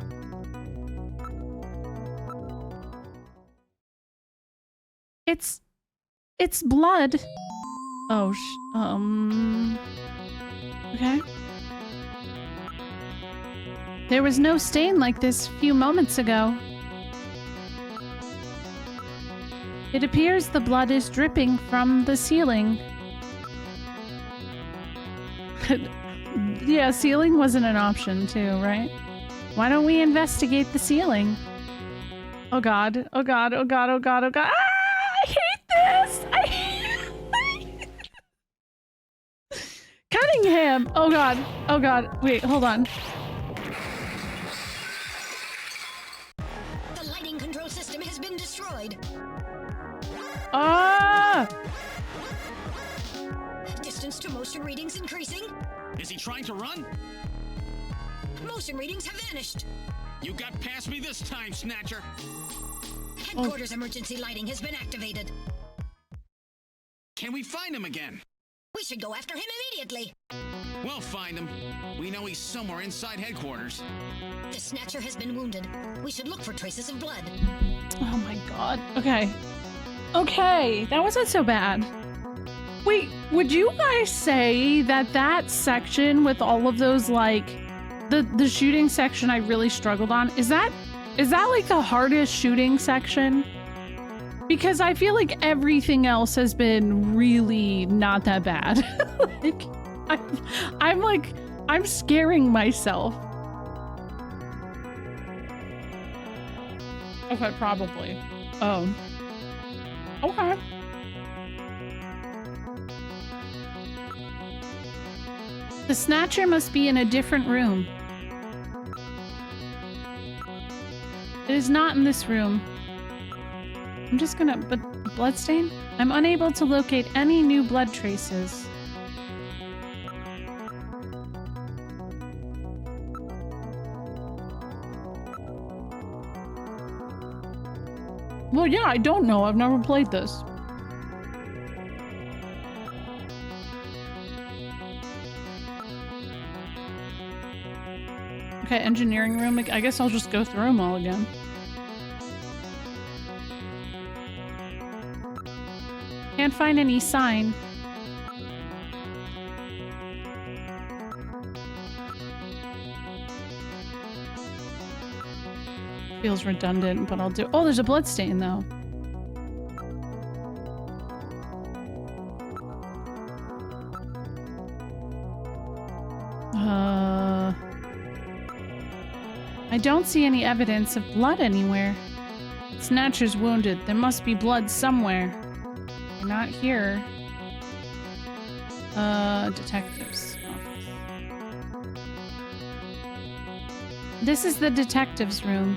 It's blood. Oh, okay. There was no stain like this a few moments ago. It appears the blood is dripping from the ceiling. Yeah, ceiling wasn't an option too, right? Why don't we investigate the ceiling? Oh god, oh god, oh god, oh god, oh god. Ah! I hate this! I hate Cunningham! Oh god, oh god. Wait, hold on. The lighting control system has been destroyed. Ah! Distance to motion readings increasing. Is he trying to run? Motion readings have vanished. You got past me this time, Snatcher. Headquarters emergency lighting has been activated. Can we find him again? We should go after him immediately. We'll find him. We know he's somewhere inside headquarters. The Snatcher has been wounded. We should look for traces of blood. Oh my god. Okay. Okay, that wasn't so bad. Wait, would you guys say that that section with all of those, like, the shooting section I really struggled on, is that like the hardest shooting section? Because I feel like everything else has been really not that bad. Like, I'm scaring myself. Okay, probably. Oh. Okay. The Snatcher must be in a different room. It is not in this room. I'm just gonna... But bloodstain? I'm unable to locate any new blood traces. Well, yeah, I don't know. I've never played this. Okay, engineering room. I guess I'll just go through them all again. Can't find any sign. Feels redundant, but I'll do... Oh, there's a bloodstain, though. I don't see any evidence of blood anywhere. Snatcher's wounded. There must be blood somewhere. They're not here. Detective's office. This is the detective's room.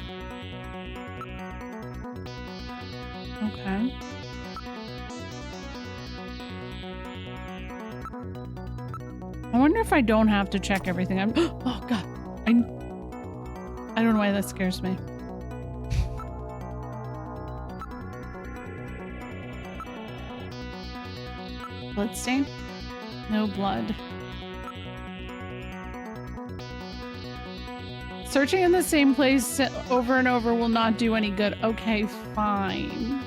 Okay. I wonder if I don't have to check everything. Oh god. I don't know why that scares me. Bloodstain? No blood. Searching in the same place over and over will not do any good. Okay, fine.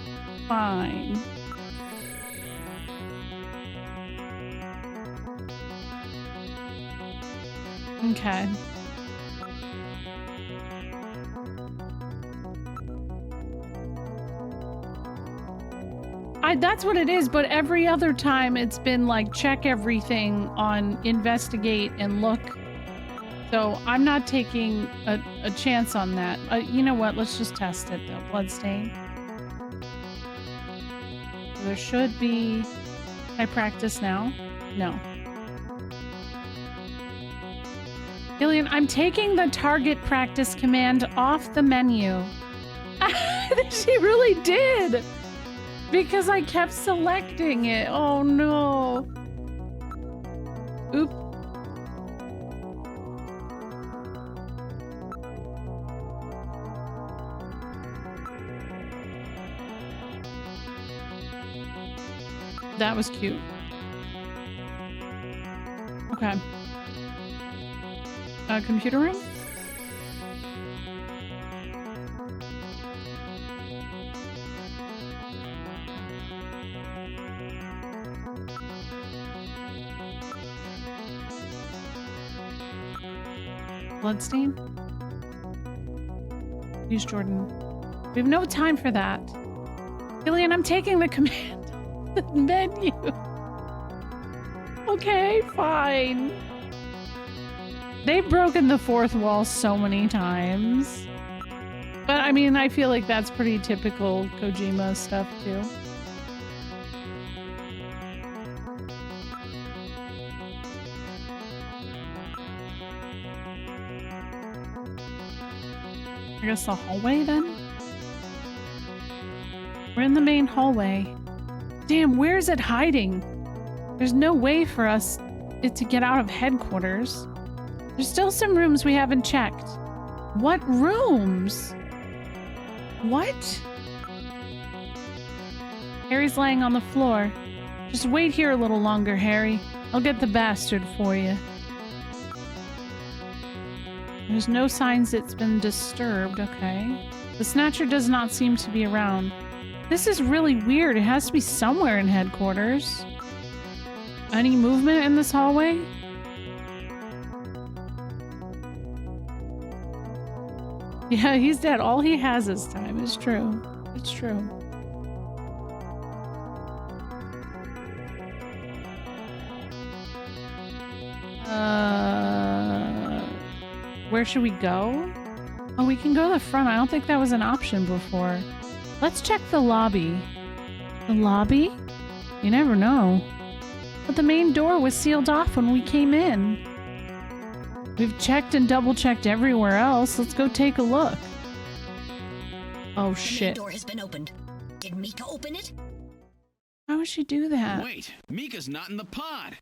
Fine. Okay. That's what it is, but every other time it's been like check everything on investigate and look. So I'm not taking a chance on that. You know what? Let's just test it though. Bloodstain. There should be... Can I practice now? No. Gillian, I'm taking the target practice command off the menu. She really did! Because I kept selecting it. Oh no. Oop. That was cute. Okay. Computer room? Bloodstain? Use Jordan. We have no time for that. Gillian, I'm taking the command. The menu. Okay, fine. They've broken the fourth wall so many times. But I mean, I feel like that's pretty typical Kojima stuff too. I guess the hallway then? We're in the main hallway. Damn, where is it hiding? There's no way for us to get out of headquarters. There's still some rooms we haven't checked. What rooms? What? Harry's laying on the floor. Just wait here a little longer, Harry. I'll get the bastard for you. There's no signs it's been disturbed, okay. The Snatcher does not seem to be around. This is really weird. It has to be somewhere in headquarters. Any movement in this hallway? Yeah, he's dead. All he has is time. It's true. It's true. Where should we go? Oh, we can go to the front. I don't think that was an option before. Let's check the lobby. The lobby? You never know. But the main door was sealed off when we came in. We've checked and double-checked everywhere else. Let's go take a look. Oh, shit. The main door has been opened. Did Mika open it? How would she do that? Wait, Mika's not in the pod.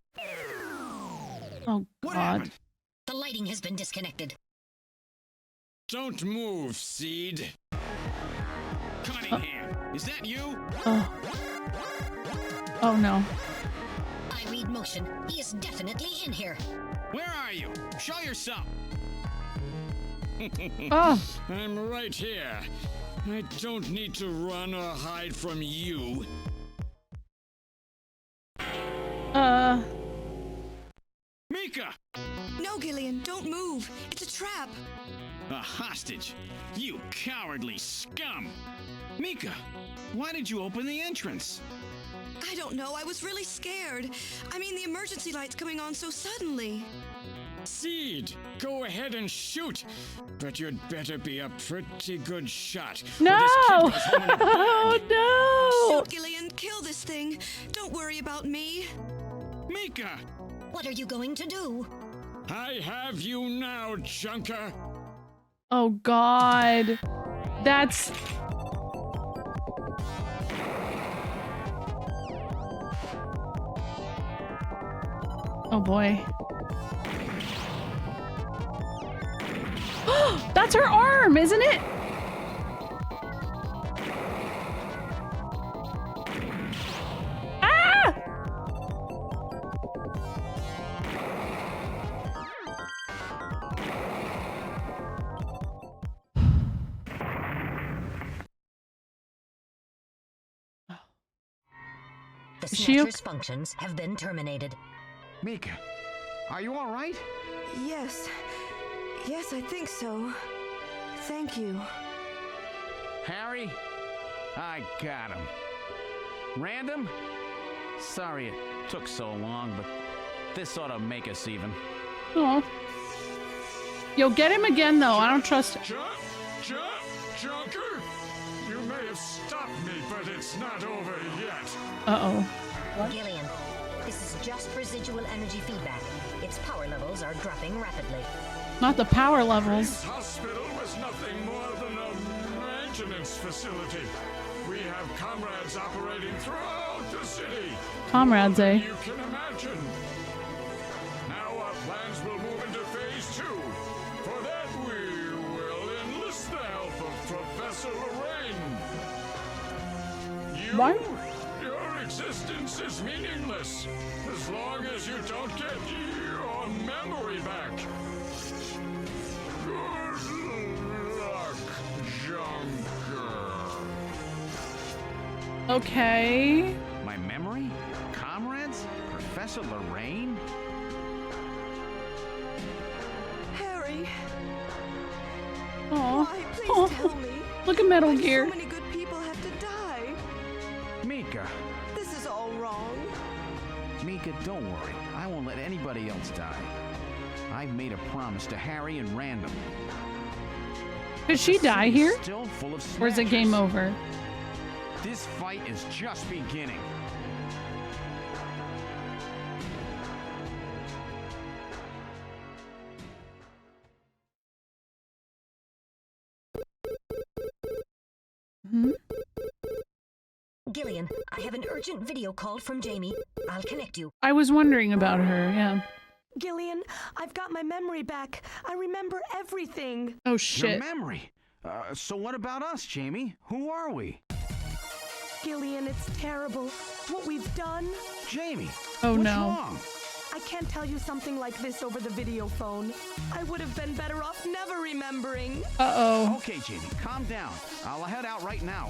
Oh, What God. happened? The lighting has been disconnected. Don't move, Seed. Cunningham, is that you? Oh. Oh, no. I read motion. He is definitely in here. Where are you? Show yourself. Oh. I'm right here. I don't need to run or hide from you. Mika! No, Gillian, don't move. It's a trap. A hostage? You cowardly scum! Mika, why did you open the entrance? I don't know. I was really scared. I mean, the emergency light's coming on so suddenly. Seed, go ahead and shoot. But you'd better be a pretty good shot. No! or this kid goes home in a bag. Oh, no! Shoot, Gillian. Kill this thing. Don't worry about me. Mika! What are you going to do? I have you now, Junker. Oh, God. That's... Oh, boy. That's her arm, isn't it? Ah! The She- Snatcher's functions have been terminated. Mika, are you all right? Yes. Yes, I think so. Thank you. Harry? I got him. Random? Sorry it took so long, but this ought to make us even. Oh. Yo, get him again, though. I don't trust him. Junker? You may have stopped me, but it's not over yet. Uh-oh. Gillian, this is just residual energy feedback. Its power levels are dropping rapidly. Not the power levels. This hospital was nothing more than a maintenance facility. We have comrades operating throughout the city. Comrades, eh? You can imagine. Now our plans will move into phase 2. For that, we will enlist the help of Professor Lorraine. What? Your existence is meaningless as long as you don't get your memory back. Good luck, Junker. Okay. My memory? Comrades? Professor Lorraine? Harry, Oh. why? Please tell me. Look at Metal Why do Gear. so many good people have to die? Mika. This is all wrong. Mika, don't worry. I won't let anybody else die. I've made a promise to Harry and Random. Could she die here? Still full of Or is it game snatchers. over? This fight is just beginning. Hmm? Gillian, I have an urgent video call from Jamie. I'll connect you. I was wondering about her, yeah. Gillian, I've got my memory back. I remember everything. Oh, Your shit. memory. So what about us, Jamie? Who are we? Gillian, it's terrible. What we've done. Jamie. Oh, what's no. wrong? I can't tell you something like this over the video phone. I would have been better off never remembering. Uh-oh. Okay, Jamie, calm down. I'll head out right now.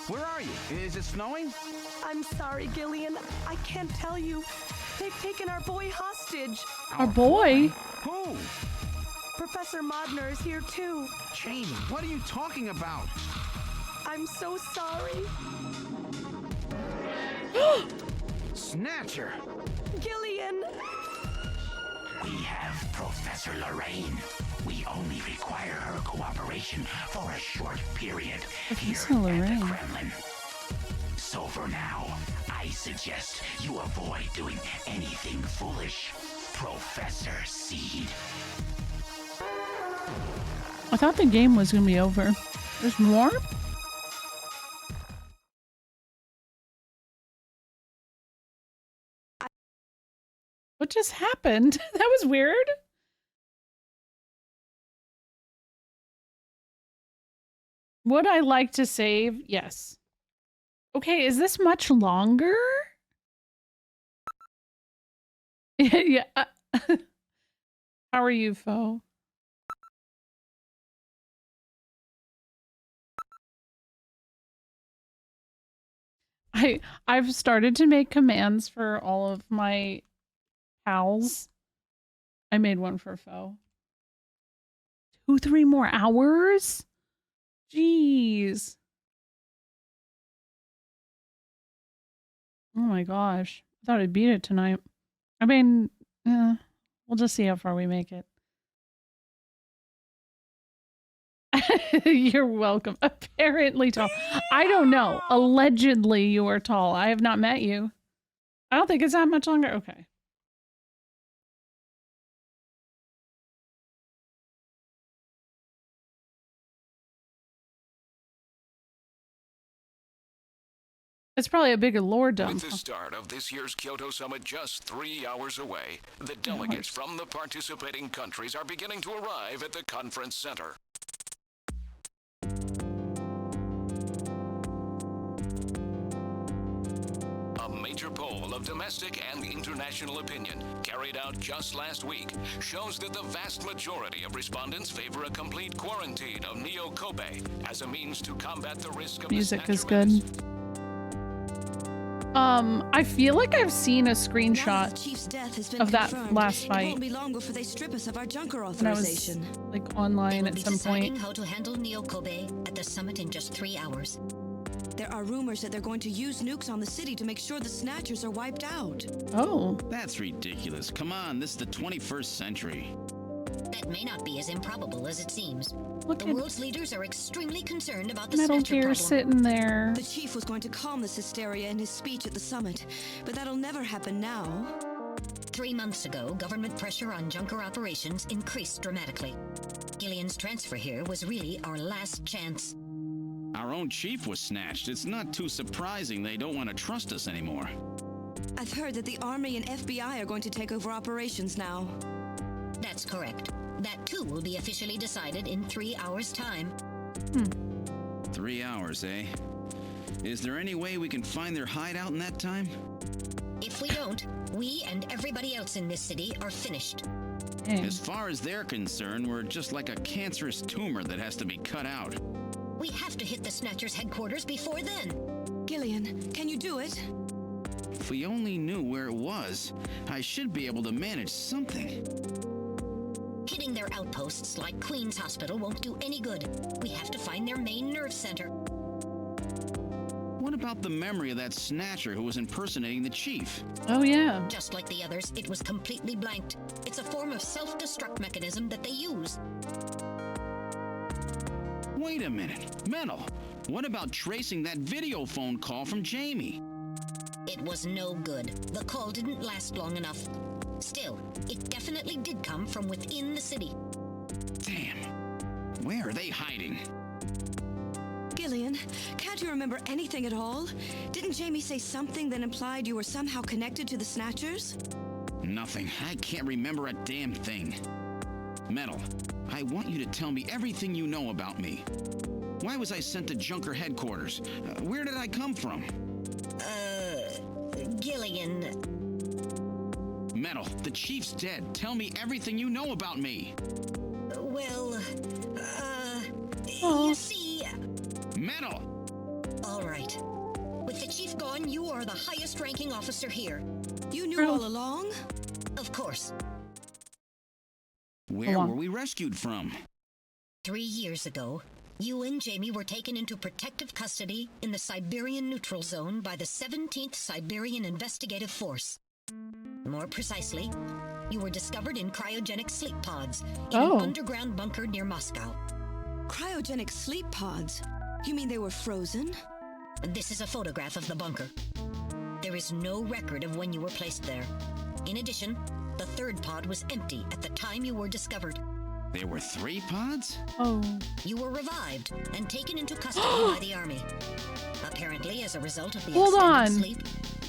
Where are you? Is it snowing? I'm sorry, Gillian. I can't tell you. They've taken our boy hostage. Our boy? Who? Professor Modner is here too. Jamie, what are you talking about? I'm so sorry. Snatcher! Gillian! We have Professor Lorraine. We only require her cooperation for a short period here at the Kremlin. So for now, I suggest you avoid doing anything foolish, Professor Seed. I thought the game was gonna be over. There's more? What just happened? That was weird. Would I like to save? Yes. Okay, is this much longer? Yeah. How are you, Fo? I've started to make commands for all of my pals. I made one for Fo. 2-3 more hours? Jeez. Oh my gosh. I thought I'd beat it tonight. I mean, we'll just see how far we make it. You're welcome. Apparently tall. I don't know. Allegedly you are tall. I have not met you. I don't think it's that much longer. Okay. It's probably a bigger lore dump. With the start of this year's Kyoto Summit just 3 hours away, the delegates from the participating countries are beginning to arrive at the conference center. A major poll of domestic and international opinion, carried out just last week, shows that the vast majority of respondents favor a complete quarantine of Neo Kobe as a means to combat the risk of music is good. I feel like I've seen a screenshot of that last fight. It won't be long before they strip us of our junker when I was authorization. like online at some point. How to handle Neo Kobe at the summit in just 3 hours. There are rumors that they're going to use nukes on the city to make sure the Snatchers are wiped out. Oh. That's ridiculous. Come on, this is the 21st century. That may not be as improbable as it seems. Look the world's leaders are extremely concerned about the Metal Snatcher Gear problem. sitting there. The chief was going to calm this hysteria in his speech at the summit, but that'll never happen now. 3 months ago, government pressure on junker operations increased dramatically. Gillian's transfer here was really our last chance. Our own chief was snatched. It's not too surprising they don't want to trust us anymore. I've heard that the Army and FBI are going to take over operations now. That's correct. That too will be officially decided in 3 hours' time. 3 hours, eh? Is there any way we can find their hideout in that time? If we don't, we and everybody else in this city are finished. As far as they're concerned, we're just like a cancerous tumor that has to be cut out. We have to hit the Snatchers' headquarters before then. Gillian, can you do it? If we only knew where it was, I should be able to manage something. Hitting their outposts like Queen's Hospital won't do any good. We have to find their main nerve center. What about the memory of that snatcher who was impersonating the chief? Oh, yeah. Just like the others, it was completely blanked. It's a form of self-destruct mechanism that they use. Wait a minute. Metal, what about tracing that video phone call from Jamie? It was no good. The call didn't last long enough. Still, it definitely did come from within the city. Damn. Where are they hiding? Gillian, can't you remember anything at all? Didn't Jamie say something that implied you were somehow connected to the Snatchers? Nothing. I can't remember a damn thing. Metal, I want you to tell me everything you know about me. Why was I sent to Junker headquarters? Where did I come from? Gillian... Metal, the chief's dead. Tell me everything you know about me. Well, you see... Metal! All right. With the chief gone, you are the highest-ranking officer here. You knew all along? Of course. Where were we rescued from? 3 years ago, you and Jamie were taken into protective custody in the Siberian Neutral Zone by the 17th Siberian Investigative Force. More precisely, You were discovered in cryogenic sleep pods in an underground bunker near Moscow. Cryogenic sleep pods? You mean they were frozen? This is a photograph of the bunker. There is no record of when you were placed there. In addition, the third pod was empty at the time you were discovered. There were 3 pods? Oh. You were revived and taken into custody by the army. Apparently, as a result of the Hold extended on. sleep,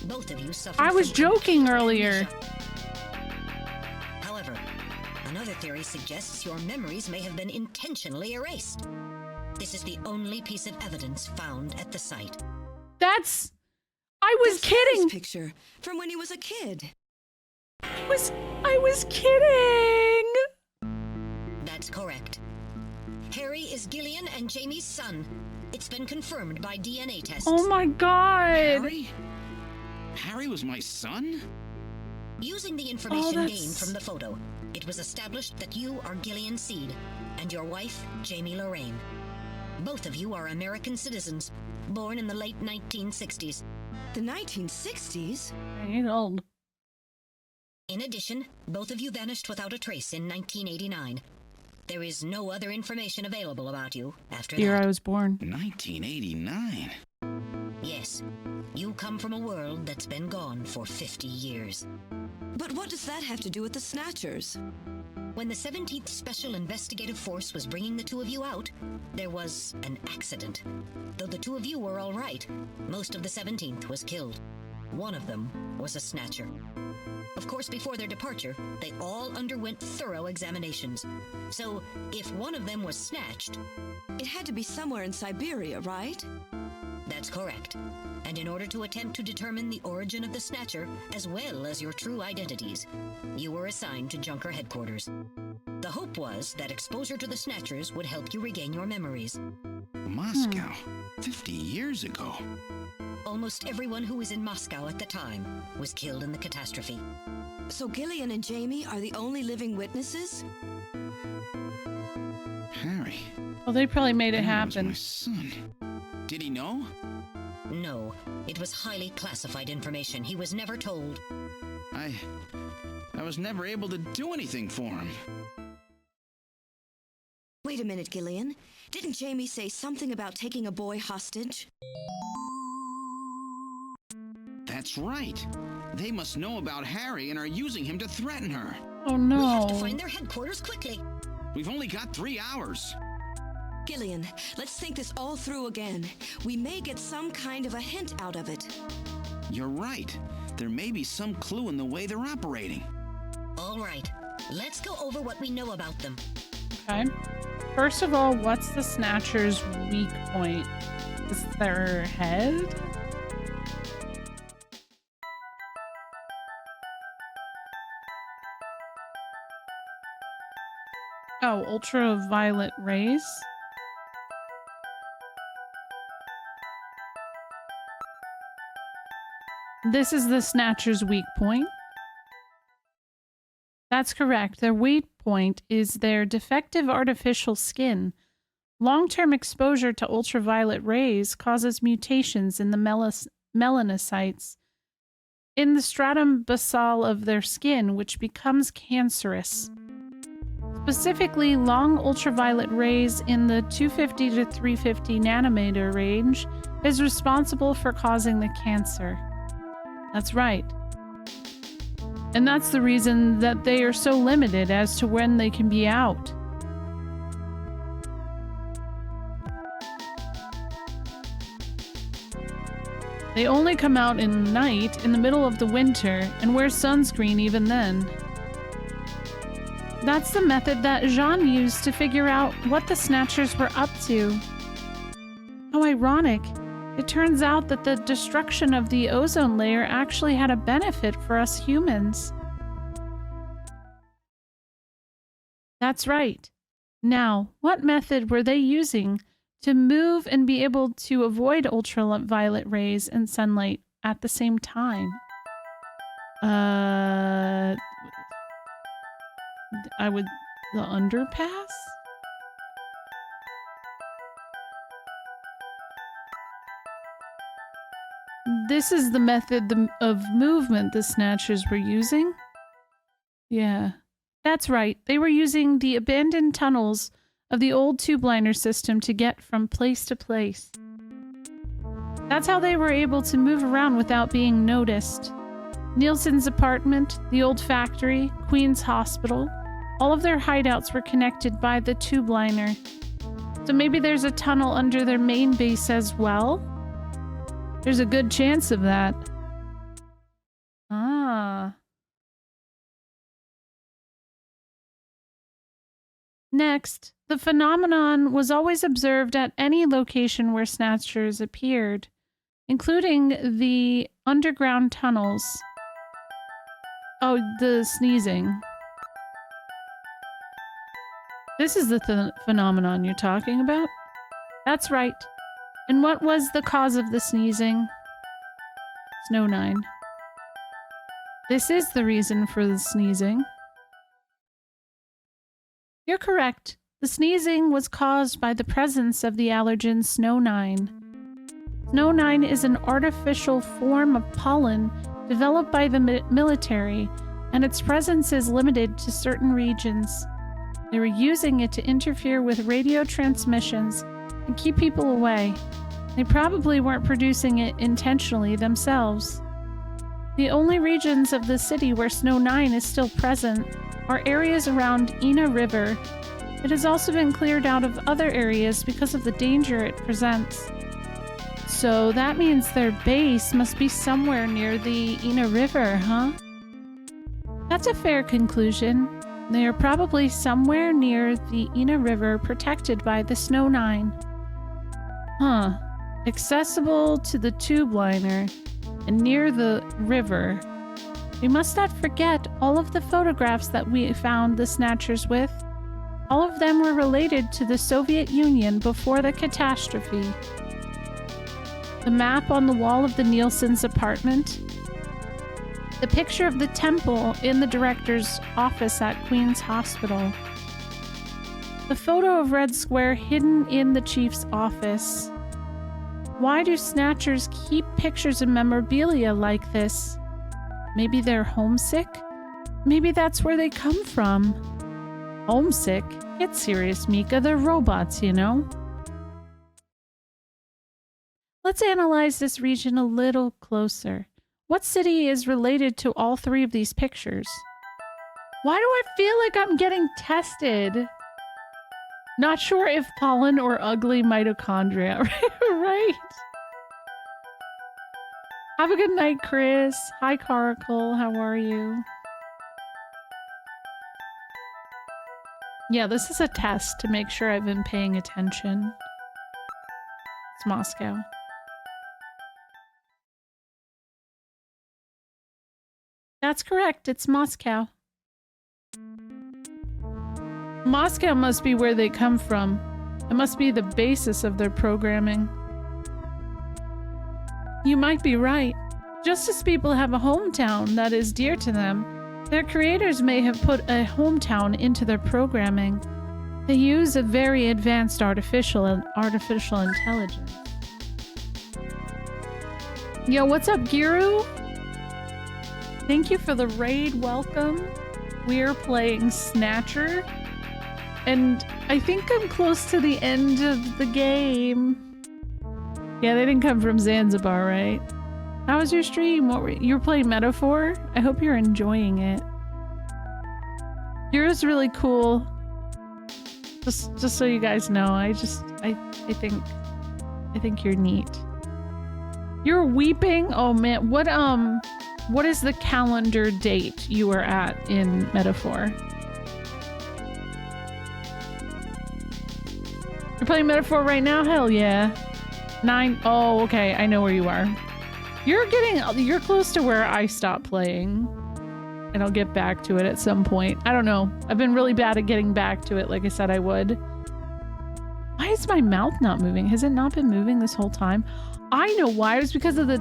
both of you suffered I was from joking earlier. However, another theory suggests your memories may have been intentionally erased. This is the only piece of evidence found at the site. That's... I was kidding! Picture from when he was a kid. I was kidding! That's correct. Harry is Gillian and Jamie's son. It's been confirmed by DNA tests. Oh my god! Harry? Harry was my son? Using the information gained from the photo, it was established that you are Gillian Seed and your wife, Jamie Lorraine. Both of you are American citizens, born in the late 1960s. The 1960s? I ain't old. In addition, both of you vanished without a trace in 1989. There is no other information available about you after that. Year I was born. 1989? Yes. You come from a world that's been gone for 50 years. But what does that have to do with the Snatchers? When the 17th Special Investigative Force was bringing the two of you out, there was an accident. Though the two of you were all right, most of the 17th was killed. One of them was a Snatcher. Of course, before their departure, they all underwent thorough examinations. So, if one of them was snatched... It had to be somewhere in Siberia, right? That's correct. And in order to attempt to determine the origin of the Snatcher, as well as your true identities, you were assigned to Junker headquarters. The hope was that exposure to the Snatchers would help you regain your memories. Moscow? 50 years ago? Almost everyone who was in Moscow at the time was killed in the catastrophe. So Gillian and Jamie are the only living witnesses? Harry. Well, they probably made it happen. Was my son. Did he know? No. It was highly classified information. He was never told. I was never able to do anything for him. Wait a minute, Gillian. Didn't Jamie say something about taking a boy hostage? That's right. They must know about Harry and are using him to threaten her. Oh no. We have to find their headquarters quickly. We've only got 3 hours. Gillian, let's think this all through again. We may get some kind of a hint out of it. You're right. There may be some clue in the way they're operating. All right. Let's go over what we know about them. Okay. First of all, what's the Snatcher's weak point? Is their head? Oh, ultraviolet rays? This is the Snatcher's weak point. That's correct. Their weak point is their defective artificial skin. Long-term exposure to ultraviolet rays causes mutations in the melanocytes in the stratum basal of their skin, which becomes cancerous. Specifically, long ultraviolet rays in the 250 to 350 nanometer range is responsible for causing the cancer. That's right. And that's the reason that they are so limited as to when they can be out. They only come out in night in the middle of the winter and wear sunscreen even then. That's the method that Jean used to figure out what the Snatchers were up to. How ironic. It turns out that the destruction of the ozone layer actually had a benefit for us humans. That's right. Now, what method were they using to move and be able to avoid ultraviolet rays and sunlight at the same time? The underpass? This is the method of movement the Snatchers were using. Yeah, that's right. They were using the abandoned tunnels of the old tube liner system to get from place to place. That's how they were able to move around without being noticed. Nielsen's apartment, the old factory, Queen's Hospital, all of their hideouts were connected by the tube liner. So maybe there's a tunnel under their main base as well? There's a good chance of that. Ah. Next, the phenomenon was always observed at any location where Snatchers appeared, including the underground tunnels. Oh, the sneezing. This is the phenomenon you're talking about? That's right. And what was the cause of the sneezing? Snow 9. This is the reason for the sneezing. You're correct. The sneezing was caused by the presence of the allergen Snow 9. Snow 9 is an artificial form of pollen developed by the military, and its presence is limited to certain regions. They were using it to interfere with radio transmissions and keep people away. They probably weren't producing it intentionally themselves. The only regions of the city where Snow 9 is still present are areas around Ina River. It has also been cleared out of other areas because of the danger it presents. So that means their base must be somewhere near the Ina River, huh? That's a fair conclusion. They are probably somewhere near the Ina River protected by the Snow 9. Huh. Accessible to the tube liner and near the river. We must not forget all of the photographs that we found the Snatchers with. All of them were related to the Soviet Union before the catastrophe. The map on the wall of the Nielsen's apartment. The picture of the temple in the director's office at Queen's Hospital. The photo of Red Square hidden in the chief's office. Why do Snatchers keep pictures and memorabilia like this? Maybe they're homesick? Maybe that's where they come from. Homesick? Get serious, Mika. They're robots, you know? Let's analyze this region a little closer. What city is related to all three of these pictures? Why do I feel like I'm getting tested? Not sure if pollen or ugly mitochondria, right? Have a good night, Chris. Hi, Caracal. How are you? Yeah, this is a test to make sure I've been paying attention. It's Moscow. That's correct. It's Moscow. Moscow must be where they come from. It must be the basis of their programming. You might be right. Just as people have a hometown that is dear to them, their creators may have put a hometown into their programming. They use a very advanced artificial intelligence. Yo, what's up, Giru? Thank you for the raid. Welcome. We're playing Snatcher. And I think I'm close to the end of the game. Yeah, they didn't come from Zanzibar, right? How was your stream? You're playing Metaphor? I hope you're enjoying it. Yours really cool. Just so you guys know, I think you're neat. You're weeping? Oh man, what is the calendar date you were at in Metaphor? You're playing Metaphor right now? Hell yeah. 9. Oh, okay. I know where you are. You're close to where I stopped playing. And I'll get back to it at some point. I don't know. I've been really bad at getting back to it like I said I would. Why is my mouth not moving? Has it not been moving this whole time? I know why. It was because of the...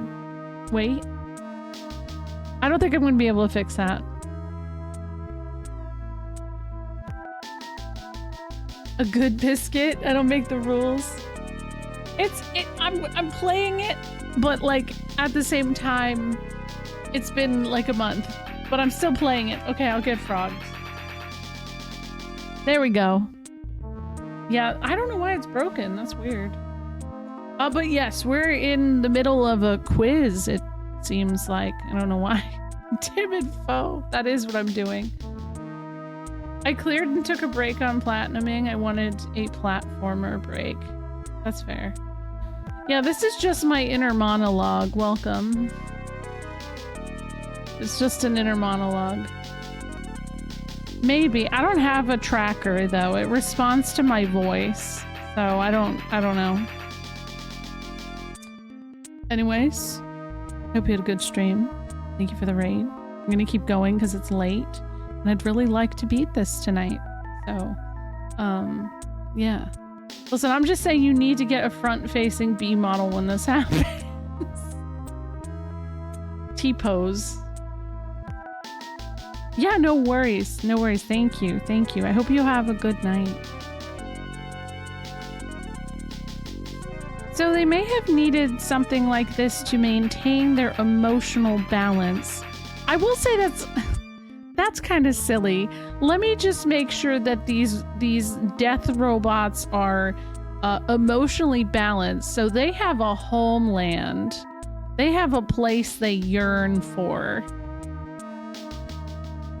Wait. I don't think I'm going to be able to fix that. A good biscuit? I don't make the rules. I'm playing it, but like at the same time, it's been like a month. but I'm still playing it. Okay, I'll get frogs. There we go. Yeah, I don't know why it's broken. That's weird. But yes, we're in the middle of a quiz, it seems like. I don't know why. Timid foe. That is what I'm doing. I cleared and took a break on platinuming. I wanted a platformer break. That's fair. Yeah, this is just my inner monologue. Welcome. It's just an inner monologue. Maybe. I don't have a tracker though. It responds to my voice. So I don't know. Anyways, hope you had a good stream. Thank you for the raid. I'm gonna keep going because it's late and I'd really like to beat this tonight. So, yeah. Listen, I'm just saying you need to get a front-facing B model when this happens. T-pose. Yeah, no worries. No worries. Thank you. Thank you. I hope you have a good night. So they may have needed something like this to maintain their emotional balance. I will say that's kind of silly. Let me just make sure that these death robots are emotionally balanced. So they have a homeland. They have a place they yearn for.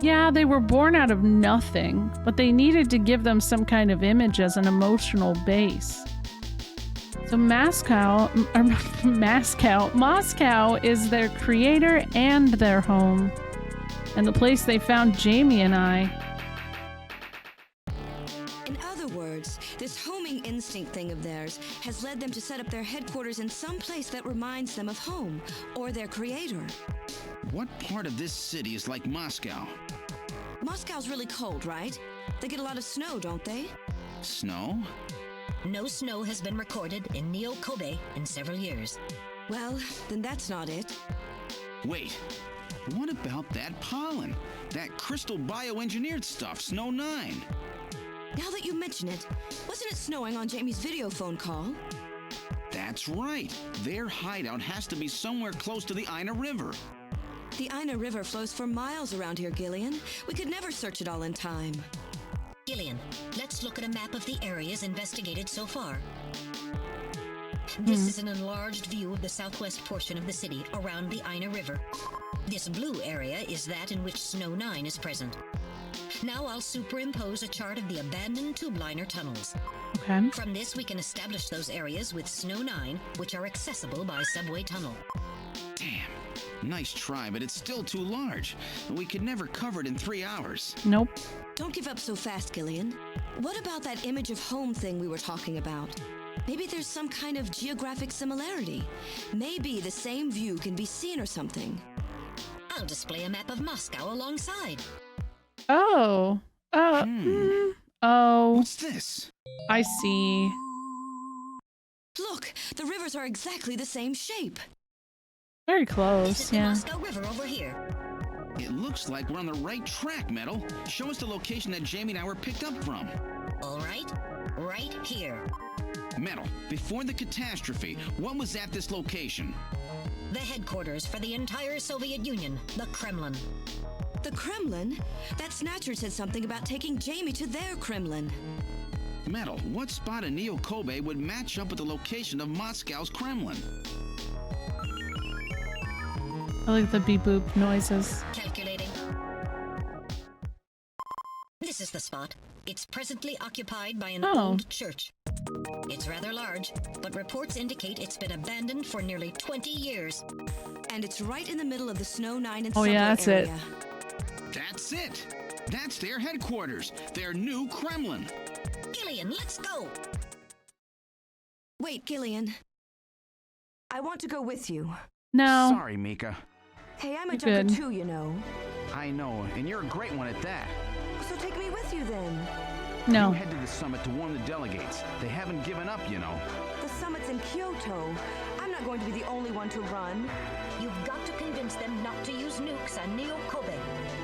Yeah, they were born out of nothing, but they needed to give them some kind of image as an emotional base. So Moscow is their creator and their home, and the place they found Jamie and I. In other words, this homing instinct thing of theirs has led them to set up their headquarters in some place that reminds them of home, or their creator. What part of this city is like Moscow? Moscow's really cold, right? They get a lot of snow, don't they? Snow? No snow has been recorded in Neo-Kobe in several years. Well, then that's not it. Wait, what about that pollen? That crystal bioengineered stuff, Snow 9? Now that you mention it, wasn't it snowing on Jamie's video phone call? That's right. Their hideout has to be somewhere close to the Ina River. The Ina River flows for miles around here, Gillian. We could never search it all in time. Gillian, let's look at a map of the areas investigated so far. This is an enlarged view of the southwest portion of the city around the Ina River. This blue area is that in which Snow 9 is present. Now I'll superimpose a chart of the abandoned tube liner tunnels. Okay. From this, we can establish those areas with Snow 9, which are accessible by subway tunnel. Damn. Nice try, but it's still too large. We could never cover it in 3 hours. Nope. Don't give up so fast, Gillian. What about that image of home thing we were talking about? Maybe there's some kind of geographic similarity. Maybe the same view can be seen or something. I'll display a map of Moscow alongside. Oh. Oh. What's this? I see. Look, the rivers are exactly the same shape. Very close, this is yeah. the Moscow River over here. It looks like we're on the right track, Metal. Show us the location that Jamie and I were picked up from. All right, right here. Metal, before the catastrophe, what was at this location? The headquarters for the entire Soviet Union, the Kremlin. The Kremlin? That Snatcher said something about taking Jamie to their Kremlin. Metal, what spot in Neo-Kobe would match up with the location of Moscow's Kremlin? I like the beep-boop noises. Calculating. This is the spot. It's presently occupied by an old church. It's rather large, but reports indicate it's been abandoned for nearly 20 years. And it's right in the middle of the Snow 9 and subway area. That's it. That's their headquarters. Their new Kremlin. Gillian, let's go. Wait, Gillian. I want to go with you. No. Sorry, Mika. Hey, I'm a junker too, you know. I know, and you're a great one at that. So take me with you then. No. You head to the summit to warn the delegates. They haven't given up, you know. The summit's in Kyoto. I'm not going to be the only one to run. You've got to convince them not to use nukes on Neo-Kobe.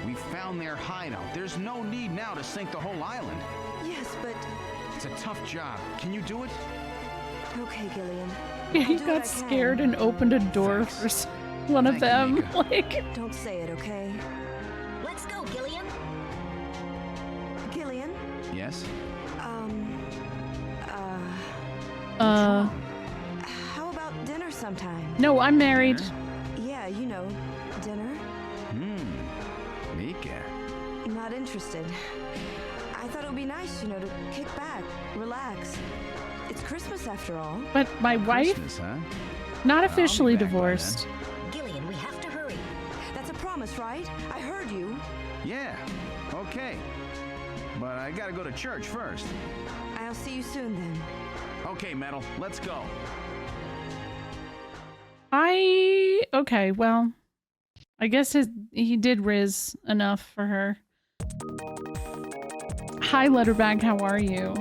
We found their hideout. There's no need now to sink the whole island. Yes, but... It's a tough job. Can you do it? Okay, Gillian. He got scared and opened a door for one of them. Like, don't say it, okay? How about dinner sometime? No, I'm married. Yeah, you know, dinner. Mika. Not interested. I thought it would be nice, you know, to kick back, relax. It's Christmas after all. But my wife? Christmas, huh? Not officially divorced. Gillian, we have to hurry. That's a promise, right? I heard you. Yeah, okay. But I gotta go to church first. I'll see you soon then. Okay, Metal, let's go. Okay, well, I guess he did riz enough for her. Hi, Letterbag, how are you?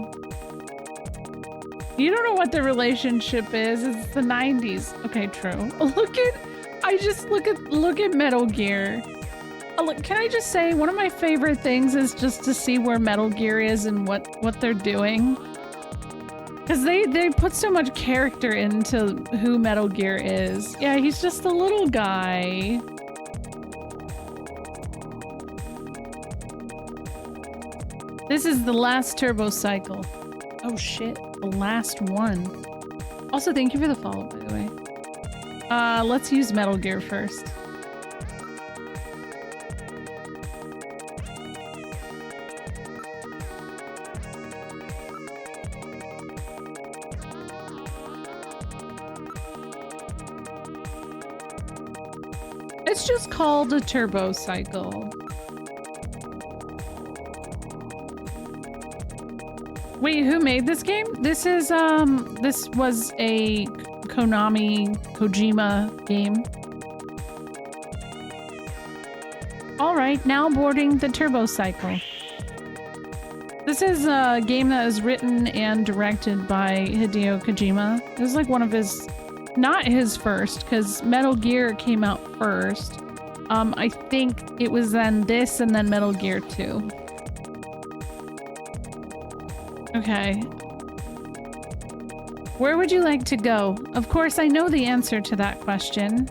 You don't know what the relationship is. It's the 90s. Okay, true. Look at Metal Gear. Can I just say, one of my favorite things is just to see where Metal Gear is and what they're doing. Because they put so much character into who Metal Gear is. Yeah, he's just a little guy. This is the last turbo cycle. Oh shit, the last one. Also, thank you for the follow, by the way. Let's use Metal Gear first. It's just called a turbo cycle. Wait, who made this game? This is, this was a Kojima game. Alright, now boarding the turbo cycle. This is a game that was written and directed by Hideo Kojima. It was like one of his... Not his first, because Metal Gear came out first. I think it was then this and then Metal Gear 2. Okay. Where would you like to go? Of course, I know the answer to that question.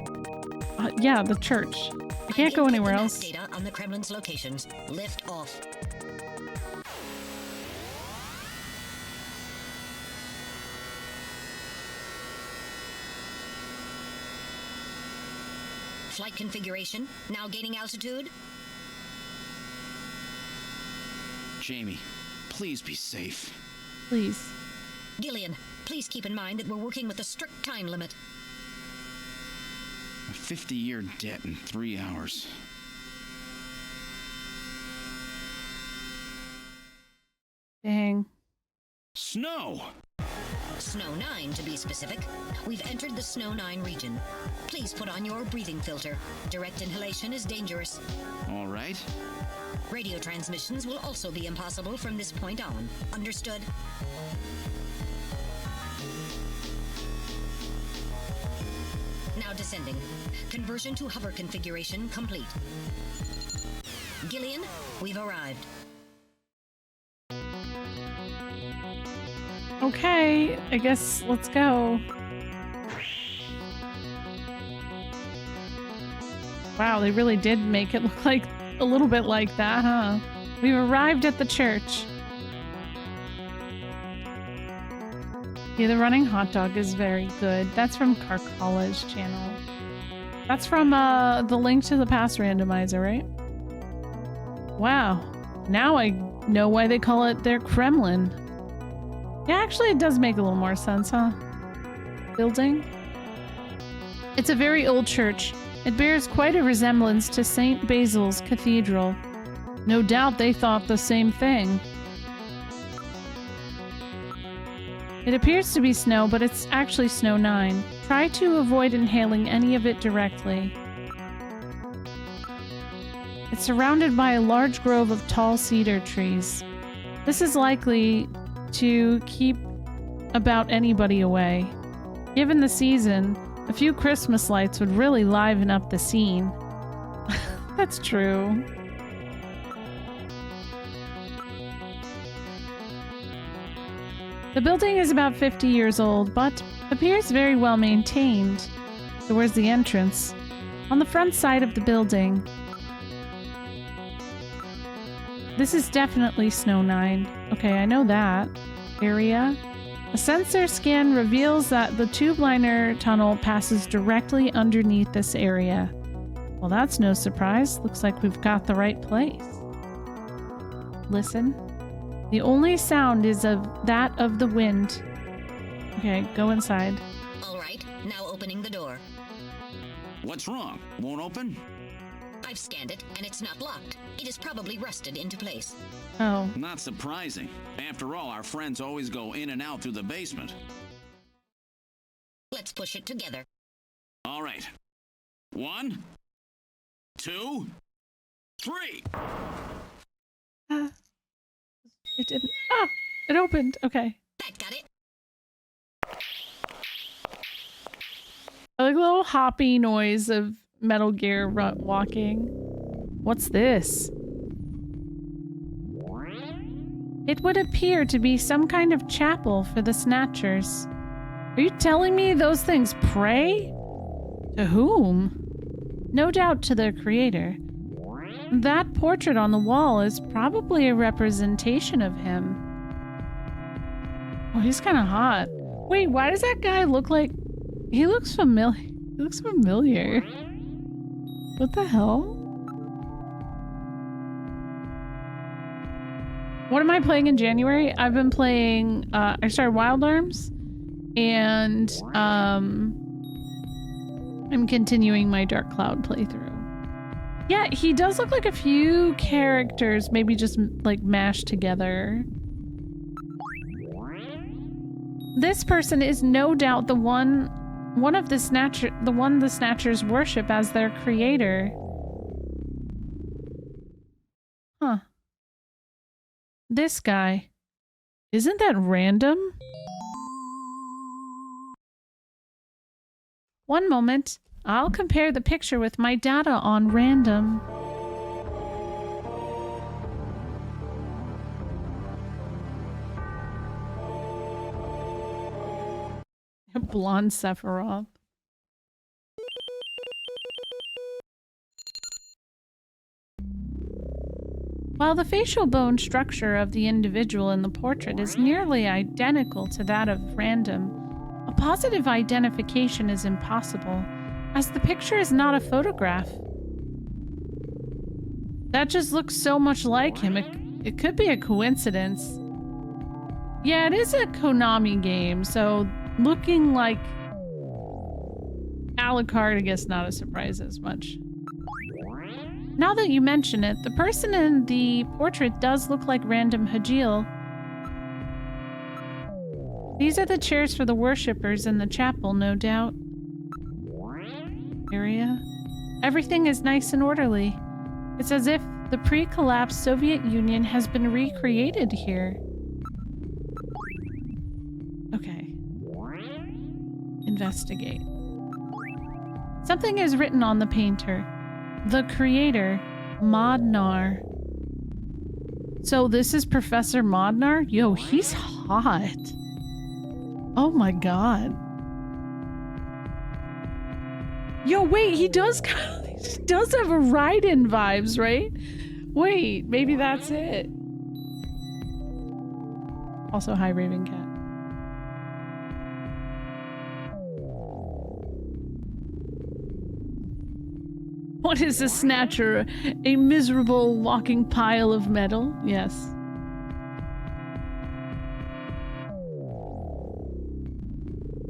Yeah, the church. I can't go anywhere else. Data on the Kremlin's locations. Lift off. Flight configuration, now gaining altitude. Jamie, please be safe. Please. Gillian, please keep in mind that we're working with a strict time limit. A 50-year debt in 3 hours. Dang. Snow! Snow 9, to be specific. We've entered the Snow 9 region. Please put on your breathing filter. Direct inhalation is dangerous. All right. Radio transmissions will also be impossible from this point on. Understood? Now descending. Conversion to hover configuration complete. Gillian, we've arrived. Okay, I guess let's go. Wow, they really did make it look like a little bit like that, huh? We've arrived at the church. Yeah, the running hot dog is very good. That's from Carcala's channel. That's from the Link to the Past randomizer, right? Wow. Now I know why they call it their Kremlin. Yeah, actually it does make a little more sense, huh? Building? It's a very old church. It bears quite a resemblance to St. Basil's Cathedral. No doubt they thought the same thing. It appears to be snow, but it's actually Snow 9. Try to avoid inhaling any of it directly. It's surrounded by a large grove of tall cedar trees. This is likely to keep about anybody away. Given the season, a few Christmas lights would really liven up the scene. That's true. The building is about 50 years old, but appears very well maintained. So where's the entrance? On the front side of the building. This is definitely Snow 9. Okay, I know that. Area. A sensor scan reveals that the tube liner tunnel passes directly underneath this area. Well, that's no surprise. Looks like we've got the right place. Listen. The only sound is that of the wind. Okay, go inside. All right, now opening the door. What's wrong? Won't open? I've scanned it, and it's not locked. It is probably rusted into place. Oh. Not surprising. After all, our friends always go in and out through the basement. Let's push it together. All right. 1, 2, 3. It didn't. Ah! It opened. Okay. That got it. I like the little hoppy noise of Metal Gear walking. What's this? It would appear to be some kind of chapel for the Snatchers. Are you telling me those things pray? To whom? No doubt to their creator. That portrait on the wall is probably a representation of him. Oh, he's kind of hot. Wait, why does that guy look like... He looks familiar. He looks familiar. What the hell? What am I playing in January? I've been playing, I started Wild Arms, and I'm continuing my Dark Cloud playthrough. Yeah, he does look like a few characters, maybe just like mashed together. This person is no doubt the one the Snatchers worship as their creator. Huh. This guy. Isn't that random? One moment. I'll compare the picture with my data on random. Blonde Sephiroth. While the facial bone structure of the individual in the portrait is nearly identical to that of random, a positive identification is impossible, as the picture is not a photograph. That just looks so much like him. It could be a coincidence. Yeah, it is a Konami game, so looking like Alucard, I guess not a surprise as much. Now that you mention it, the person in the portrait does look like Random Hajil. These are the chairs for the worshippers in the chapel, no doubt. Area. Everything is nice and orderly. It's as if the pre-collapsed Soviet Union has been recreated here. Okay. Investigate. Something is written on the painter. The creator, Modnar. So this is Professor Modnar? Yo, he's hot. Oh my god. Yo, wait, he does have a Raiden vibes, right? Wait, maybe that's it. Also, hi, Raven Cat. What is a snatcher? A miserable walking pile of metal? Yes.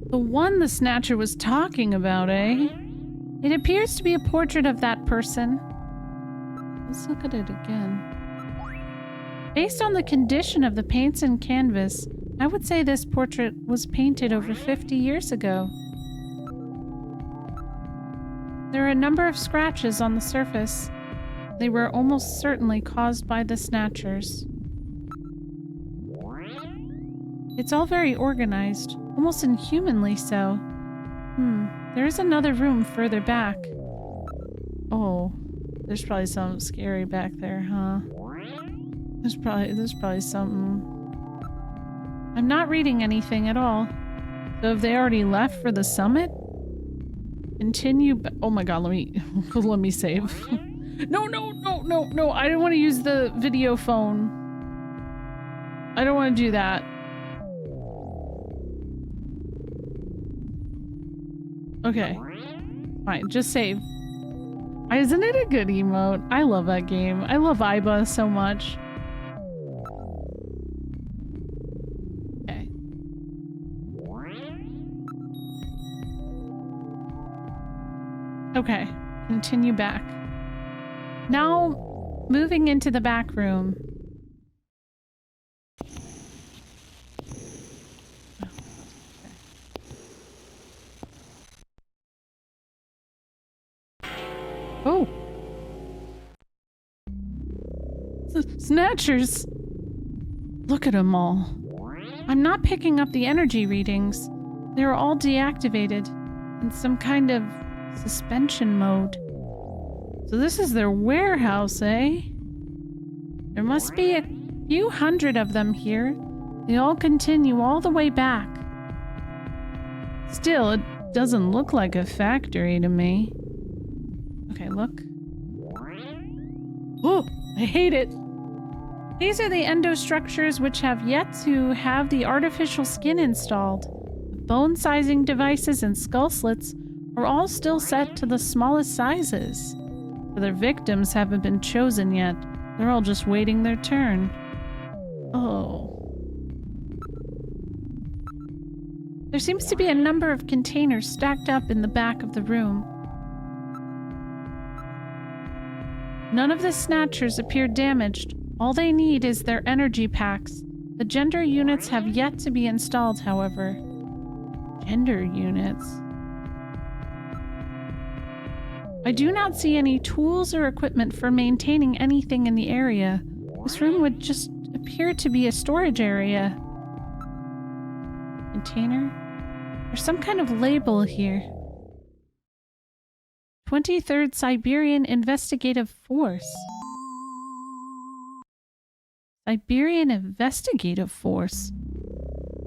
The one the snatcher was talking about, eh? It appears to be a portrait of that person. Let's look at it again. Based on the condition of the paints and canvas, I would say this portrait was painted over 50 years ago. There are a number of scratches on the surface. They were almost certainly caused by the Snatchers. It's all very organized, almost inhumanly so. There is another room further back. Oh, there's probably something scary back there, huh? There's probably something. I'm not reading anything at all. So have they already left for the summit? Continue. Oh my god, let me save. No, I don't want to use the video phone. I don't want to do that. Okay. Fine, just save. Isn't it a good emote? I love that game. I love Iba so much. Okay. Okay, continue back. Now, moving into the back room. Oh! Snatchers! Look at them all. I'm not picking up the energy readings. They're all deactivated in some kind of suspension mode. So this is their warehouse, eh? There must be a few hundred of them here. They all continue all the way back. Still, it doesn't look like a factory to me. Okay, look. Oh, I hate it. These are the endostructures which have yet to have the artificial skin installed. The bone sizing devices and skull slits are all still set to the smallest sizes. But their victims haven't been chosen yet. They're all just waiting their turn. Oh. There seems to be a number of containers stacked up in the back of the room. None of the Snatchers appear damaged. All they need is their energy packs. The gender units have yet to be installed, however. Gender units? I do not see any tools or equipment for maintaining anything in the area. This room would just appear to be a storage area. Container? There's some kind of label here. 23rd Siberian Investigative Force. Siberian Investigative Force?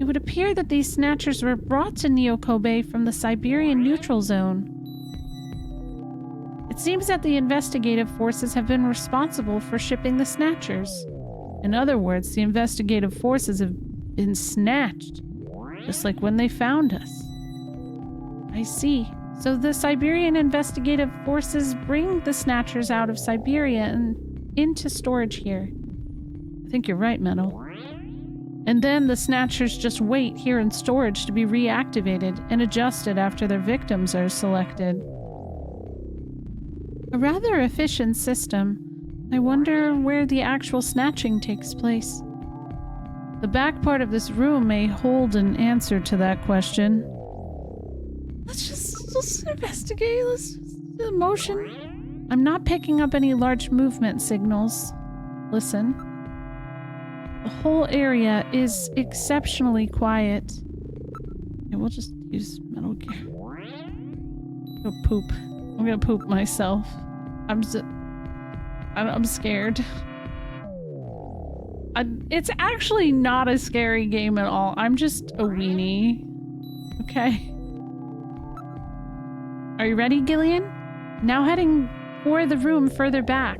It would appear that these Snatchers were brought to Neo Kobe from the Siberian Neutral Zone. It seems that the investigative forces have been responsible for shipping the Snatchers. In other words, the investigative forces have been snatched, just like when they found us. I see. So the Siberian investigative forces bring the Snatchers out of Siberia and into storage here. I think you're right, Metal. And then the Snatchers just wait here in storage to be reactivated and adjusted after their victims are selected. A rather efficient system. I wonder where the actual snatching takes place. The back part of this room may hold an answer to that question. Let's investigate. The motion. I'm not picking up any large movement signals. Listen. The whole area is exceptionally quiet. Okay, we'll just use Metal Gear. Go poop. I'm gonna poop myself. I'm scared. It's actually not a scary game at all. I'm just a weenie. Okay. Are you ready, Gillian? Now heading for the room further back.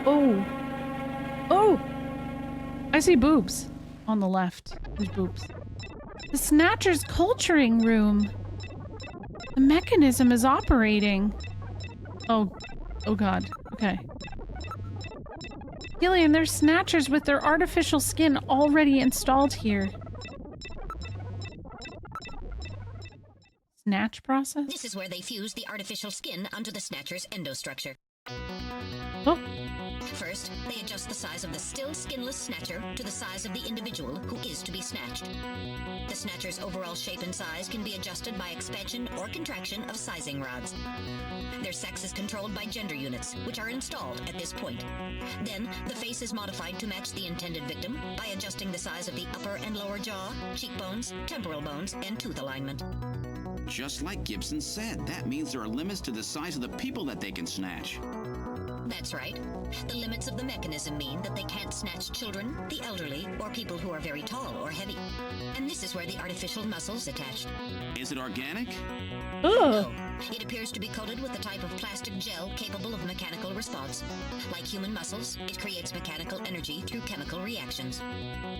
Oh. Oh! I see boobs on the left. There's boobs. The Snatcher's culturing room. The mechanism is operating. Oh. Oh god. Okay. Gillian, there's Snatchers with their artificial skin already installed here. Snatch process? This is where they fuse the artificial skin onto the Snatcher's endostructure. Oh. First, they adjust the size of the still skinless Snatcher to the size of the individual who is to be snatched. The Snatcher's overall shape and size can be adjusted by expansion or contraction of sizing rods. Their sex is controlled by gender units, which are installed at this point. Then, the face is modified to match the intended victim by adjusting the size of the upper and lower jaw, cheekbones, temporal bones, and tooth alignment. Just like Gibson said, that means there are limits to the size of the people that they can snatch. That's right. The limits of the mechanism mean that they can't snatch children, the elderly, or people who are very tall or heavy. And this is where the artificial muscle's attached. Is it organic? Oh. No, It appears to be coated with a type of plastic gel capable of mechanical response. Like human muscles, it creates mechanical energy through chemical reactions.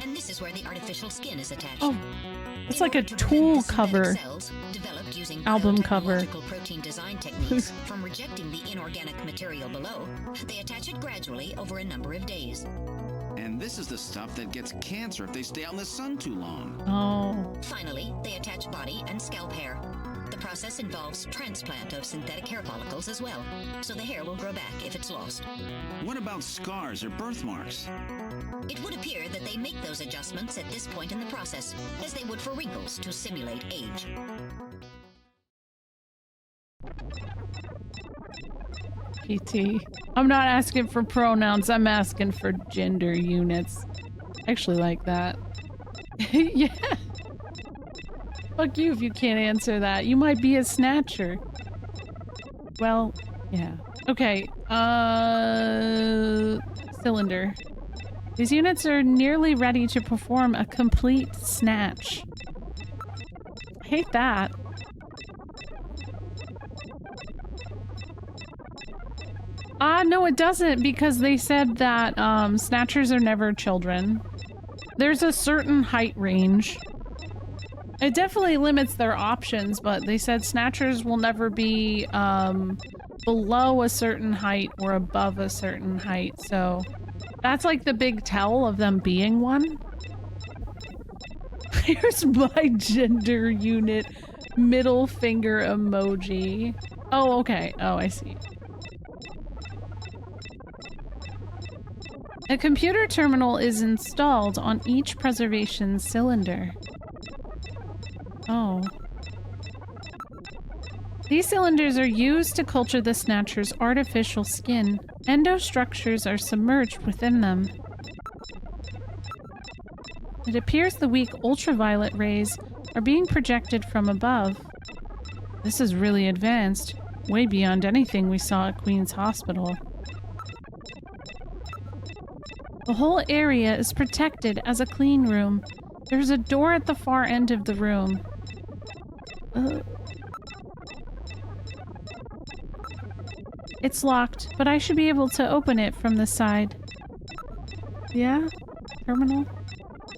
And this is where the artificial skin is attached. Oh, it's like a tool cover. Cells, developed using album cover. Protein design techniques from rejecting the inorganic material below, they attach it gradually over a number of days. And this is the stuff that gets cancer if they stay out in the sun too long. Oh. Finally, they attach body and scalp hair. The process involves transplant of synthetic hair follicles as well, so the hair will grow back if it's lost. What about scars or birthmarks? It would appear that they make those adjustments at this point in the process, as they would for wrinkles to simulate age. PT. I'm not asking for pronouns, I'm asking for gender units. I actually like that. Yeah. Fuck you if you can't answer that. You might be a snatcher. Well, yeah. Okay, cylinder. These units are nearly ready to perform a complete snatch. I hate that. No, it doesn't, because they said that snatchers are never children. There's a certain height range. It definitely limits their options, but they said snatchers will never be below a certain height or above a certain height, so that's like the big tell of them being one. Here's my gender unit middle finger emoji. Oh, okay. Oh, I see. A computer terminal is installed on each preservation cylinder. Oh. These cylinders are used to culture the snatcher's artificial skin. Endostructures are submerged within them. It appears the weak ultraviolet rays are being projected from above. This is really advanced, way beyond anything we saw at Queen's Hospital. The whole area is protected as a clean room. There's a door at the far end of the room. It's locked, but I should be able to open it from the side. Yeah? Terminal?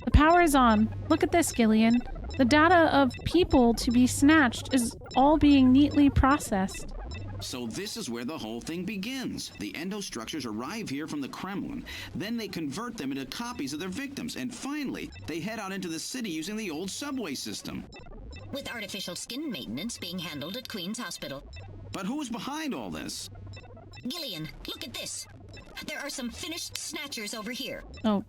The power is on. Look at this, Gillian. The data of people to be snatched is all being neatly processed. So this is where the whole thing begins. The endostructures arrive here from the Kremlin, then they convert them into copies of their victims, and finally, they head out into the city using the old subway system. With artificial skin maintenance being handled at Queen's Hospital. But who's behind all this? Gillian, look at this. There are some finished snatchers over here. Oh.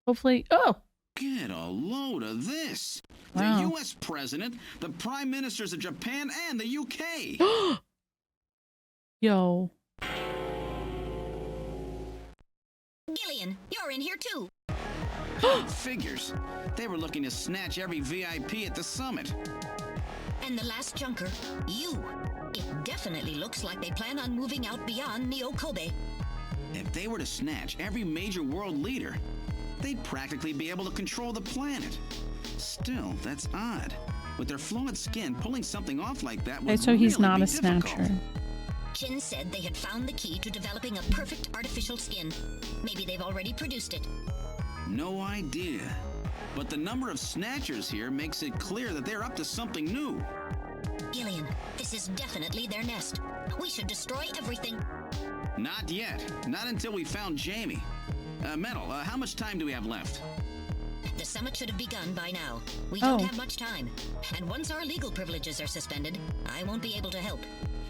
Hopefully. Oh! Get a load of this. Wow. The U.S. president, the prime ministers of Japan, and the U.K. Yo. Gillian, you're in here too. Figures. They were looking to snatch every VIP at the summit. And the last junker, you. It definitely looks like they plan on moving out beyond Neo-Kobe. If they were to snatch every major world leader, they'd practically be able to control the planet. Still, that's odd. With their fluid skin, pulling something off like that would so he's really not be a snatcher. difficult. Chin said they had found the key to developing a perfect artificial skin. Maybe they've already produced it. No idea. But the number of snatchers here makes it clear that they're up to something new. Gillian, this is definitely their nest. We should destroy everything. Not yet. Not until we found Jamie. Metal, how much time do we have left? The summit should have begun by now. We don't have much time. And once our legal privileges are suspended, I won't be able to help.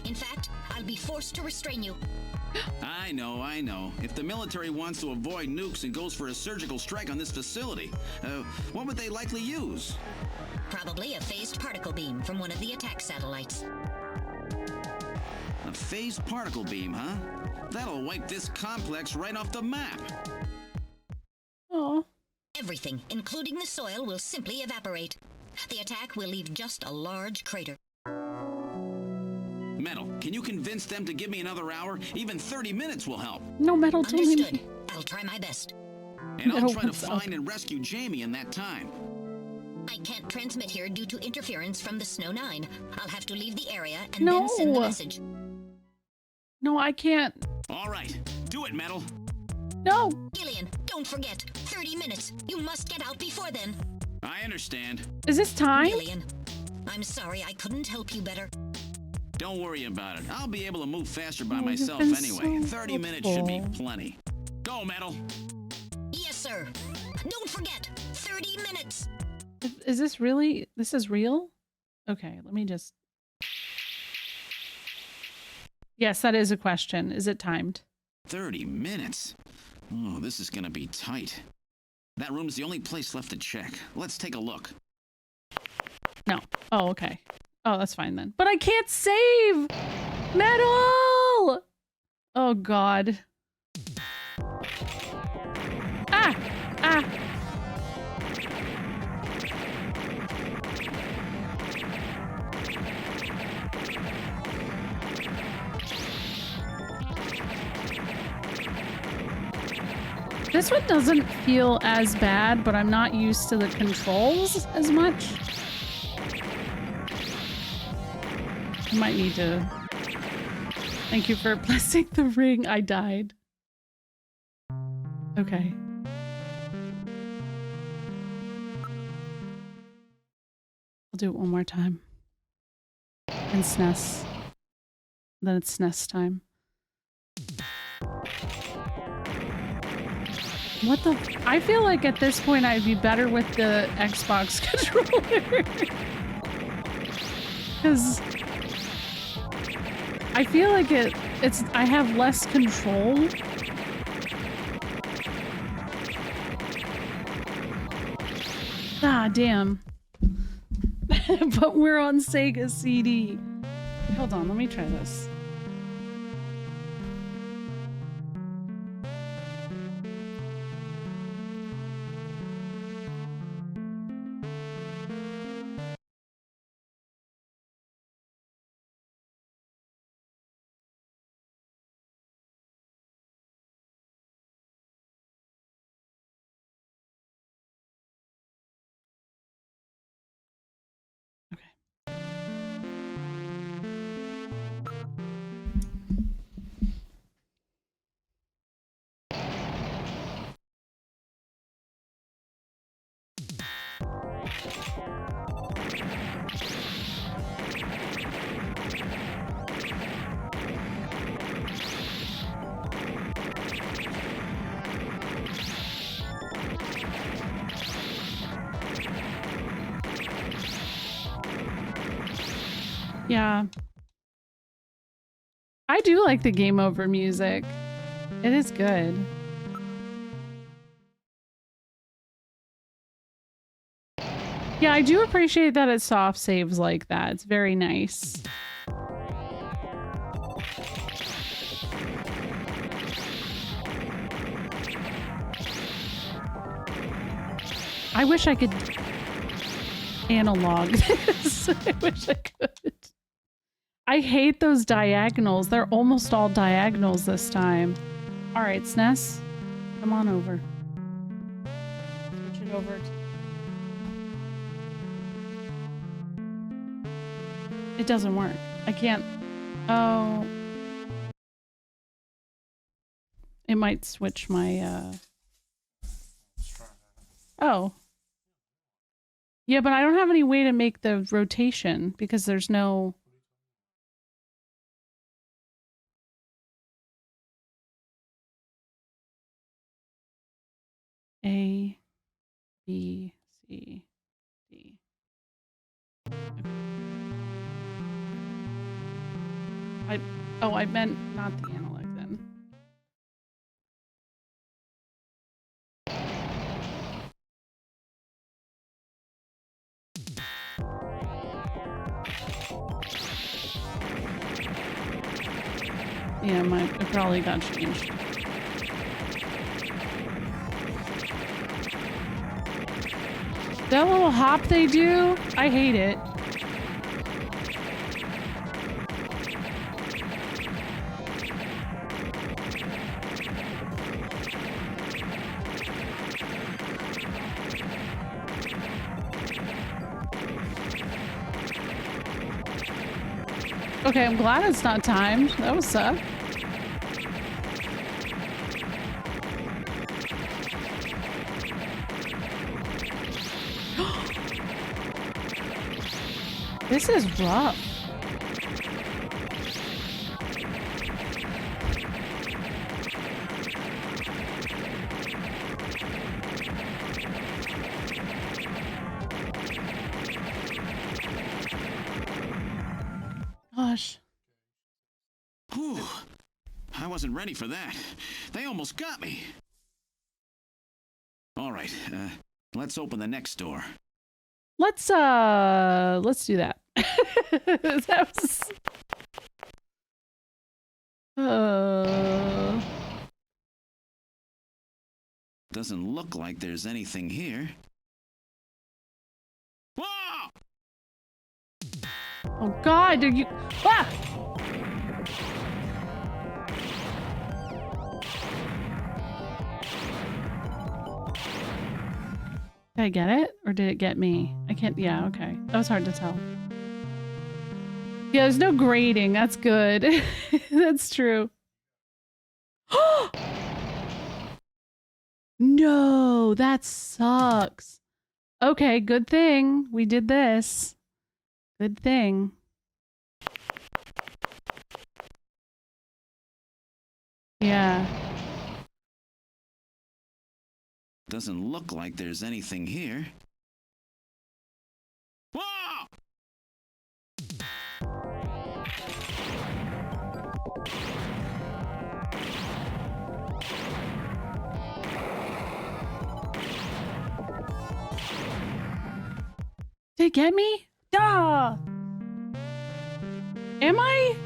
In fact, I'll be forced to restrain you. I know. If the military wants to avoid nukes and goes for a surgical strike on this facility, what would they likely use? Probably a phased particle beam from one of the attack satellites. A phased particle beam, huh? That'll wipe this complex right off the map. Oh. Everything, including the soil, will simply evaporate. The attack will leave just a large crater. Metal, can you convince them to give me another hour? Even 30 minutes will help. No, Metal, don't Understood. I'll try my best. And I'll try to find and rescue Jamie in that time. I can't transmit here due to interference from the Snow 9. I'll have to leave the area and then send the message. No, I can't. All right, do it, Metal. No. Gillian, don't forget. 30 minutes. You must get out before then. I understand. Is this time? Gillian, I'm sorry I couldn't help you better. Don't worry about it. I'll be able to move faster by myself anyway. So 30 minutes should be plenty. Go, Metal. Yes, sir. Don't forget. 30 minutes. Is this really? This is real? Okay, let me just... Yes, that is a question. Is it timed? 30 minutes? Oh, this is gonna be tight. That room's the only place left to check. Let's take a look. No. Oh, okay. Oh, that's fine then. But I can't save! Metal! Oh, God. Ah! Ah! This one doesn't feel as bad, but I'm not used to the controls as much. I might need to... Thank you for blessing the ring. I died. Okay. I'll do it one more time. And SNES. Then it's SNES time. What the... I feel like at this point I'd be better with the Xbox controller. Because... I feel like it's... I have less control. Ah, damn. But we're on Sega CD. Hold on, let me try this. Yeah. I do like the game over music. It is good. Yeah, I do appreciate that it soft saves like that. It's very nice. I wish I could analog this. I wish I could. I hate those diagonals. They're almost all diagonals this time. All right, SNES, come on over. Switch it over. It doesn't work. I can't. Oh. It might switch my, Oh. Yeah, but I don't have any way to make the rotation because there's no... A, B, C, D. Okay. I meant not the analog then. Yeah, it probably got changed. That little hop they do, I hate it. Okay, I'm glad it's not timed. That would suck. This is rough. Gosh. Whew. I wasn't ready for that. They almost got me. All right, let's open the next door. Let's do that. That was... Doesn't look like there's anything here. Whoa! Oh God, are you... Ah! Did I get it? Or did it get me? I can't... Yeah, okay. That was hard to tell. Yeah, there's no grading. That's good. That's true. No, that sucks. Okay, good thing we did this. Good thing. Yeah. Doesn't look like there's anything here. Whoa! Did it get me? Duh! Am I?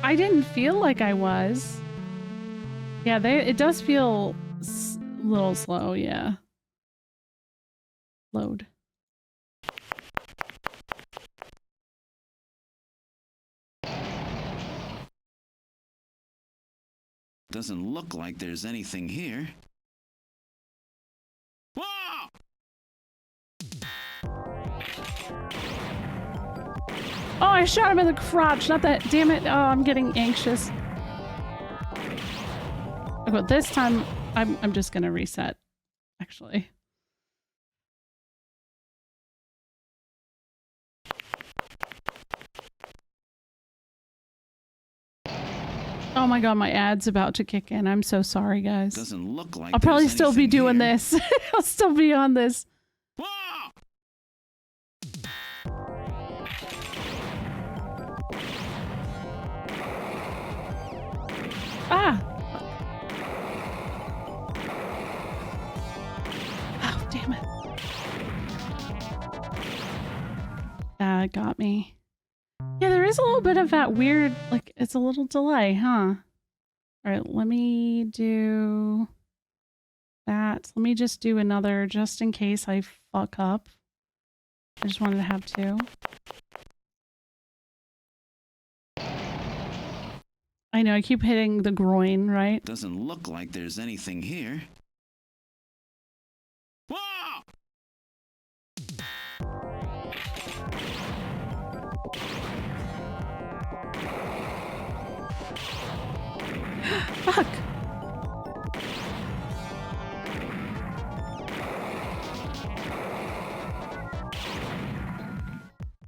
I didn't feel like I was. Yeah, it does feel a little slow, yeah. Load. Doesn't look like there's anything here. Whoa! Oh, I shot him in the crotch. Not that. Damn it. Oh, I'm getting anxious. Okay, this time I'm just gonna reset. Actually. Oh my God, my ad's about to kick in. I'm so sorry, guys. Doesn't look like I'll probably there's still be anything doing here. this. I'll still be on this. Whoa! Ah! Oh, damn it. That got me. Yeah, there is a little bit of that weird, like, it's a little delay, huh? All right, let me do that. Let me just do another, just in case I fuck up. I just wanted to have two. I know, I keep hitting the groin, right? Doesn't look like there's anything here. Whoa! Fuck!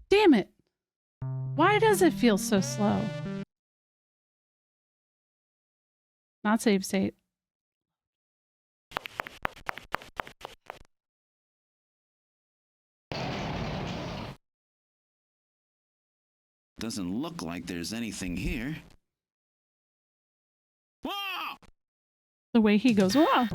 Damn it! Why does it feel so slow? Not save state. Doesn't look like there's anything here. Whoa! The way he goes, wow!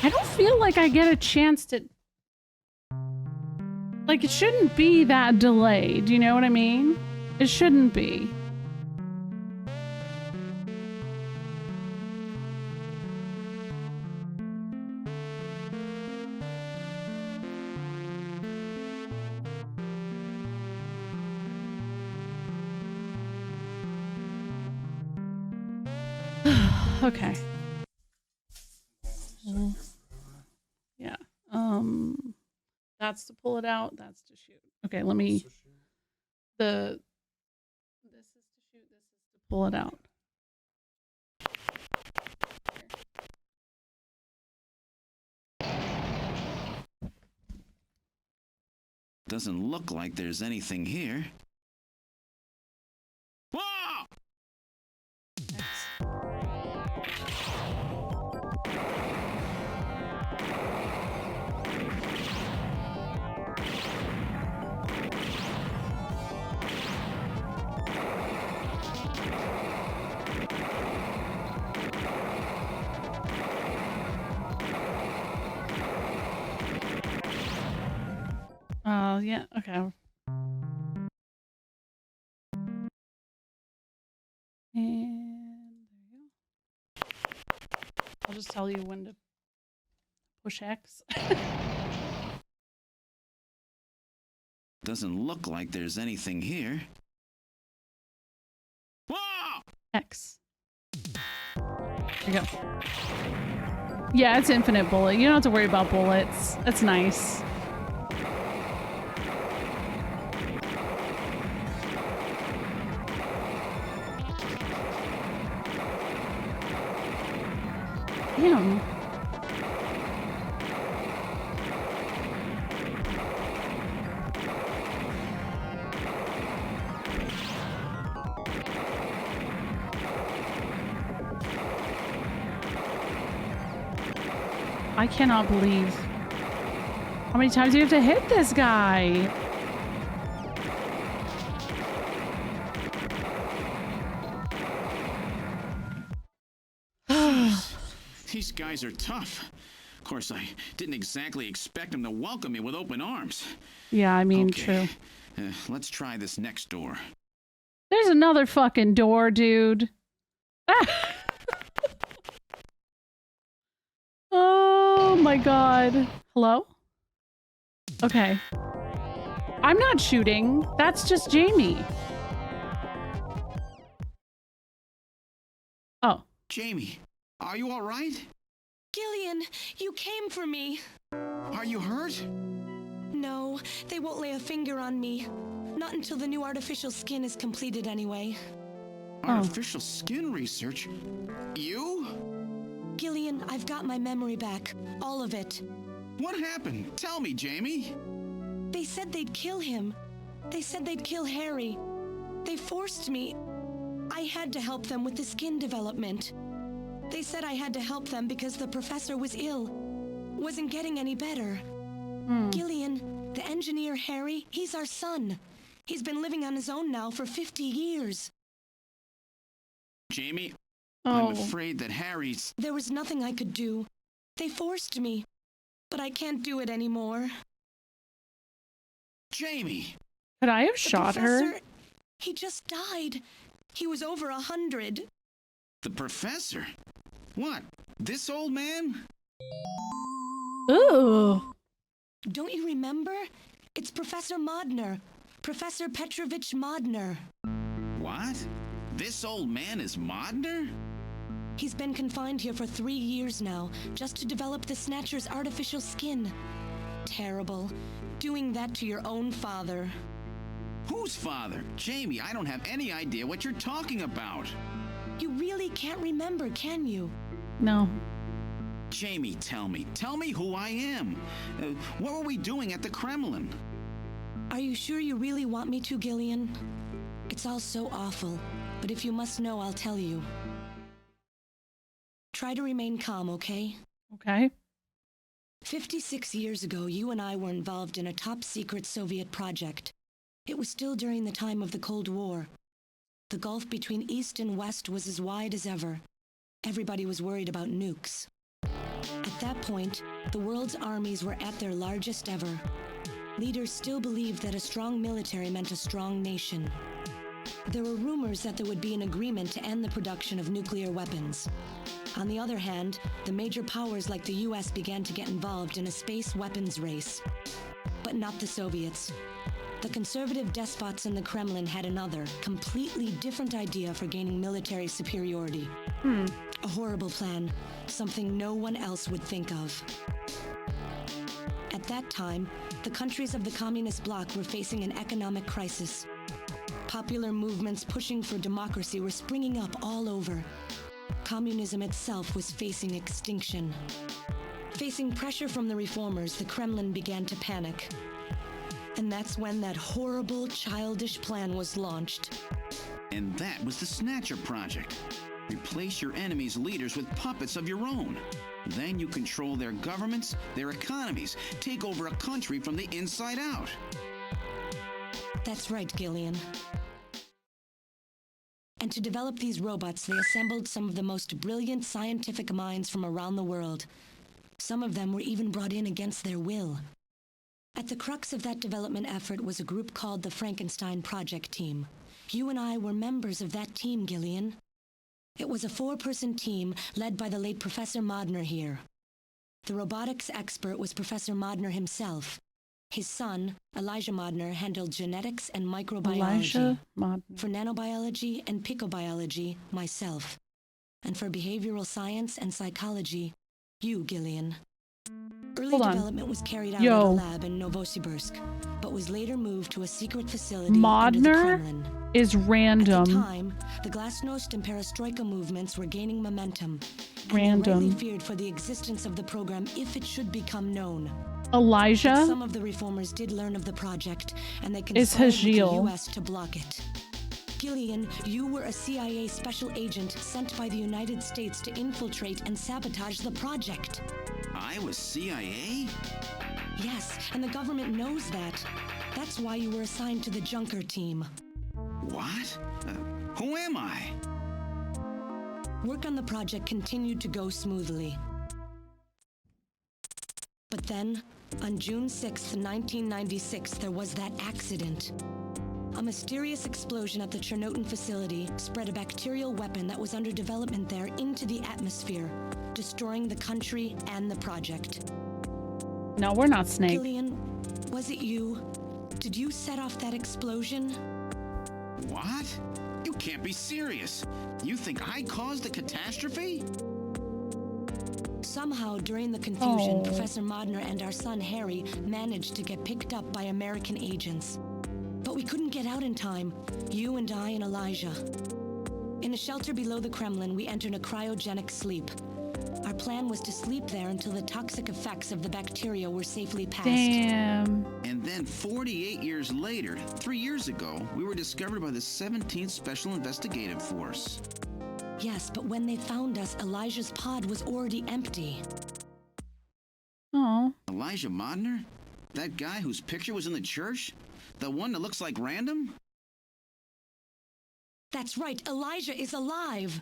I don't feel like I get a chance to... Like, it shouldn't be that delayed, you know what I mean? It shouldn't be. Okay. Yeah. That's to pull it out. That's to shoot. Okay, let me. This is to shoot. This is to pull it out. Doesn't look like there's anything here. Whoa! Yeah, okay. And there you go. I'll just tell you when to push X. Doesn't look like there's anything here. Whoa! X. There you go. Yeah, it's infinite bullet. You don't have to worry about bullets. That's nice. Damn. I cannot believe how many times you have to hit this guy. These guys are tough. Of course, I didn't exactly expect them to welcome me with open arms. Yeah, I mean, true. Let's try this next door. There's another fucking door, dude. Oh my god. Hello? Okay. I'm not shooting. That's just Jamie. Oh. Jamie, are you all right? Gillian, you came for me. Are you hurt? No, they won't lay a finger on me. Not until the new artificial skin is completed anyway. Artificial skin research? You? Gillian, I've got my memory back. All of it. What happened? Tell me, Jamie. They said they'd kill him. They said they'd kill Harry. They forced me. I had to help them with the skin development. They said I had to help them because the professor was ill. Wasn't getting any better. Gillian, the engineer Harry, he's our son. He's been living on his own now for 50 years. Jamie, I'm afraid that Harry's... There was nothing I could do. They forced me. But I can't do it anymore. Jamie! Could I have shot her? He just died. He was over 100. The professor? What? This old man? Ooh. Don't you remember? It's Professor Modner. Professor Petrovich Modner. What? This old man is Modner? He's been confined here for 3 years now, just to develop the Snatcher's artificial skin. Terrible. Doing that to your own father. Whose father? Jamie, I don't have any idea what you're talking about. You really can't remember, can you? No. Jamie, tell me. Tell me who I am. What were we doing at the Kremlin? Are you sure you really want me to, Gillian? It's all so awful, but if you must know, I'll tell you. Try to remain calm, okay? Okay. 56 years ago, you and I were involved in a top-secret Soviet project. It was still during the time of the Cold War. The gulf between East and West was as wide as ever. Everybody was worried about nukes. At that point, the world's armies were at their largest ever. Leaders still believed that a strong military meant a strong nation. There were rumors that there would be an agreement to end the production of nuclear weapons. On the other hand, the major powers like the US began to get involved in a space weapons race. But not the Soviets. The conservative despots in the Kremlin had another, completely different idea for gaining military superiority. A horrible plan, something no one else would think of. At that time, the countries of the communist bloc were facing an economic crisis. Popular movements pushing for democracy were springing up all over. Communism itself was facing extinction. Facing pressure from the reformers, the Kremlin began to panic. And that's when that horrible, childish plan was launched. And that was the Snatcher Project. Replace your enemies' leaders with puppets of your own. Then you control their governments, their economies, take over a country from the inside out. That's right, Gillian. And to develop these robots, they assembled some of the most brilliant scientific minds from around the world. Some of them were even brought in against their will. At the crux of that development effort was a group called the Frankenstein Project Team. You and I were members of that team, Gillian. It was a 4-person team led by the late Professor Modner here. The robotics expert was Professor Modner himself. His son, Elijah Modner, handled genetics and microbiology. For nanobiology and picobiology, myself. And for behavioral science and psychology, you, Gillian. Early development was carried out at a lab in Novosibirsk, but was later moved to a secret facility under the Kremlin. Is random. At the time, the Glasnost and Perestroika movements were gaining momentum. Random. And they rightly feared for the existence of the program if it should become known. Elijah? But some of the reformers did learn of the project, and they conspired with the U.S. to block it. Gillian, you were a CIA special agent sent by the United States to infiltrate and sabotage the project. I was CIA? Yes, and the government knows that. That's why you were assigned to the Junker team. What? Who am I? Work on the project continued to go smoothly. But then, on June 6th, 1996, there was that accident. A mysterious explosion at the Chernobyl facility spread a bacterial weapon that was under development there into the atmosphere, destroying the country and the project. No, we're not Snake. Gillian, was it you? Did you set off that explosion? What? You can't be serious. You think I caused the catastrophe? Somehow, during the confusion, Professor Modner and our son Harry managed to get picked up by American agents. But we couldn't get out in time, you and I and Elijah. In a shelter below the Kremlin, we entered a cryogenic sleep. Our plan was to sleep there until the toxic effects of the bacteria were safely passed. Damn. And then 48 years later, 3 years ago, we were discovered by the 17th Special Investigative Force. Yes, but when they found us, Elijah's pod was already empty. Oh. Elijah Modner? That guy whose picture was in the church? The one that looks like Random? That's right, Elijah is alive.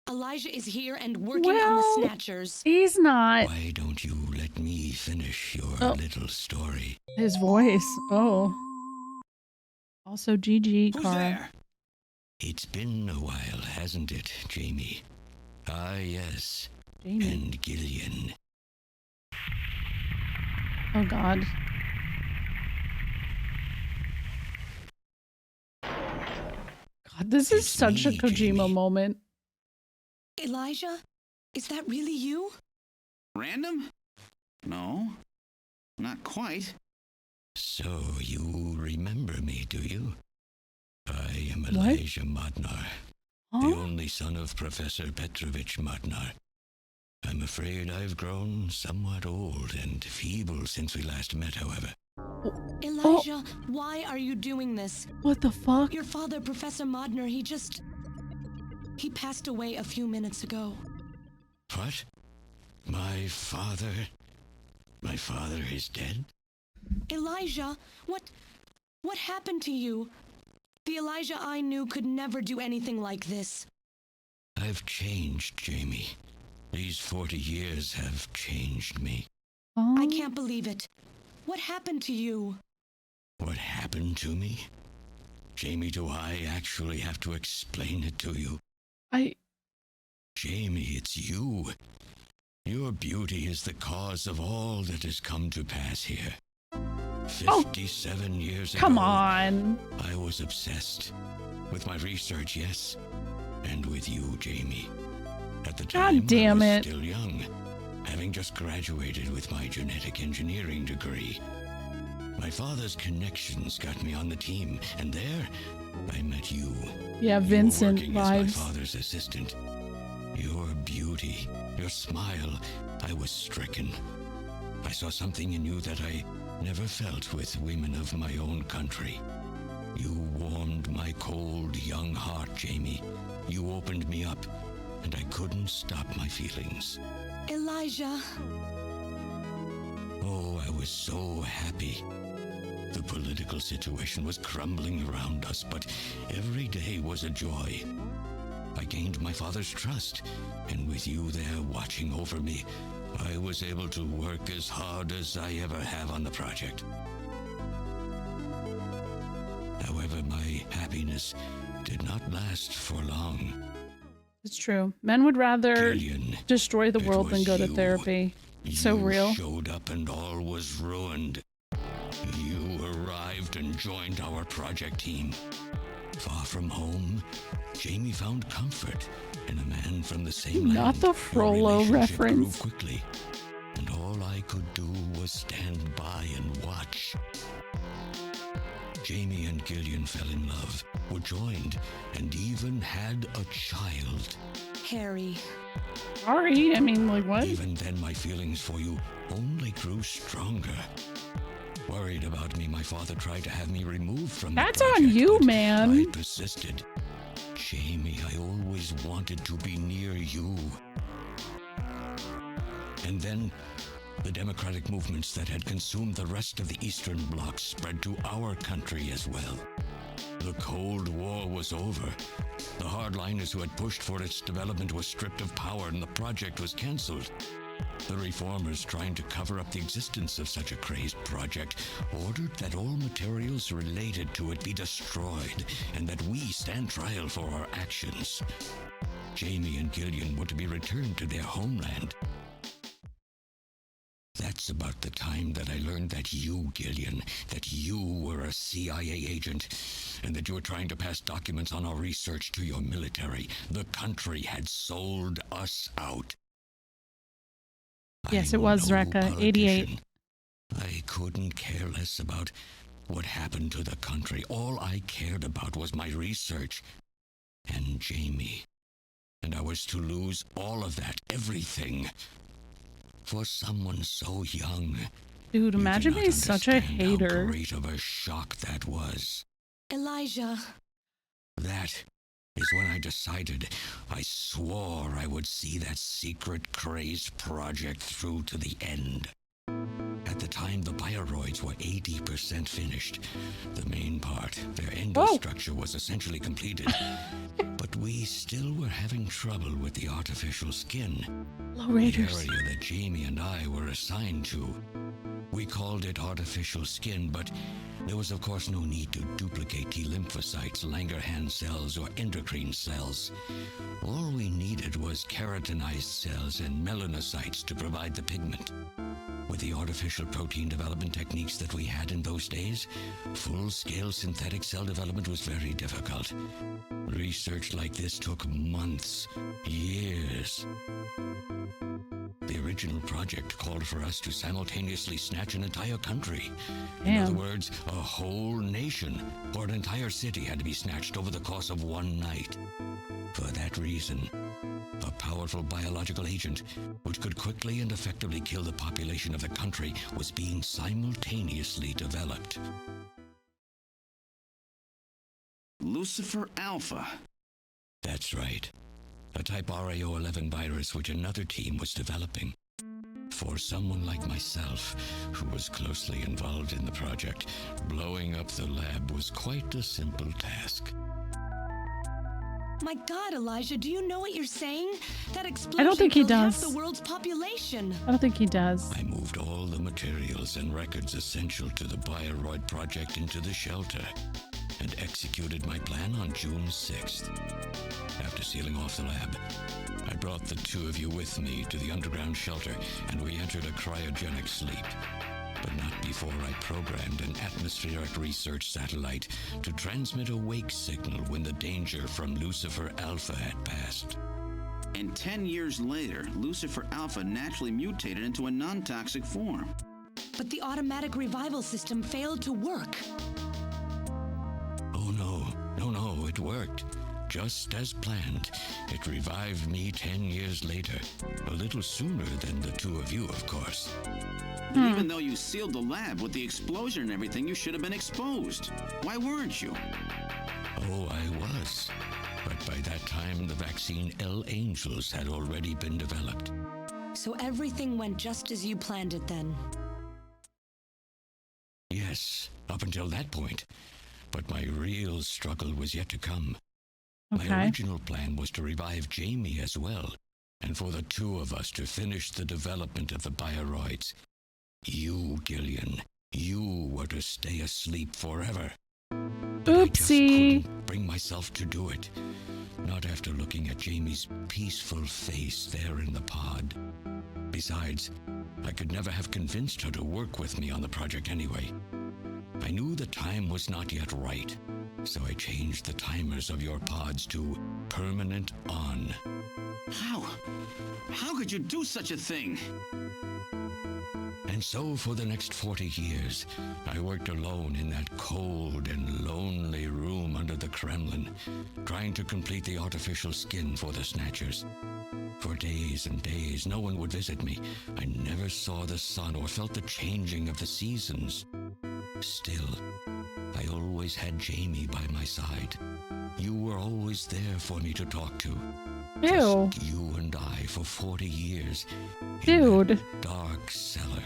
Elijah is here and working on the Snatchers. He's not. Why don't you let me finish your little story? His voice. Oh. Also, GG, Who's Kara. there? It's been a while, hasn't it, Jamie? Ah, yes. Jamie. And Gillian. Oh, God. God, this is such a Kojima Jamie. moment. Elijah? Is that really you? Random? No, not quite. So you remember me, do you? I am Elijah Modnar, the only son of Professor Petrovich Modnar. I'm afraid I've grown somewhat old and feeble since we last met, however. Elijah, why are you doing this? What the fuck? Your father, Professor Modner, he passed away a few minutes ago. What? My father is dead? Elijah, what happened to you? The Elijah I knew could never do anything like this. I've changed, Jamie. These 40 years have changed me. I can't believe it. What happened to you? What happened to me? Jamie, do I actually have to explain it to you? Jamie, it's you. Your beauty is the cause of all that has come to pass here. 57 years ago. Come on. I was obsessed with my research, yes, and with you, Jamie. At the time, God damn I was it. still young, having just graduated with my genetic engineering degree. My father's connections got me on the team, and there I met you. Yeah, You were Vincent working as my vibes. father's assistant. Your beauty, your smile, I was stricken. I saw something in you that I never felt with women of my own country. You warmed my cold, young heart, Jamie. You opened me up, and I couldn't stop my feelings. Elijah. Oh, I was so happy. The political situation was crumbling around us, but every day was a joy. I gained my father's trust, and with you there watching over me, I was able to work as hard as I ever have on the project. However, my happiness did not last for long. It's true. Men would rather Gillian, destroy the it world than was go to you. therapy. So You real. showed up and all was ruined. You arrived and joined our project team. Far from home, Jamie found comfort in a man from the same Not land. the Your Frollo relationship reference. grew quickly, and all I could do was stand by and watch. Jamie and Gillian fell in love, were joined, and even had a child. Harry. Sorry, I mean, like, what? Even then, my feelings for you only grew stronger. Worried about me, my father tried to have me removed from That's the on project, you, but man. I persisted. Jamie, I always wanted to be near you. And then, the democratic movements that had consumed the rest of the Eastern Bloc spread to our country as well. The Cold War was over. The hardliners who had pushed for its development were stripped of power and the project was cancelled. The reformers, trying to cover up the existence of such a crazed project, ordered that all materials related to it be destroyed and that we stand trial for our actions. Jamie and Gillian were to be returned to their homeland. That's about the time that I learned that you, Gillian, that you were a CIA agent, and that you were trying to pass documents on our research to your military. The country had sold us out. Yes, it I'm was no Rekka, 88. politician. I couldn't care less about what happened to the country. All I cared about was my research and Jamie. And I was to lose all of that, everything. For someone so young. Dude, imagine you being cannot such a understand hater. How great of a shock that was. Elijah. That is when I decided, I swore I would see that secret crazed project through to the end. At the time, the bioroids were 80% finished. The main part, their endostructure, was essentially completed. But we still were having trouble with the artificial skin. Low The Raiders. area that Jamie and I were assigned to. We called it artificial skin, but there was of course no need to duplicate T lymphocytes, Langerhans cells, or endocrine cells. All we needed was keratinized cells and melanocytes to provide the pigment. With the artificial protein development techniques that we had in those days, full-scale synthetic cell development was very difficult. Research like this took months, years. The original project called for us to simultaneously snatch an entire country. In other words, a whole nation, or an entire city had to be snatched over the course of one night. For that reason, a powerful biological agent, which could quickly and effectively kill the population of the country, was being simultaneously developed. Lucifer Alpha. That's right. A type RAO11 virus which another team was developing. For someone like myself, who was closely involved in the project, blowing up the lab was quite a simple task. My God, Elijah, do you know what you're saying? That explosion I don't think he killed half does. the world's population. I don't think he does. I moved all the materials and records essential to the Bioroid project into the shelter and executed my plan on June 6th. After sealing off the lab, I brought the two of you with me to the underground shelter and we entered a cryogenic sleep. But not before I programmed an atmospheric research satellite to transmit a wake signal when the danger from Lucifer Alpha had passed. And 10 years later, Lucifer Alpha naturally mutated into a non-toxic form. But the automatic revival system failed to work. Oh no, it worked. Just as planned. It revived me 10 years later. A little sooner than the two of you, of course. Even though you sealed the lab with the explosion and everything, you should have been exposed. Why weren't you? Oh, I was. But by that time, the vaccine L Angels had already been developed. So everything went just as you planned it then? Yes, up until that point. But my real struggle was yet to come. Okay. My original plan was to revive Jamie as well, and for the two of us to finish the development of the bioroids. You, Gillian, you were to stay asleep forever. But I just couldn't bring myself to do it. Not after looking at Jamie's peaceful face there in the pod. Besides, I could never have convinced her to work with me on the project anyway. I knew the time was not yet right, so I changed the timers of your pods to permanent on. How could you do such a thing? And so for the next 40 years, I worked alone in that cold and lonely room under the Kremlin, trying to complete the artificial skin for the Snatchers. For days and days, no one would visit me. I never saw the sun or felt the changing of the seasons. Still, I always had Jamie by my side. You were always there for me to talk to. Ew. Just you and I for 40 years. Dude. Dark cellar.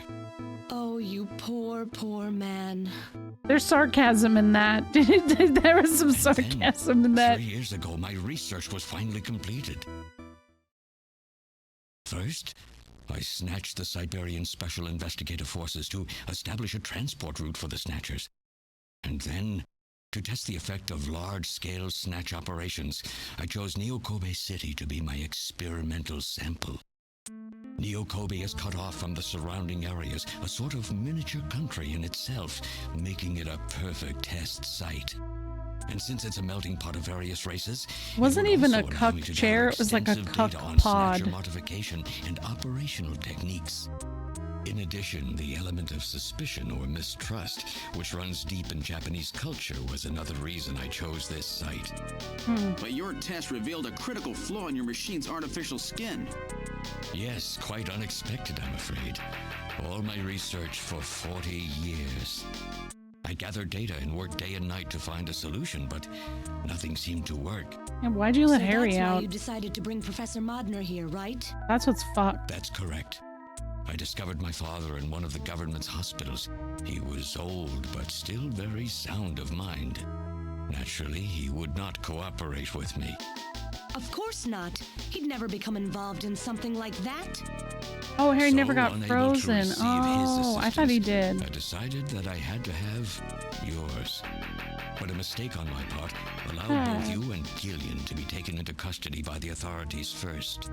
Oh, you poor, poor man. There's sarcasm in that. There was some sarcasm in that. 3 years ago, my research was finally completed. First, I snatched the Siberian Special Investigative Forces to establish a transport route for the Snatchers. And then, to test the effect of large-scale snatch operations, I chose Neo-Kobe City to be my experimental sample. Neo-Kobe is cut off from the surrounding areas, a sort of miniature country in itself, making it a perfect test site. And since it's a melting pot of various races, wasn't it even a also allow me cuck to chair, gather it was like a extensive cuck data on pod. snatcher modification and operational techniques. In addition, the element of suspicion or mistrust, which runs deep in Japanese culture, was another reason I chose this site. But your test revealed a critical flaw in your machine's artificial skin. Yes, quite unexpected, I'm afraid. All my research for 40 years. I gathered data and worked day and night to find a solution, but nothing seemed to work. And why'd you let Harry that's out? Why you decided to bring Professor Modner here, right? That's what's fucked. That's correct. I discovered my father in one of the government's hospitals. He was old, but still very sound of mind. Naturally, he would not cooperate with me. Of course not. He'd never become involved in something like that. Oh, Harry never got unable to frozen. receive his Oh, I thought he did. I decided that I had to have yours. But a mistake on my part allowed both you and Gillian to be taken into custody by the authorities first.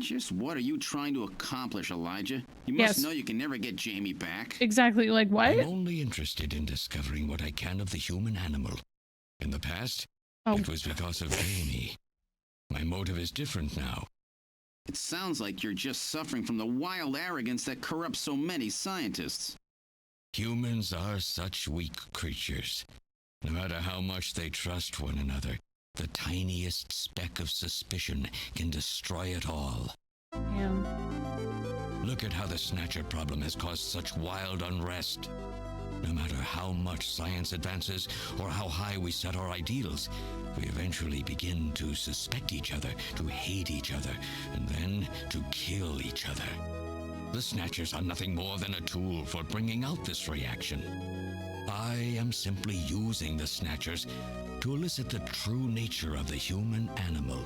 Just what are you trying to accomplish, Elijah? You must know you can never get Jamie back. Exactly, like what? I'm only interested in discovering what I can of the human animal. In the past, it was because of Jamie. My motive is different now. It sounds like you're just suffering from the wild arrogance that corrupts so many scientists. Humans are such weak creatures. No matter how much they trust one another, the tiniest speck of suspicion can destroy it all. Damn. Look at how the Snatcher problem has caused such wild unrest. No matter how much science advances or how high we set our ideals, we eventually begin to suspect each other, to hate each other, and then to kill each other. The Snatchers are nothing more than a tool for bringing out this reaction. I am simply using the Snatchers to elicit the true nature of the human animal.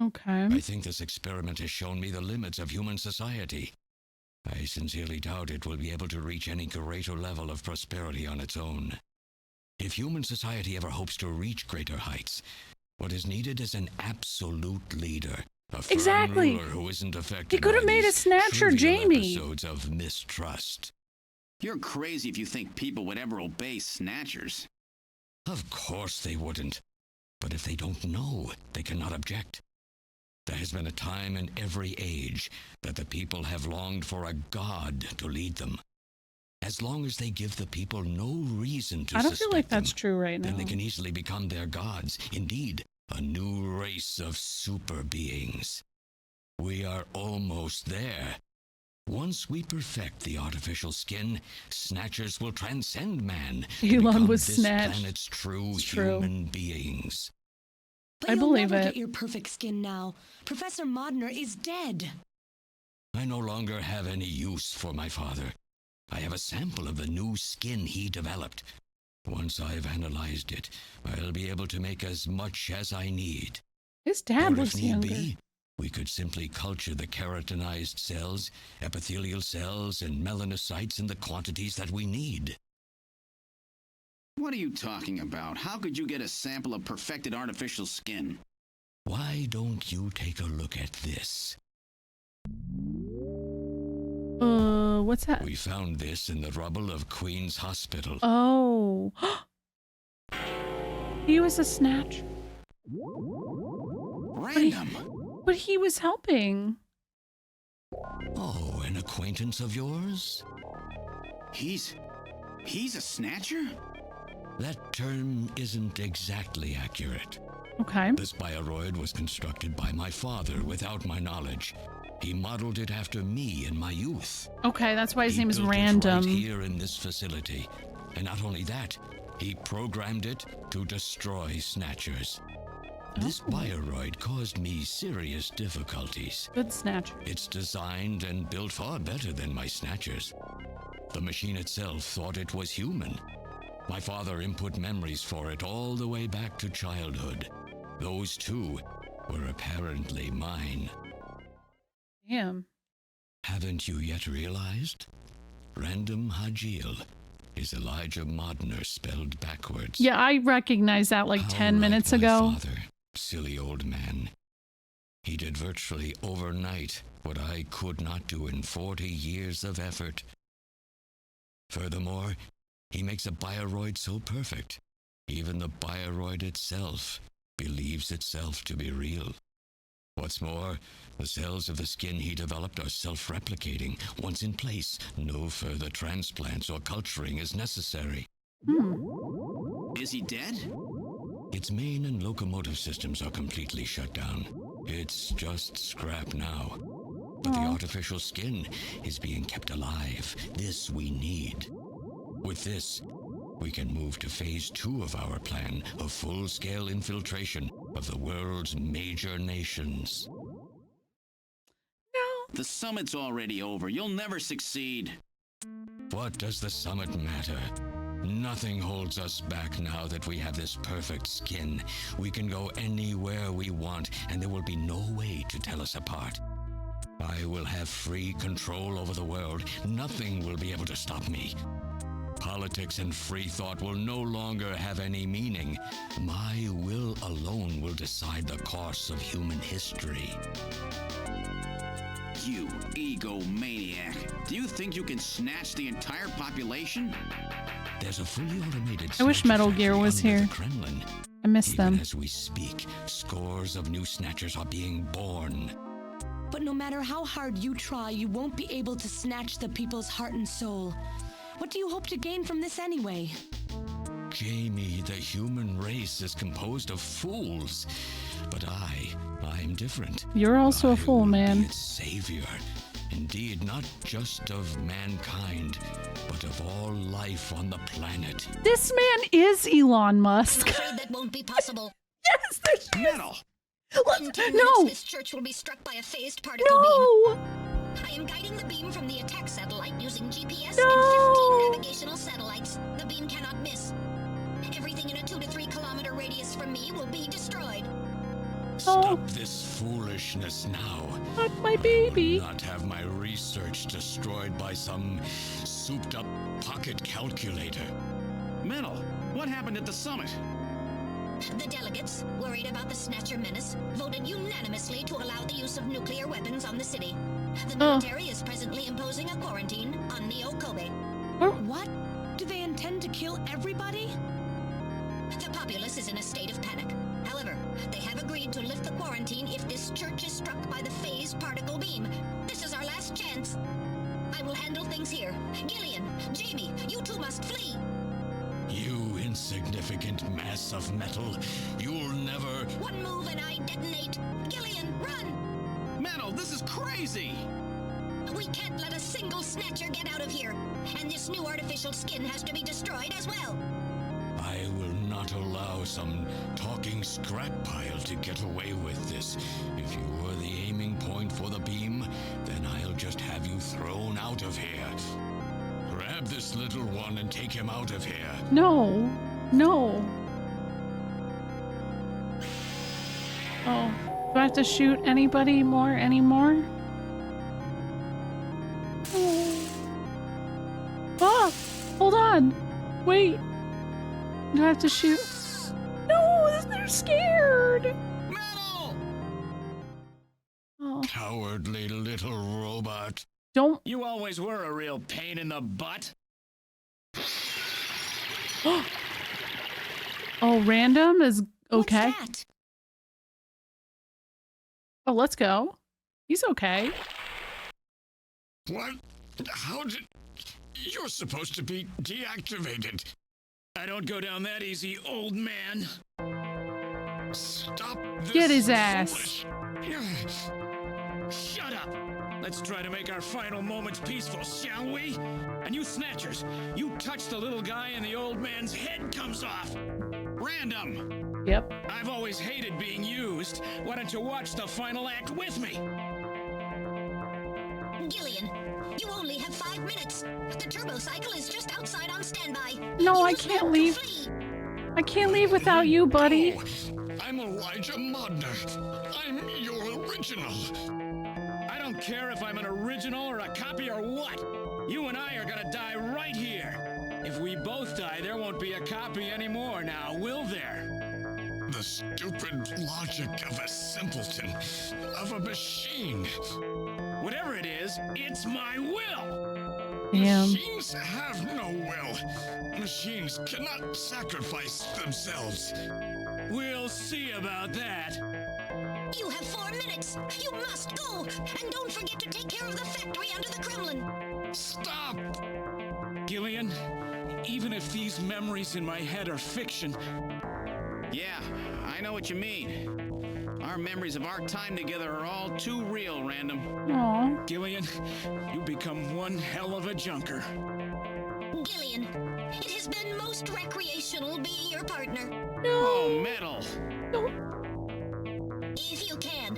Okay. I think this experiment has shown me the limits of human society. I sincerely doubt it will be able to reach any greater level of prosperity on its own. If human society ever hopes to reach greater heights, what is needed is an absolute leader. A firm ruler who isn't affected he could have made a Snatcher Jamie. Episodes of mistrust. You're crazy if you think people would ever obey Snatchers. Of course they wouldn't. But if they don't know, they cannot object. There has been a time in every age that the people have longed for a god to lead them. As long as they give the people no reason to I don't feel suspect like that's them, true right now. then they can easily become their gods. Indeed, a new race of super beings. We are almost there. Once we perfect the artificial skin, Snatchers will transcend man. Elon was this snatched. planet's true It's true. human beings. But I you'll believe never it. get your perfect skin now. Professor Modner is dead. I no longer have any use for my father. I have a sample of the new skin he developed. Once I've analyzed it, I'll be able to make as much as I need. His dad Or was if need younger. be, we could simply culture the keratinized cells, epithelial cells, and melanocytes in the quantities that we need. What are you talking about? How could you get a sample of perfected artificial skin? Why don't you take a look at this? What's that? We found this in the rubble of Queen's Hospital. Oh. He was a snatch. Random. But he was helping. Oh, an acquaintance of yours? He's a snatcher? That term isn't exactly accurate. Okay. This bioroid was constructed by my father without my knowledge. He modeled it after me in my youth. Okay, that's why his He name is built it Random. right here in this facility. And not only that, he programmed it to destroy Snatchers. This bioroid caused me serious difficulties. Good Snatcher. It's designed and built far better than my Snatchers. The machine itself thought it was human. My father input memories for it all the way back to childhood. Those too were apparently mine. Damn. Haven't you yet realized? Random Hajil is Elijah Modner spelled backwards. Yeah, I recognized that like 10 minutes my ago. Father, silly old man. He did virtually overnight what I could not do in 40 years of effort. Furthermore, he makes a bioroid so perfect, even the bioroid itself believes itself to be real. What's more, the cells of the skin he developed are self-replicating. Once in place, no further transplants or culturing is necessary. Is he dead? Its main and locomotive systems are completely shut down. It's just scrap now. But the artificial skin is being kept alive. This we need. With this, we can move to phase 2 of our plan of full-scale infiltration of the world's major nations. The summit's already over. You'll never succeed. What does the summit matter? Nothing holds us back now that we have this perfect skin. We can go anywhere we want, and there will be no way to tell us apart. I will have free control over the world. Nothing will be able to stop me. Politics and free thought will no longer have any meaning. My will alone will decide the course of human history. You egomaniac. Do you think you can snatch the entire population? There's a fully automated I wish Metal Gear was under here. the Kremlin. I miss Even them. as we speak, scores of new Snatchers are being born. But no matter how hard you try, you won't be able to snatch the people's heart and soul. What do you hope to gain from this anyway? Jamie, the human race is composed of fools. But I'm different. You're also a fool, man. Its savior. Indeed, not just of mankind, but of all life on the planet. This man is Elon Musk. I'm afraid that won't be possible. Yes, there's Metal! In 10 minutes, No. this church will be struck by a phased particle beam. No! I am guiding the beam from the attack satellite using GPS No. and 15 navigational satellites. The beam cannot miss. Everything in a 2 to 3 kilometer radius from me will be destroyed. Stop this foolishness now. Not my baby. Not have my research destroyed by some souped-up pocket calculator. Metal, what happened at the summit? The delegates, worried about the Snatcher menace, voted unanimously to allow the use of nuclear weapons on the city. The military is presently imposing a quarantine on Neo Kobe. What? Do they intend to kill everybody? The populace is in a state of panic. agreed to lift the quarantine if this church is struck by the phase particle beam. This is our last chance. I will handle things here. Gillian, Jamie, you two must flee. You insignificant mass of metal. You'll never... One move and I detonate. Gillian, run! Metal, this is crazy! We can't let a single snatcher get out of here. And this new artificial skin has to be destroyed as well. I will not allow some talking scrap pile to get away with this. If you're the aiming point for the beam, then I'll just have you thrown out of here. Grab this little one and take him out of here. No. No. Oh. Do I have to shoot anybody anymore? Oh. Ah! Hold on. Wait. Do I have to shoot? No, they're scared. Metal! Oh. Cowardly little robot. Don't. You always were a real pain in the butt. Oh, random is okay. What's that? Oh, let's go. He's okay. What? How did... You're supposed to be deactivated. I don't go down that easy, old man. Stop this. Get his ass. Shut up! Let's try to make our final moments peaceful, shall we? And you snatchers, you touch the little guy and the old man's head comes off. Random! Yep. I've always hated being used. Why don't you watch the final act with me? Gillian, you only have 5 minutes. The turbo cycle is just outside on standby. No, I Use can't them to leave. flee. I can't leave without you, buddy. Oh, I'm Elijah Modner. I'm your original. I don't care if I'm an original or a copy or what. You and I are gonna die right here. If we both die, there won't be a copy anymore now, will there? The stupid logic of a simpleton, of a machine. Whatever it is, it's my will. Damn. Machines have no will. Machines cannot sacrifice themselves. We'll see about that. You have 4 minutes. You must go. And don't forget to take care of the factory under the Kremlin. Stop! Gillian, even if these memories in my head are fiction... Yeah, I know what you mean. Our memories of our time together are all too real, Random. Aw. Gillian, you become one hell of a junker. Gillian, it has been most recreational being your partner. Oh, Metal! If you can,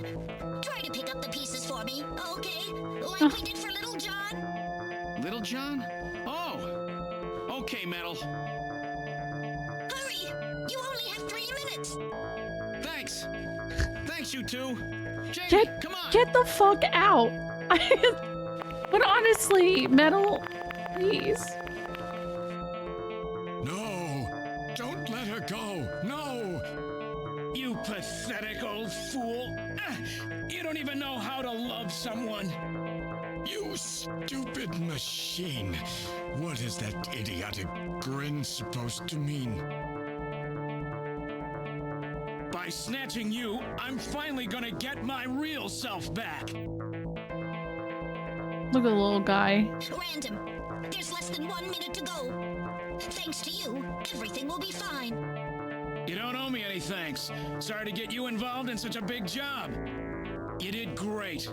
try to pick up the pieces for me, okay? Like we did for Little John. Little John? Oh! Okay, Metal. Hurry! You only have 3 minutes. Thanks! Thanks, you two! Jamie, Get, come on! get the fuck out. But honestly, Metal, please. No! Don't let her go! No! You pathetic old fool! You don't even know how to love someone! You stupid machine! What is that idiotic grin supposed to mean? By snatching you, I'm finally gonna get my real self back! Look at the little guy. Random, there's less than 1 minute to go. Thanks to you, everything will be fine. You don't owe me any thanks. Sorry to get you involved in such a big job. You did great.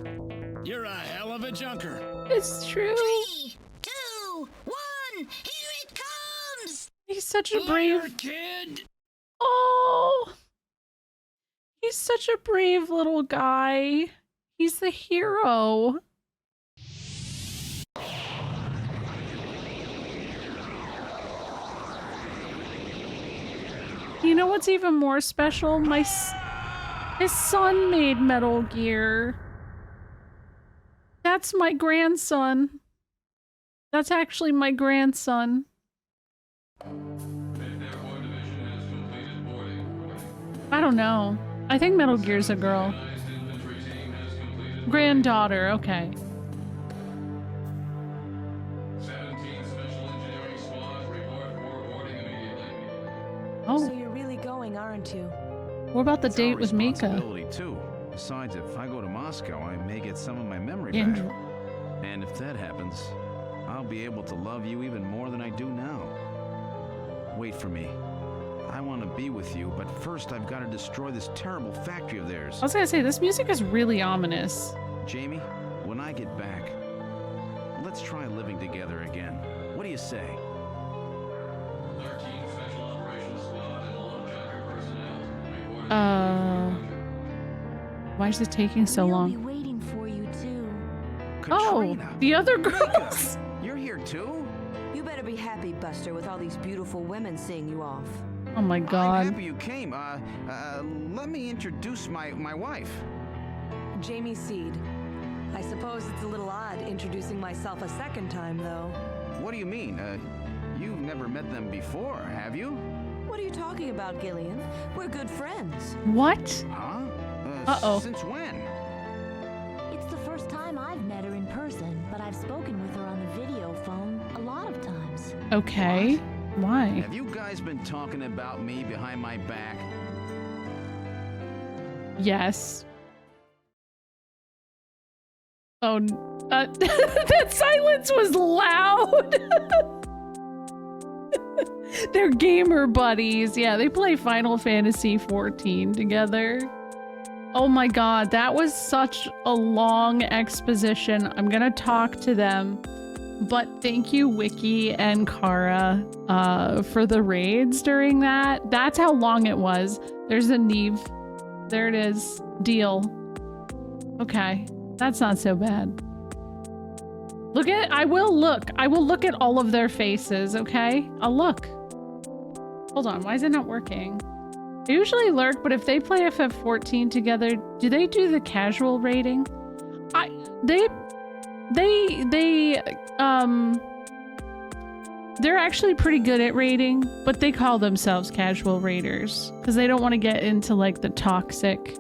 You're a hell of a junker. It's true. 3, 2, 1, here it comes! He's such a brave Liar, kid! Oh, he's such a brave little guy. He's the hero. You know what's even more special? His son made Metal Gear. That's my grandson. That's actually my grandson. I don't know. I think Metal Gear's a girl. Granddaughter, okay. Oh. So you're really going, aren't you? What about the It's date our with Mika? responsibility, too. Besides, if I go to Moscow, I may get some of my memory And- back. And if that happens, I'll be able to love you even more than I do now. Wait for me. I want to be with you, but first I've got to destroy this terrible factory of theirs. I was gonna say, this music is really ominous. Jamie, when I get back, let's try living together again. What do you say? 13 Special Operations Squad and all tracker personnel. Why is it taking so We'll long? be waiting for you too. Katrina. Oh, the other girls. You're here too? You better be happy, Buster, with all these beautiful women seeing you off. Oh my I'm god. happy you came. Let me introduce my wife. Jamie Seed. I suppose it's a little odd introducing myself a second time, though. What do you mean? You've never met them before, have you? What are you talking about, Gillian? We're good friends. What? Huh? Uh-oh. Since when? It's the first time I've met her in person, but I've spoken with her on the video phone a lot of times. Okay. Why? Have you guys been talking about me behind my back? Yes. Oh, that silence was loud. They're gamer buddies. Yeah, they play Final Fantasy 14 together. Oh my god, that was such a long exposition. I'm gonna talk to them. But thank you, Wiki and Kara, for the raids during that. That's how long it was. There's a Neve. There it is. Deal. Okay. That's not so bad. Look at it. I will look at all of their faces, okay? I'll look. Hold on. Why is it not working? I usually lurk, but if they play FF14 together, do they do the casual rating? They're actually pretty good at raiding, but they call themselves casual raiders because they don't want to get into like the toxic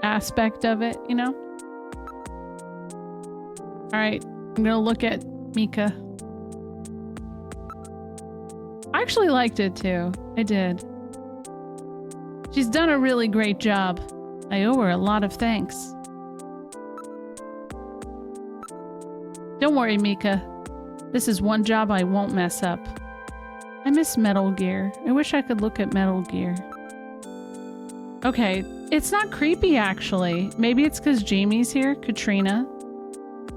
aspect of it, you know? All right, I'm gonna look at Mika. I actually liked it too. I did. She's done a really great job. I owe her a lot of thanks. Don't worry, Mika. This is one job I won't mess up. I miss Metal Gear. I wish I could look at Metal Gear. Okay, it's not creepy actually. Maybe it's because Jamie's here, Katrina.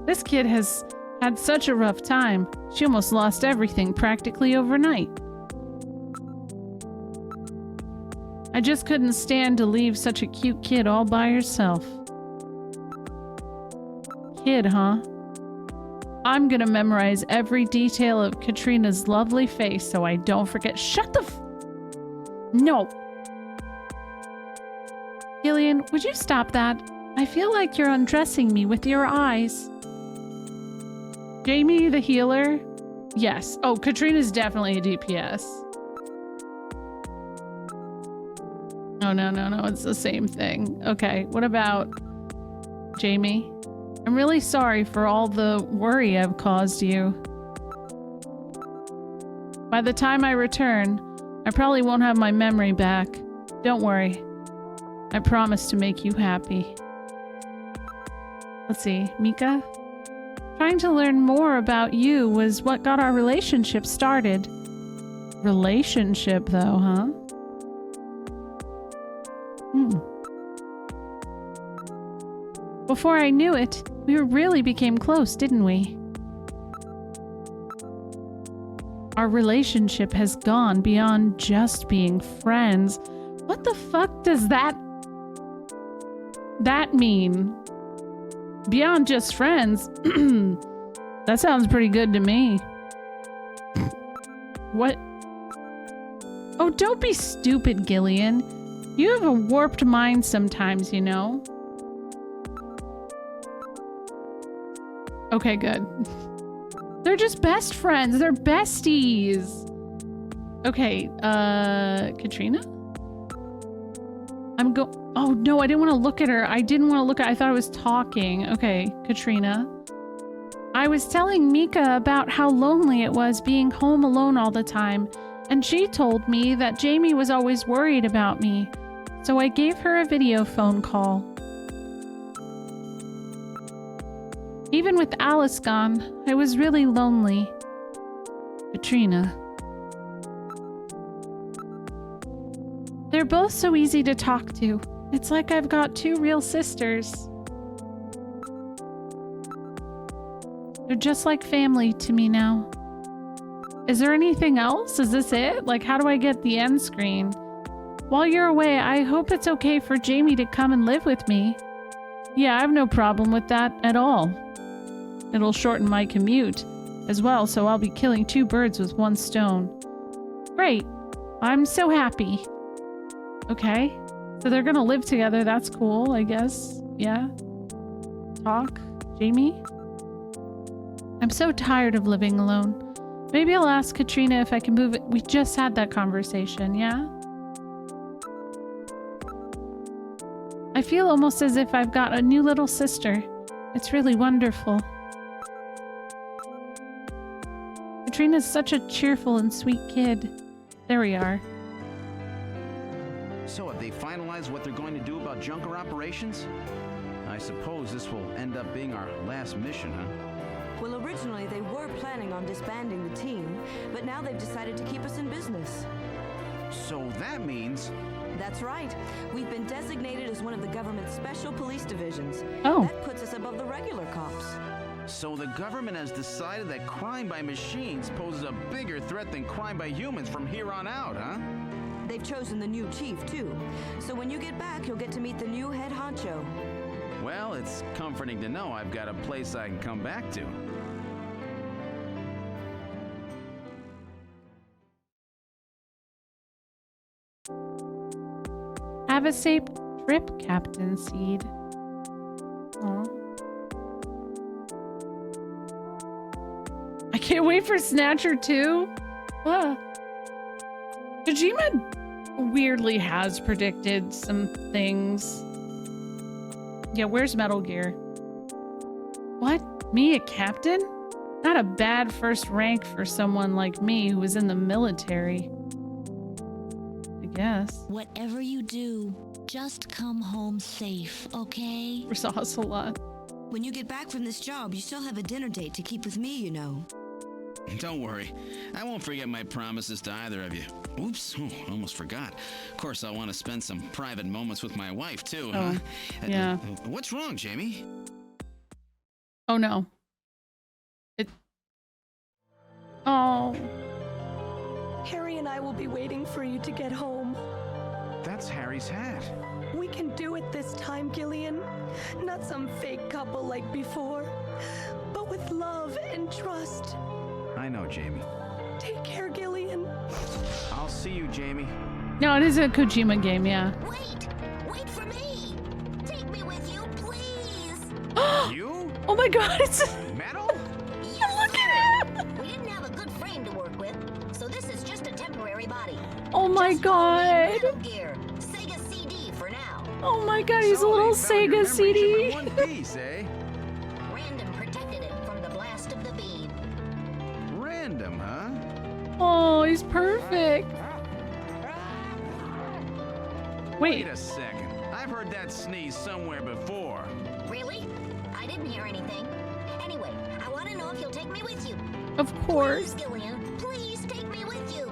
This kid has had such a rough time. She almost lost everything practically overnight. I just couldn't stand to leave such a cute kid all by herself. Kid, huh? I'm gonna memorize every detail of Katrina's lovely face so I don't forget. Shut the No! Gillian, would you stop that? I feel like you're undressing me with your eyes. Jamie the healer? Yes. Oh, Katrina's definitely a DPS. Oh, no, it's the same thing. Okay, what about Jamie? I'm really sorry for all the worry I've caused you. By the time I return, I probably won't have my memory back. Don't worry. I promise to make you happy. Let's see, Mika? Trying to learn more about you was what got our relationship started. Relationship, though, huh? Before I knew it, we really became close, didn't we? Our relationship has gone beyond just being friends. What the fuck does that mean? Beyond just friends? That sounds pretty good to me. What? Oh, don't be stupid, Gillian. You have a warped mind sometimes, you know? Okay, good. They're just best friends. They're besties. Okay, Katrina? Oh, no, I didn't want to look at her. I thought I was talking. Okay, Katrina. I was telling Mika about how lonely it was being home alone all the time, and she told me that Jamie was always worried about me. So I gave her a video phone call. Even with Alice gone, I was really lonely. Katrina. They're both so easy to talk to. It's like I've got two real sisters. They're just like family to me now. Is there anything else? Is this it? Like, how do I get the end screen? While you're away, I hope it's okay for Jamie to come and live with me. Yeah, I have no problem with that at all. It'll shorten my commute as well, so I'll be killing two birds with one stone. Great. I'm so happy. Okay. So they're gonna live together. That's cool, I guess. Yeah. Talk. Jamie? I'm so tired of living alone. Maybe I'll ask Katrina if I can move it. We just had that conversation, yeah? I feel almost as if I've got a new little sister. It's really wonderful. Katrina's such a cheerful and sweet kid. There we are. So have they finalized what they're going to do about Junker operations? I suppose this will end up being our last mission, huh? Well, originally they were planning on disbanding the team, but now they've decided to keep us in business. So that means... That's right. We've been designated as one of the government's special police divisions. Oh. That puts us above the regular cops. So the government has decided that crime by machines poses a bigger threat than crime by humans from here on out, huh? They've chosen the new chief, too. So when you get back, you'll get to meet the new head honcho. Well, it's comforting to know I've got a place I can come back to. Have a safe trip, Captain Seed. Aw. I can't wait for Snatcher 2. Kojima weirdly has predicted some things. Yeah, where's Metal Gear? What? Me, a captain? Not a bad first rank for someone like me who was in the military. I guess. Whatever you do, just come home safe, okay? Where's Ocelot? When you get back from this job, you still have a dinner date to keep with me, you know. Don't worry. I won't forget my promises to either of you. Oops, almost forgot. Of course, I want to spend some private moments with my wife, too, huh? Yeah. What's wrong, Jamie? Oh, no. Oh. Harry and I will be waiting for you to get home. That's Harry's hat. We can do it this time, Gillian. Not some fake couple like before, but with love and trust. I know, Jamie. Take care, Gillian. I'll see you, Jamie. No, it is a Kojima game, yeah. Wait for me. Take me with you, please. You? Oh my god, it's Metal? Yes, look at him. We didn't have a good frame to work with, so this is just a temporary body. Oh my Just call me god. Metal Gear. Sega CD for now. Oh my god, he's a So little they found your Sega memory chip CD. in one piece, eh? Random protected it from the blast of the beam. Random, huh? Oh, he's perfect. Wait a second. I've heard that sneeze somewhere before. Really? I didn't hear anything. Anyway, I want to know if you'll take me with you. Of course. Please, Gillian, please take me with you.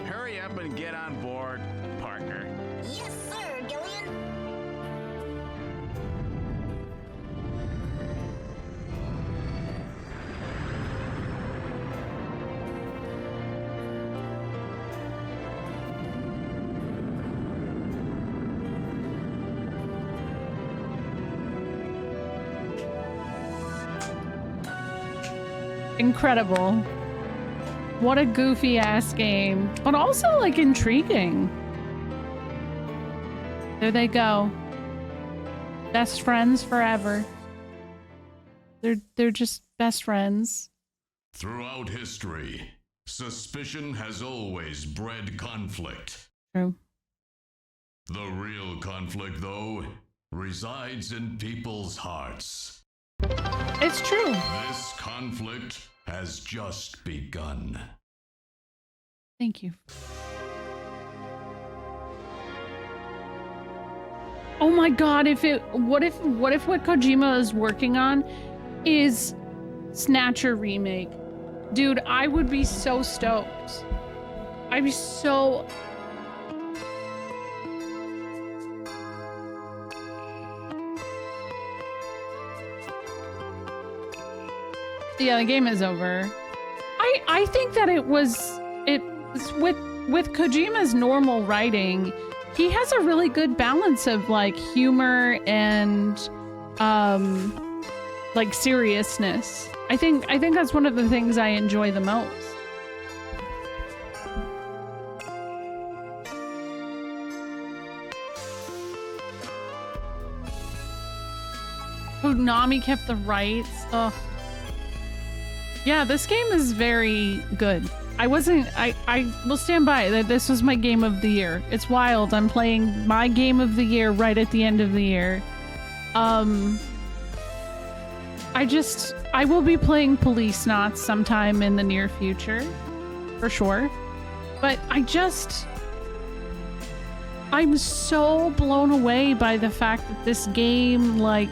Hurry up and get on board, partner. Yes, sir, Gillian. Incredible. What a goofy ass game, but also like intriguing. There they go. Best friends forever. They're just best friends. Throughout history, suspicion has always bred conflict. True. The real conflict, though, resides in people's hearts. It's true. This conflict has just begun. Thank you. Oh my god, what if what Kojima is working on is Snatcher remake? Dude, I would be so stoked. I'd be so... Yeah, the game is over. I think that it's with Kojima's normal writing, he has a really good balance of like humor and like seriousness. I think that's one of the things I enjoy the most. Konami kept the rights. Ugh. Yeah, this game is very good. I will stand by that this was my game of the year. It's wild. I'm playing my game of the year right at the end of the year. I will be playing Police Knots sometime in the near future. For sure. But I'm so blown away by the fact that this game, like,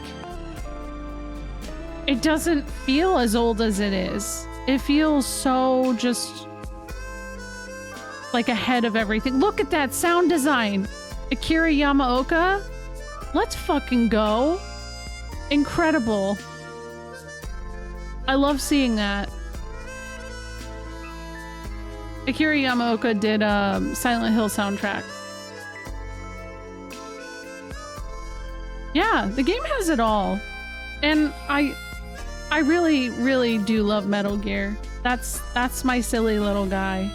it doesn't feel as old as it is. It feels so just like ahead of everything. Look at that sound design. Akira Yamaoka. Let's fucking go. Incredible. I love seeing that. Akira Yamaoka did Silent Hill soundtrack. Yeah, the game has it all. And I really, really do love Metal Gear. That's my silly little guy.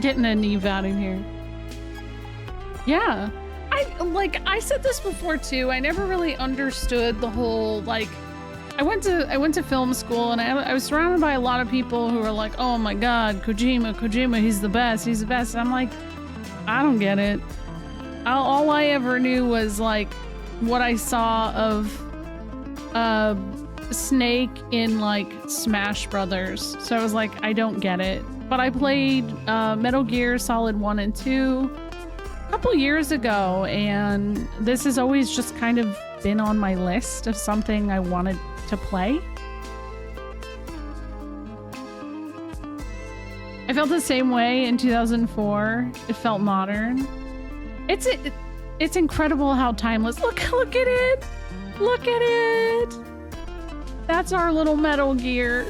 Getting a Neve out in here. Yeah. I said this before too. I never really understood the whole, like, I went to film school and I was surrounded by a lot of people who were like, oh my god, Kojima, he's the best. And I'm like, I don't get it. All I ever knew was like what I saw of Snake in like Smash Brothers. So I was like, I don't get it. But I played Metal Gear Solid 1 and 2 a couple years ago, and this has always just kind of been on my list of something I wanted to play. I felt the same way in 2004. It felt modern. It's incredible how timeless. Look at it. Look at it. That's our little Metal Gear.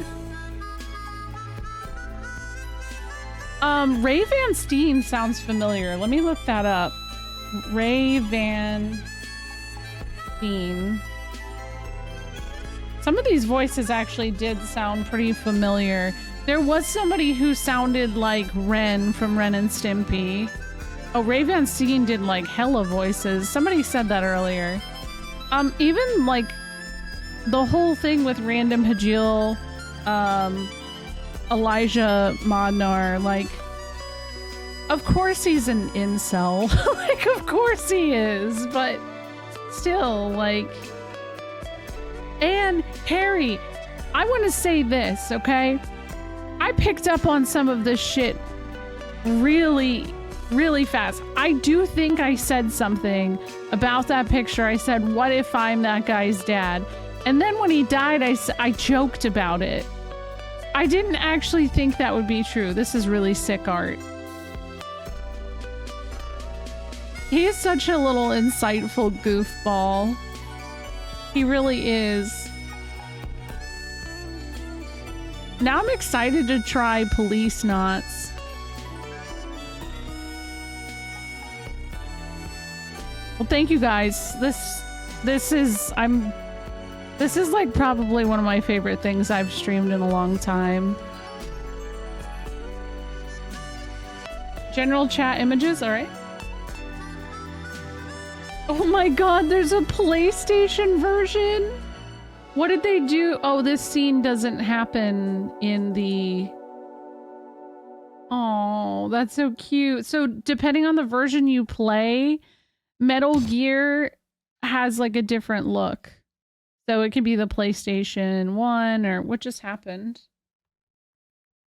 Ray Van Steen sounds familiar. Let me look that up. Ray Van Steen. Some of these voices actually did sound pretty familiar. There was somebody who sounded like Ren from Ren and Stimpy. Oh, Ray Van Steen did like hella voices. Somebody said that earlier. Even like the whole thing with Random Hajil, Elijah Modnar, like, of course he's an incel. Like, of course he is, but still, like... And Harry, I want to say this, okay? I picked up on some of this shit really, really fast. I do think I said something about that picture. I said, what if I'm that guy's dad? And then when he died, I joked about it. I didn't actually think that would be true. This is really sick art. He is such a little insightful goofball. He really is. Now I'm excited to try Police Knots. Well, thank you guys. This is like probably one of my favorite things I've streamed in a long time. General chat images, all right. Oh my god, there's a PlayStation version. What did they do? Oh, this scene doesn't happen in the... Oh, that's so cute. So depending on the version you play, Metal Gear has like a different look. So it could be the PlayStation 1 or what just happened.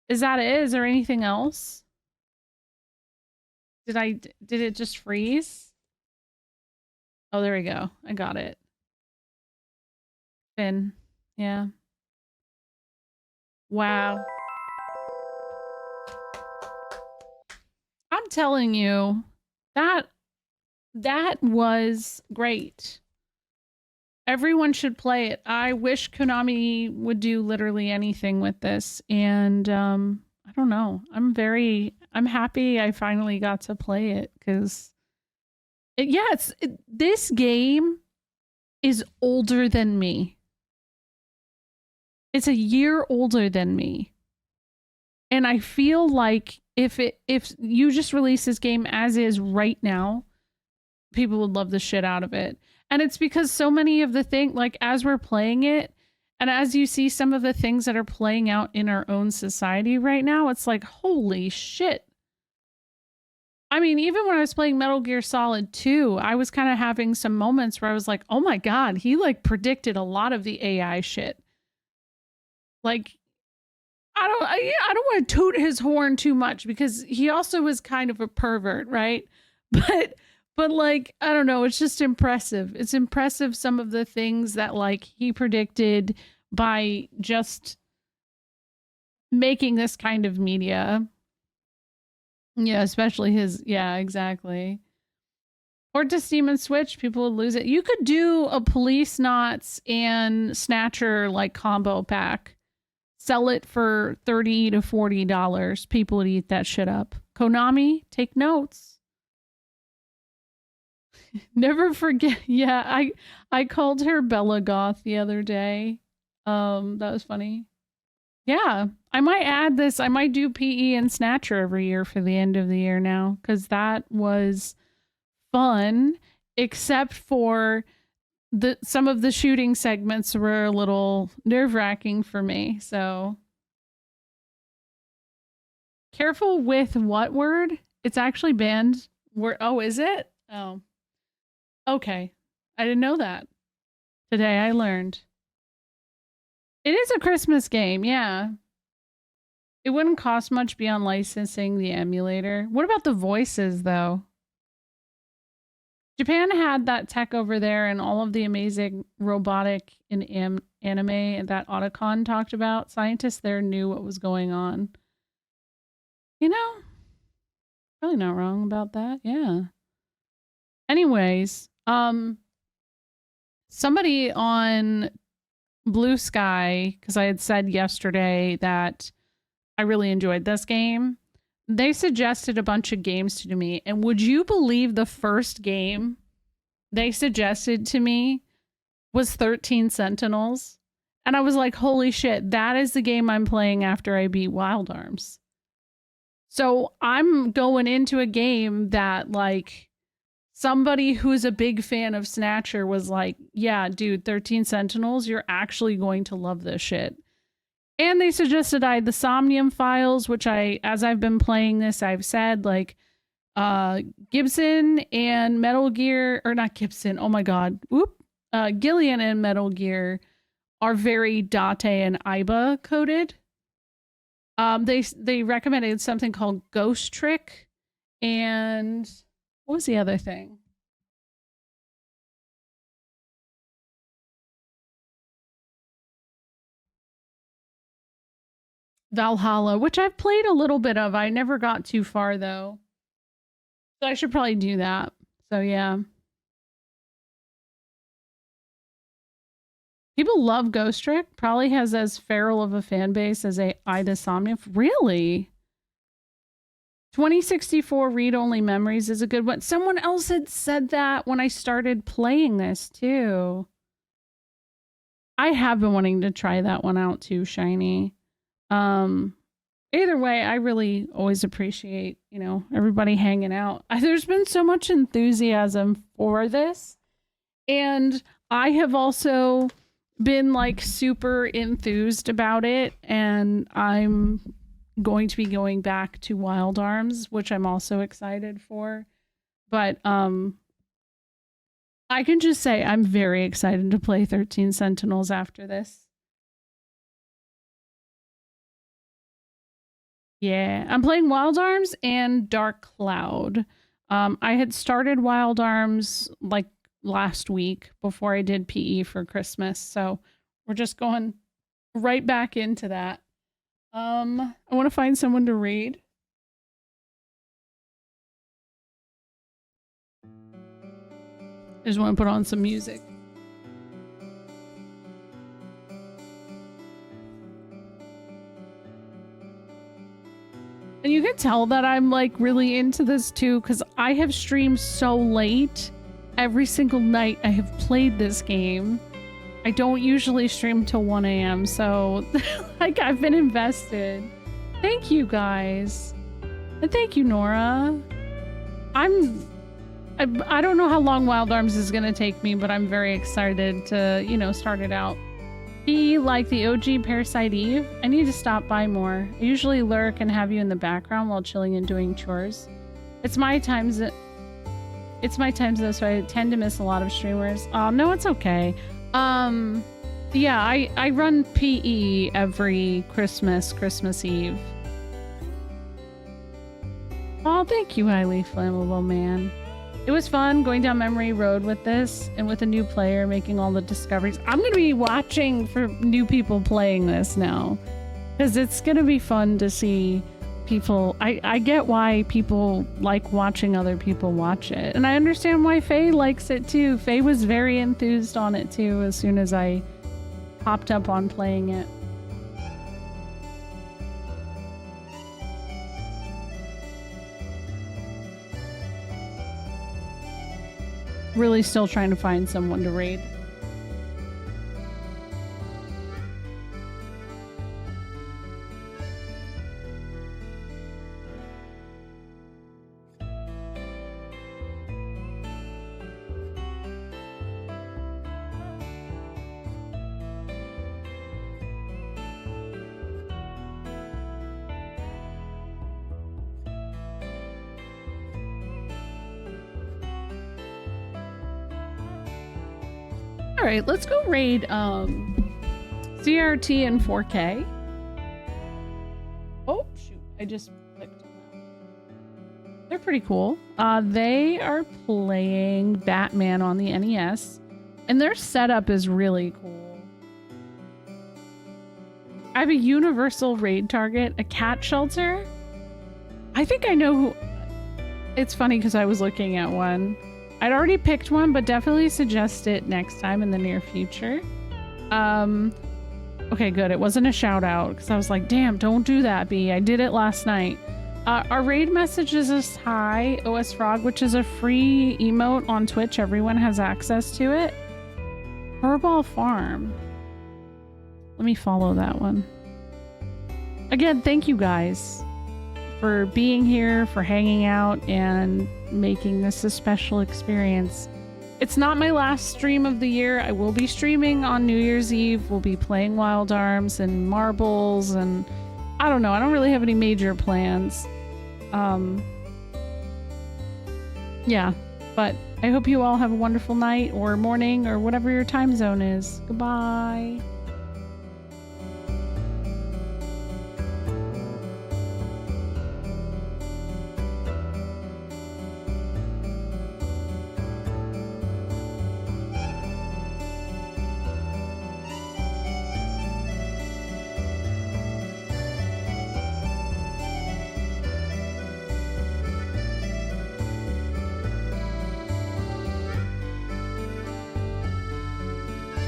Is that it? Is there anything else? Did it just freeze? Oh, there we go. I got it. Finn. Yeah. Wow. I'm telling you, that was great. Everyone should play it. I wish Konami would do literally anything with this. And I don't know. I'm happy I finally got to play it because this game is older than me. It's a year older than me. And I feel like if you just release this game as is right now, people would love the shit out of it. And it's because so many of the things, like as we're playing it, and as you see some of the things that are playing out in our own society right now, it's like, holy shit. I mean, even when I was playing Metal Gear Solid 2, I was kind of having some moments where I was like, oh my God, he like predicted a lot of the AI shit. Like, I don't want to toot his horn too much because he also is kind of a pervert, right? But like, I don't know, it's just impressive. It's impressive some of the things that like he predicted by just making this kind of media. Yeah, especially exactly. Or to Steam and Switch, people would lose it. You could do a Police Knots and Snatcher like combo pack. Sell it for $30 to $40. People would eat that shit up. Konami, take notes. Never forget. Yeah, I called her Bella Goth the other day. That was funny. Yeah, I might add this. I might do PE and Snatcher every year for the end of the year now because that was fun, except for some of the shooting segments were a little nerve-wracking for me. So careful with what word? It's actually banned. Oh, is it? Oh. Okay. I didn't know that. Today I learned. It is a Christmas game, yeah. It wouldn't cost much beyond licensing the emulator. What about the voices, though? Japan had that tech over there and all of the amazing robotic in anime that Otacon talked about. Scientists there knew what was going on. You know, probably not wrong about that. Yeah. Anyways, somebody on Blue Sky, because I had said yesterday that I really enjoyed this game, they suggested a bunch of games to me. And would you believe the first game they suggested to me was 13 Sentinels? And I was like, holy shit, that is the game I'm playing after I beat Wild Arms. So I'm going into a game that like somebody who's a big fan of Snatcher was like, yeah, dude, 13 Sentinels, you're actually going to love this shit. And they suggested I had the Somnium Files, which as I've been playing this, I've said like Gibson and Metal Gear, or not Gibson, oh my God. Gillian and Metal Gear are very Date and Iba coded. They recommended something called Ghost Trick. And what was the other thing? Valhalla, which I've played a little bit of. I never got too far though. So I should probably do that. So yeah. People love Ghost Trick. Probably has as feral of a fan base as Ida Somnium. Really? 2064 read-only memories is a good one. Someone else had said that when I started playing this too. I have been wanting to try that one out too, Shiny. Either way, I really always appreciate, everybody hanging out. There's been so much enthusiasm for this. And I have also been like super enthused about it. And I'm going to be going back to Wild Arms, which I'm also excited for. But I can just say I'm very excited to play 13 Sentinels after this. Yeah, I'm playing Wild Arms and Dark Cloud. I had started Wild Arms like last week before I did PE for Christmas, so we're just going right back into that. I want to find someone to raid. I just want to put on some music. And you can tell that I'm like really into this too, because I have streamed so late. Every single night I have played this game. I don't usually stream till 1 a.m. So like I've been invested. Thank you guys. And thank you, Nora. I don't know how long Wild Arms is going to take me, but I'm very excited to, you know, start it out. Be like the OG Parasite Eve. I need to stop by more. I usually lurk and have you in the background while chilling and doing chores. It's my times though, so I tend to miss a lot of streamers. Oh, no, it's okay. Yeah, I run PE every Christmas Eve. Oh, thank you, highly flammable man. It was fun going down memory road with this and with a new player making all the discoveries. I'm going to be watching for new people playing this now because it's going to be fun to see people. I get why people like watching other people watch it. And I understand why Faye likes it too. Faye was very enthused on it too as soon as I popped up on playing it. Really still trying to find someone to raid. Alright, let's go raid CRT in 4K. Oh, shoot. I just clicked on that. They're pretty cool. They are playing Batman on the NES, and their setup is really cool. I have a universal raid target, a cat shelter. I think I know who... It's funny because I was looking at one. I'd already picked one, but definitely suggest it next time in the near future. Okay, good. It wasn't a shout out because I was like, damn, don't do that, B. I did it last night. Our raid message is hi, OS Frog, which is a free emote on Twitch. Everyone has access to it. Herbal Farm. Let me follow that one. Again, thank you guys for being here, for hanging out, and making this a special experience. It's not my last stream of the year. I will be streaming on New Year's Eve. We'll be playing Wild Arms and Marbles, and I don't know. I don't really have any major plans. Yeah, but I hope you all have a wonderful night or morning or whatever your time zone is. Goodbye.